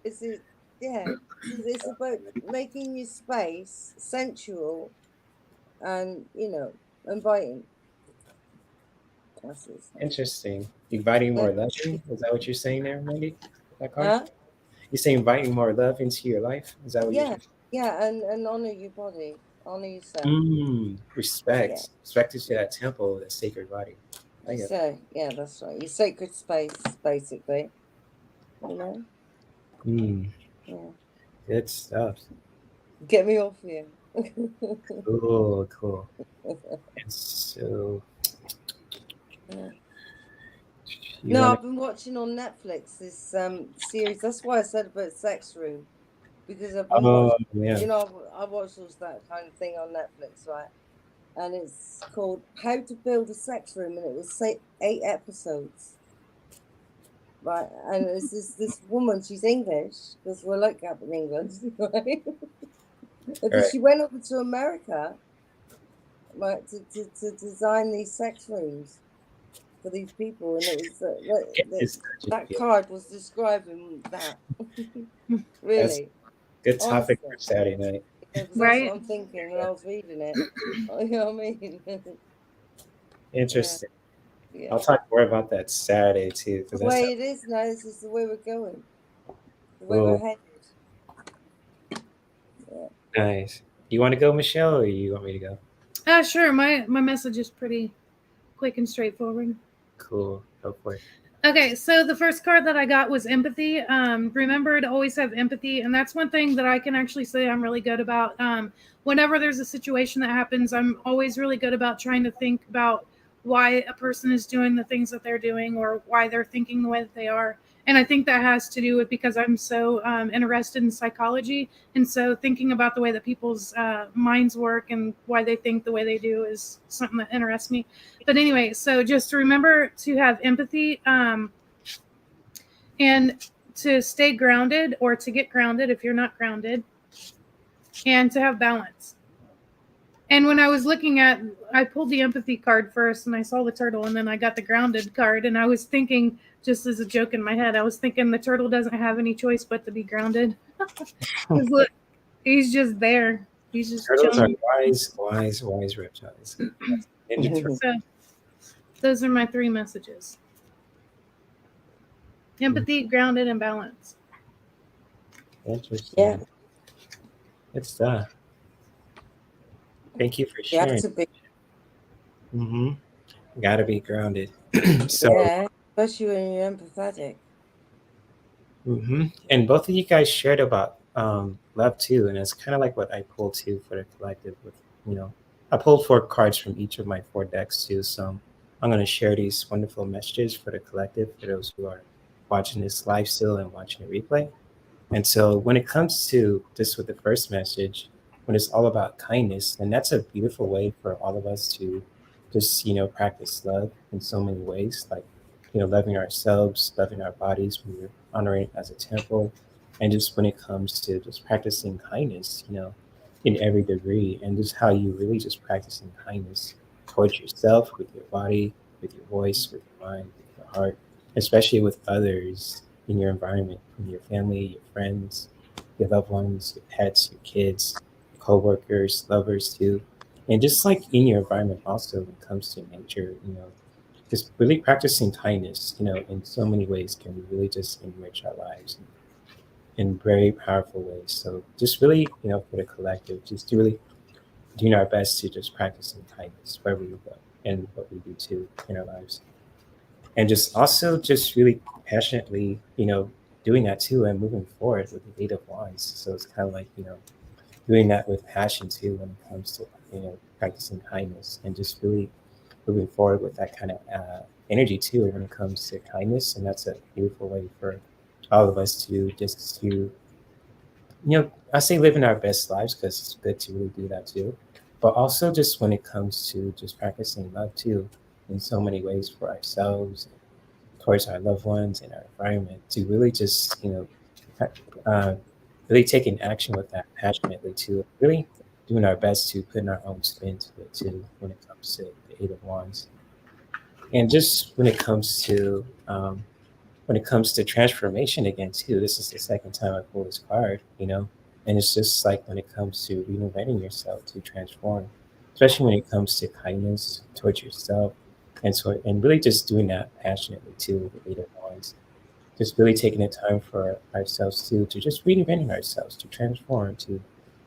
It's about making your space sensual and, inviting. That's it. Interesting. Inviting more love in? Is that what you're saying there, Mandy? That card? Huh? You say inviting more love into your life? Is that what you're Yeah, saying? yeah, and honor your body, honor yourself. Respect. Yeah. Respect is to that temple, that sacred body. I get it. So, yeah, that's right. Your sacred space, basically. You know? Yeah. Good stuff. Get me off here. Cool, cool. And so, Yeah. you No, want I've been watching on Netflix this series. That's why I said about sex room, because I've been watching. yeah. I watch all that kind of thing on Netflix, right? And it's called How to Build a Sex Room, and it was 8 episodes, right? And it's this woman. She's English because we're like that in England, right? And she went over to America, right, to design these sex rooms for these people, and it was that card was describing that. Really, that's good topic honestly. for Saturday night. Yeah, that's Right. what I'm thinking when I was reading it. You know what I mean? Interesting. Yeah. I'll talk more about that Saturday too. The way it is now, this is the way we're going, the way we're headed. Yeah. Nice. You want to go, Michelle, or you want me to go? Sure. My message is pretty quick and straightforward. Cool. Go for it. Okay, so the first card that I got was empathy. Remember to always have empathy, and that's one thing that I can actually say I'm really good about. Whenever there's a situation that happens, I'm always really good about trying to think about why a person is doing the things that they're doing or why they're thinking the way that they are. And I think that has to do with because I'm so interested in psychology. And so thinking about the way that people's minds work and why they think the way they do is something that interests me. But anyway, so just remember to have empathy and to stay grounded or to get grounded if you're not grounded, and to have balance. And when I was I pulled the empathy card first and I saw the turtle, and then I got the grounded card, and I was thinking, just as a joke in my head, I was thinking the turtle doesn't have any choice but to be grounded. Look, he's just there. He's just Turtles chilling. are wise reptiles. So those are my 3 messages. Empathy, grounded, and balance. Interesting. Yeah. It's that. Thank you for sharing. You have to be. Gotta be grounded. So yeah, especially when you're empathetic. And both of you guys shared about love too, and it's kind of like what I pulled too for the collective. With I pulled 4 cards from each of my 4 decks too. So I'm going to share these wonderful messages for the collective for those who are watching this live still and watching the replay. And so when it comes to this with the first message, when it's all about kindness. And that's a beautiful way for all of us to just, practice love in so many ways, like, loving ourselves, loving our bodies when we're honoring it as a temple. And just when it comes to just practicing kindness, in every degree, and just how you really just practicing kindness towards yourself, with your body, with your voice, with your mind, with your heart, especially with others in your environment, from your family, your friends, your loved ones, your pets, your kids, your co-workers, lovers too. And just like in your environment also when it comes to nature, just really practicing kindness, in so many ways can really just enrich our lives in very powerful ways. So just really, for the collective, just really doing our best to just practicing kindness wherever we go and what we do too in our lives. And just also just really passionately, doing that too and moving forward with the Eight of Wands. So it's kind of like, doing that with passion too when it comes to, practicing kindness and just really moving forward with that kind of energy too when it comes to kindness. And that's a beautiful way for all of us to just to, I say living our best lives because it's good to really do that too. But also just when it comes to just practicing love too in so many ways for ourselves, towards our loved ones and our environment, to really just, uh, really taking action with that passionately too, really doing our best to put in our own spin to it too when it comes to the Eight of Wands. And just when it comes to transformation again too, this is the second time I pulled this card, and it's just like when it comes to reinventing yourself to transform, especially when it comes to kindness towards yourself, and really just doing that passionately too with the Eight of Wands, just really taking the time for ourselves too to just reinventing ourselves to transform to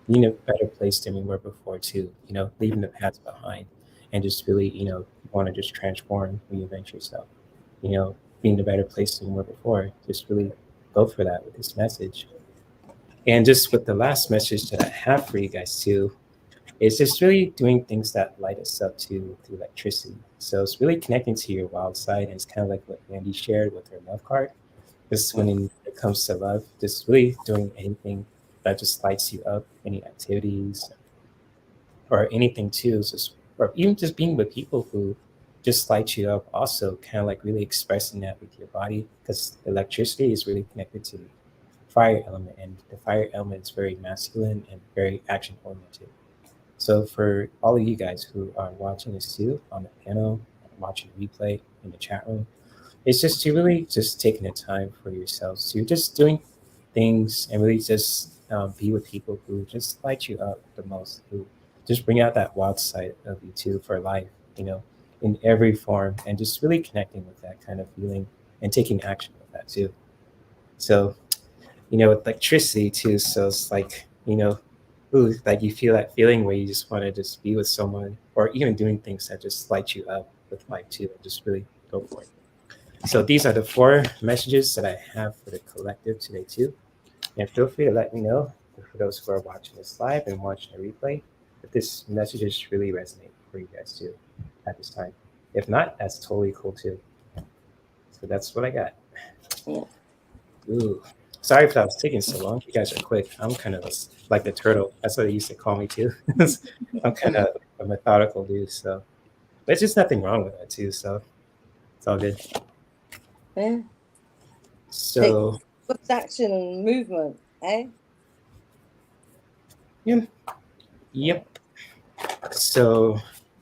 be in a better place than we were before too, leaving the past behind, and just really, want to just transform, reinvent yourself, you know, being a better place than we were before. Just really go for that with this message. And just with the last message that I have for you guys too, is just really doing things that light us up to through electricity. So it's really connecting to your wild side, and it's kind of like what Andy shared with her love card. Just when it comes to love, just really doing anything that just lights you up, any activities or anything too, is just or even just being with people who just light you up. Also, kind of like really expressing that with your body, because electricity is really connected to the fire element, and the fire element is very masculine and very action oriented. So for all of you guys who are watching this too on the panel, watching the replay in the chat room, it's just to really just taking the time for yourselves to just doing things and really just be with people who just light you up the most, who just bring out that wild side of you too for life, you know, in every form, and just really connecting with that kind of feeling and taking action with that too. So, with electricity too, so it's like, ooh, like you feel that feeling where you just want to just be with someone, or even doing things that just light you up with life too, and just really go for it. So these are the four messages that I have for the collective today too. And feel free to let me know, for those who are watching this live and watching the replay, if this messages really resonate for you guys too at this time. If not, that's totally cool too. So that's what I got. Yeah. Ooh. Sorry if that was taking so long. You guys are quick. I'm kind of like the turtle. That's what they used to call me too. I'm kind of a methodical dude. So there's just nothing wrong with that too. So it's all good. Yeah. So Take action and movement, eh? yeah. Yep. So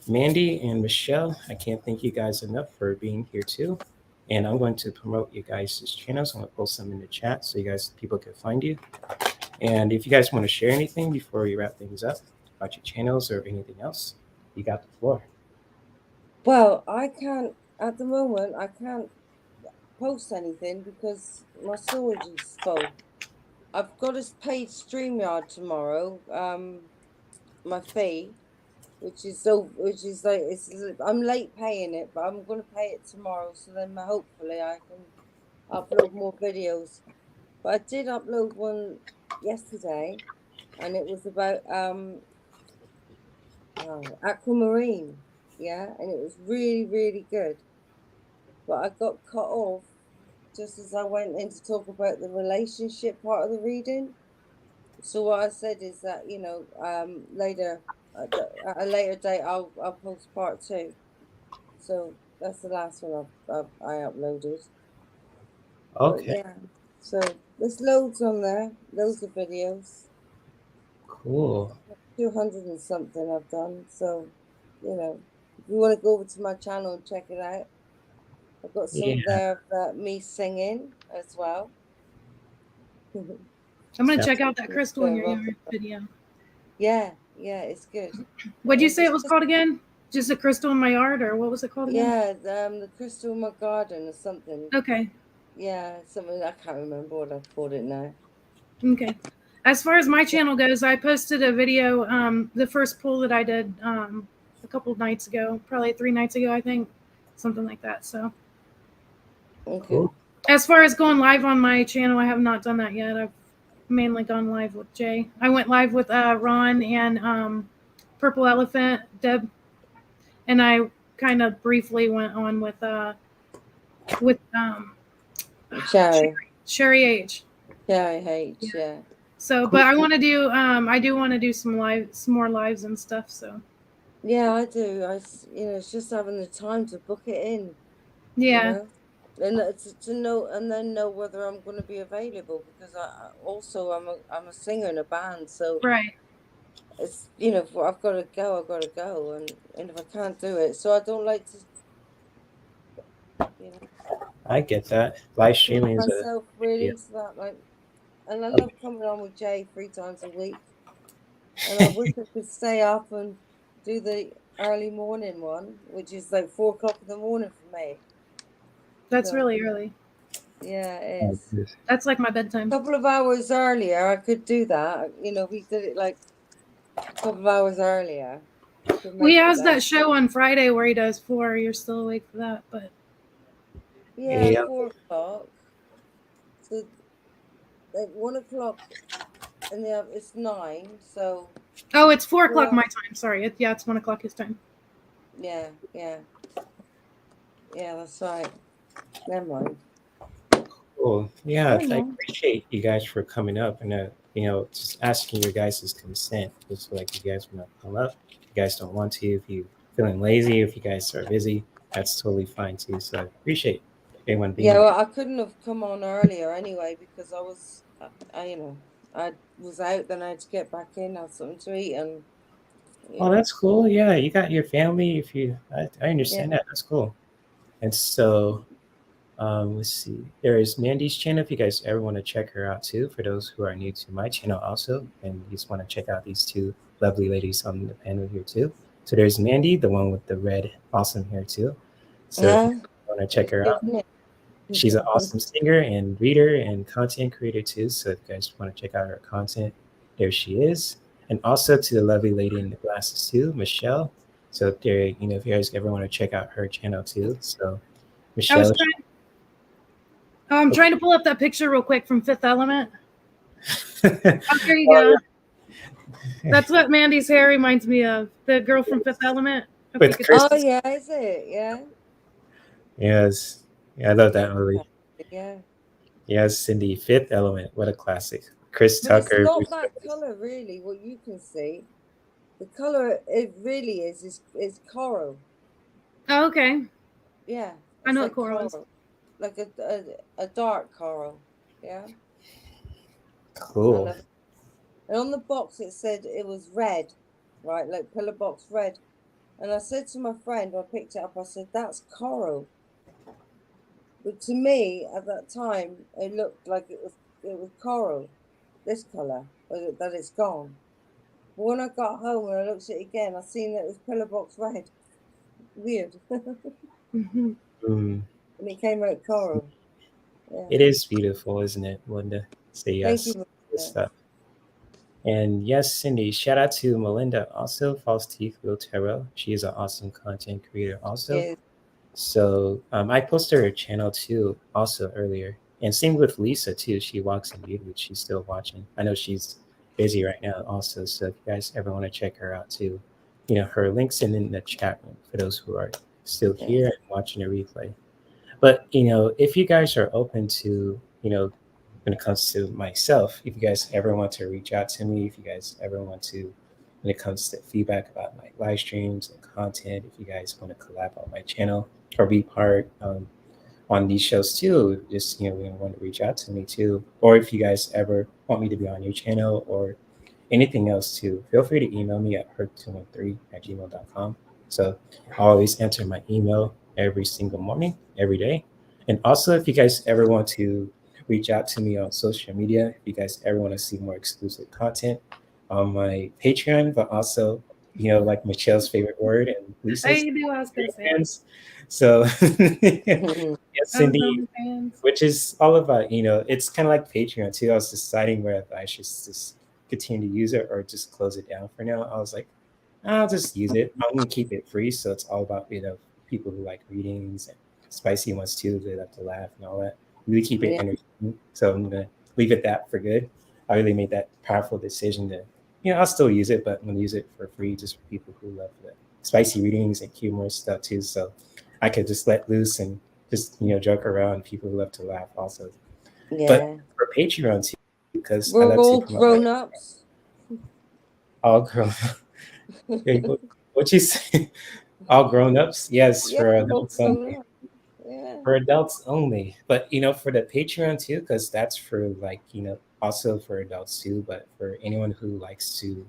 Mandy and Michelle, I can't thank you guys enough for being here too. And I'm going to promote you guys' channels. I'm going to post them in the chat so you guys, people can find you. And if you guys want to share anything before we wrap things up about your channels or anything else, you got the floor. Well, I can't at the moment. I can't post anything because my storage is full. I've got a paid StreamYard tomorrow. My fee, which is like I'm late paying it, but I'm gonna pay it tomorrow. So then hopefully I can upload more videos. But I did upload one yesterday, and it was about aquamarine, yeah, and it was really really good. But I got cut off just as I went in to talk about the relationship part of the reading. So what I said is that, you know, later at a later date, I'll post part 2. So that's the last one I uploaded. But Okay, yeah, so there's loads on there, loads of videos, cool. 200 and something I've done. So, you know, if you want to go over to my channel and check it out, I've got Yeah, some there of me singing as well. I'm gonna sounds check out that It's crystal in your yard video. Yeah, it's good. What'd you And say it was just called again? Just a crystal in my yard, or what was it called again? yeah, the crystal in my garden or something. Okay. Yeah, something I can't remember what I called it now. Okay. As far as my channel goes, I posted a video, the first pull that I did a couple of nights ago, probably 3 nights ago, I think, something like that. So, Okay. cool. as far as going live on my channel, I have not done that yet. I've mainly gone live with Jay. I went live with Ron and Purple Elephant, Deb, and I kind of briefly went on with Cherry Sherry H. H, yeah. So, but I want to do I do want to do some more lives and stuff. So Yeah, I do. You know, it's just having the time to book it in. yeah, You know, and to know, and then know whether I'm going to be available, because I'm a singer in a band, so right. it's, you know, if I've got to go, I've got to go, and if I can't do it, so I don't like to, you know, I get that. Live push streaming is a myself big deal. really to that, like, and I love coming on with Jay 3 times a week, and I wish I could stay up and do the early morning one, which is like 4 o'clock in the morning for me. That's So really early. yeah, it is. That's like my bedtime. A couple of hours earlier, I could do that. You know, we did it like a couple of hours earlier. I could Well, he make it has that. that show on Friday where he does 4. You're still awake for that, but Yeah, Yeah. 4 o'clock. So at 1 o'clock, and it's 9. So oh, it's 4 o'clock Yeah. my time. Sorry, it's 1 o'clock his time. yeah, that's right. Never mind. Cool. Yeah, Never I mind. appreciate you guys for coming up and you know, just asking your guys' consent. Just like you guys want to come up. If you guys don't want to, if you feeling lazy, if you guys are busy, that's totally fine too. So I appreciate everyone being Yeah, here. well, I couldn't have come on earlier anyway, because you know, I was out, then I had to get back in, have something to eat, and you Oh, know, that's cool. Yeah, you got your family. If I yeah. understand that. That's cool. And so, let's see. There is Mandy's channel. If you guys ever want to check her out too, for those who are new to my channel also, and you just want to check out these 2 lovely ladies on the panel here too. So there's Mandy, the one with the red, awesome hair too. So if you want to check her out, she's an awesome singer and reader and content creator too. So if you guys want to check out her content, there she is. And also to the lovely lady in the glasses too, Michelle. So if there, you know, if you guys ever want to check out her channel too. So Michelle. I'm trying to pull up that picture real quick from Fifth Element. Oh, there you Oh, go. That's what Mandy's hair reminds me of. The girl from Fifth Element. With Chris. Oh yeah, is it? Yeah. Yes. Yeah, I love that movie. Yeah. Yes, Cindy, Fifth Element. What a classic. Chris But it's Tucker. not that color really. What you can see, the color it really is coral. Oh, okay. Yeah, I know like what coral is. like a dark coral. Yeah. Cool. And on the box it said it was red, right? Like pillar box red. And I said to my friend when I picked it up, I said, "That's coral." But to me at that time, it looked like it was coral, this color, that it's gone. But when I got home and I looked at it again, I seen that it was pillar box red. Weird. Mm-hmm. Mm. And it came out coral. Yeah. It is beautiful, isn't it, Linda? Say yes. Thank you. Good stuff. And yes, Cindy, shout out to Melinda also, False Teeth Will Tarot. She is an awesome content creator also. Yeah. So I posted her channel too also earlier. And same with Lisa too. She walks in beauty, she's still watching. I know she's busy right now also. So if you guys ever want to check her out too, you know, her link's in the chat room for those who are still here and watching the replay. But you know, if you guys are open to, you know, when it comes to myself, if you guys ever want to reach out to me, if you guys ever want to, when it comes to feedback about my live streams and content, if you guys want to collab on my channel or be part on these shows too, just you want to reach out to me too. Or if you guys ever want me to be on your channel or anything else too, feel free to email me at herc213@gmail.com. So I always answer my email every single morning, every day. And also, if you guys ever want to reach out to me on social media, if you guys ever want to see more exclusive content on my Patreon, but also, like Michelle's favorite word and Lisa's I knew I was gonna say it. fans. So, yeah, Cindy, OnlyFans. which is all about, it's kind of like Patreon too. I was deciding whether I should just continue to use it or just close it down for now. I was like, I'll just use it. I'm gonna keep it free, so it's all about people who like readings and spicy ones too. They love to laugh and all that. Really keep it Yeah. entertaining. So I'm gonna leave it that for good. I really made that powerful decision to, I'll still use it, but I'm gonna use it for free just for people who love the spicy readings and humorous stuff too. So I could just let loose and just joke around. People who love to laugh also. Yeah. But for Patreon too, because I We're love all to promote grown ups. all grown. What you say? All grown ups? Yes, Yeah, for we're all adults grown only. up. Yeah. For adults only. But for the Patreon too, because that's for like also for adults too. But for anyone who likes to,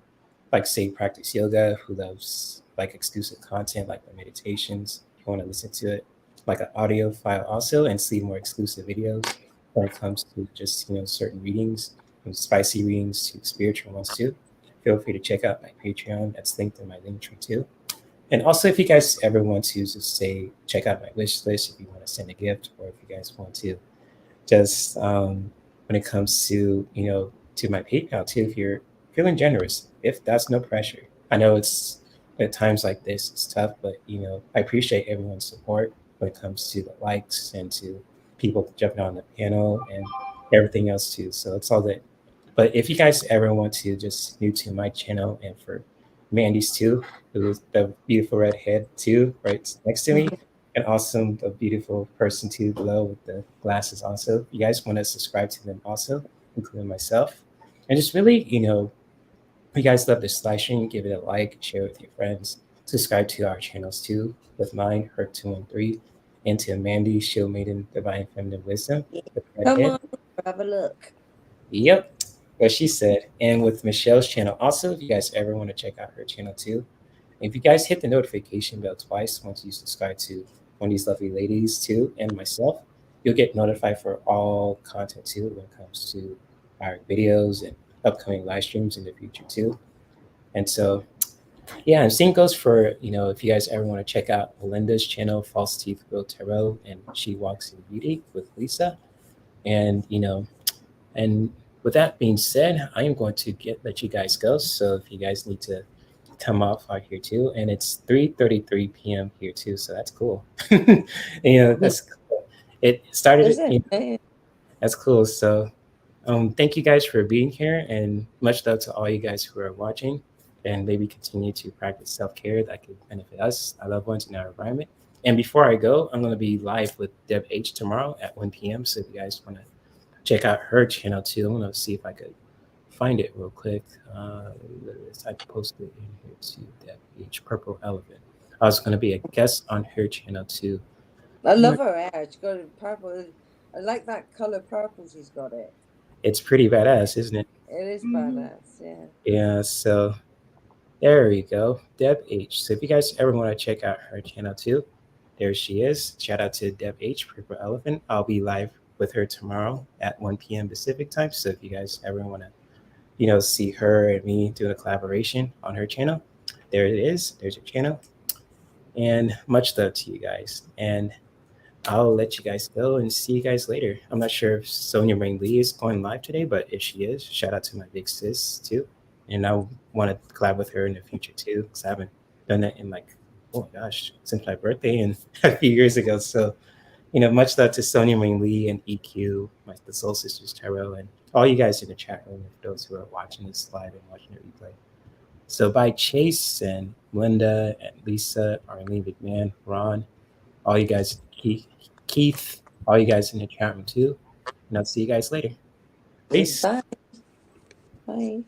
like, say, practice yoga, who loves like exclusive content like the meditations, if you want to listen to it like an audio file also and see more exclusive videos when it comes to just certain readings, from spicy readings to spiritual ones too. Feel free to check out my Patreon. That's linked in my Linktree too. And also, if you guys ever want to just say, check out my wish list, if you want to send a gift, or if you guys want to just, when it comes to, to my PayPal too, if you're feeling generous, if that's no pressure. I know it's at times like this, it's tough, but, I appreciate everyone's support when it comes to the likes and to people jumping on the panel and everything else too. So it's all good. But if you guys ever want to just new to my channel and for Mandy's too, who's the beautiful redhead too, right next to me, and also the beautiful person too below with the glasses also. If you guys want to subscribe to them also, including myself. And just really, if you guys love this live stream, give it a like, share it with your friends. Subscribe to our channels too, with mine, Herc213, and to Mandy, Shield Maiden, Divine Feminine Wisdom, with Come redhead. on, have a look. Yep, what she said. And with Michelle's channel, also, if you guys ever want to check out her channel too, if you guys hit the notification bell twice once you subscribe to one of these lovely ladies too, and myself, you'll get notified for all content too when it comes to our videos and upcoming live streams in the future too. And so, yeah, and same goes for, if you guys ever want to check out Melinda's channel, False Teeth Real Tarot, and She Walks in Beauty with Lisa. And, and with that being said, I am going to let you guys go. So if you guys need to come off out here too, and it's 3:33 p.m. here too, so that's cool. That's cool. It started. Is it? That's cool. So, thank you guys for being here, and much love to all you guys who are watching. And maybe continue to practice self-care that could benefit us, our loved ones, in our environment. And before I go, I'm going to be live with Deb H tomorrow at 1 p.m. So if you guys want to check out her channel too, I'm going to see if I could find it real quick. I posted it in here too, Deb H, Purple Elephant. I was going to be a guest on her channel too. I love her hair. She's got it purple. I like that color purple she's got it. It's pretty badass, isn't it? It is Mhm. badass, yeah. Yeah, so there we go, Deb H. So if you guys ever want to check out her channel too, there she is. Shout out to Deb H, Purple Elephant. I'll be live with her tomorrow at 1 p.m. Pacific time. So if you guys ever want to, see her and me doing a collaboration on her channel, there it is. There's her channel. And much love to you guys. And I'll let you guys go and see you guys later. I'm not sure if Sonia Rain Lee is going live today, but if she is, shout out to my big sis too. And I want to collab with her in the future too, because I haven't done that in oh my gosh, since my birthday and a few years ago. So, much love to Sonia Rain Lee and EQ, the Soul Sisters Tarot, and all you guys in the chat room, those who are watching this live and watching it replay. So by Chase and Linda and Lisa, Arlene McMahon, Ron, all you guys, Keith, all you guys in the chat room too. And I'll see you guys later. Peace. Bye. Bye.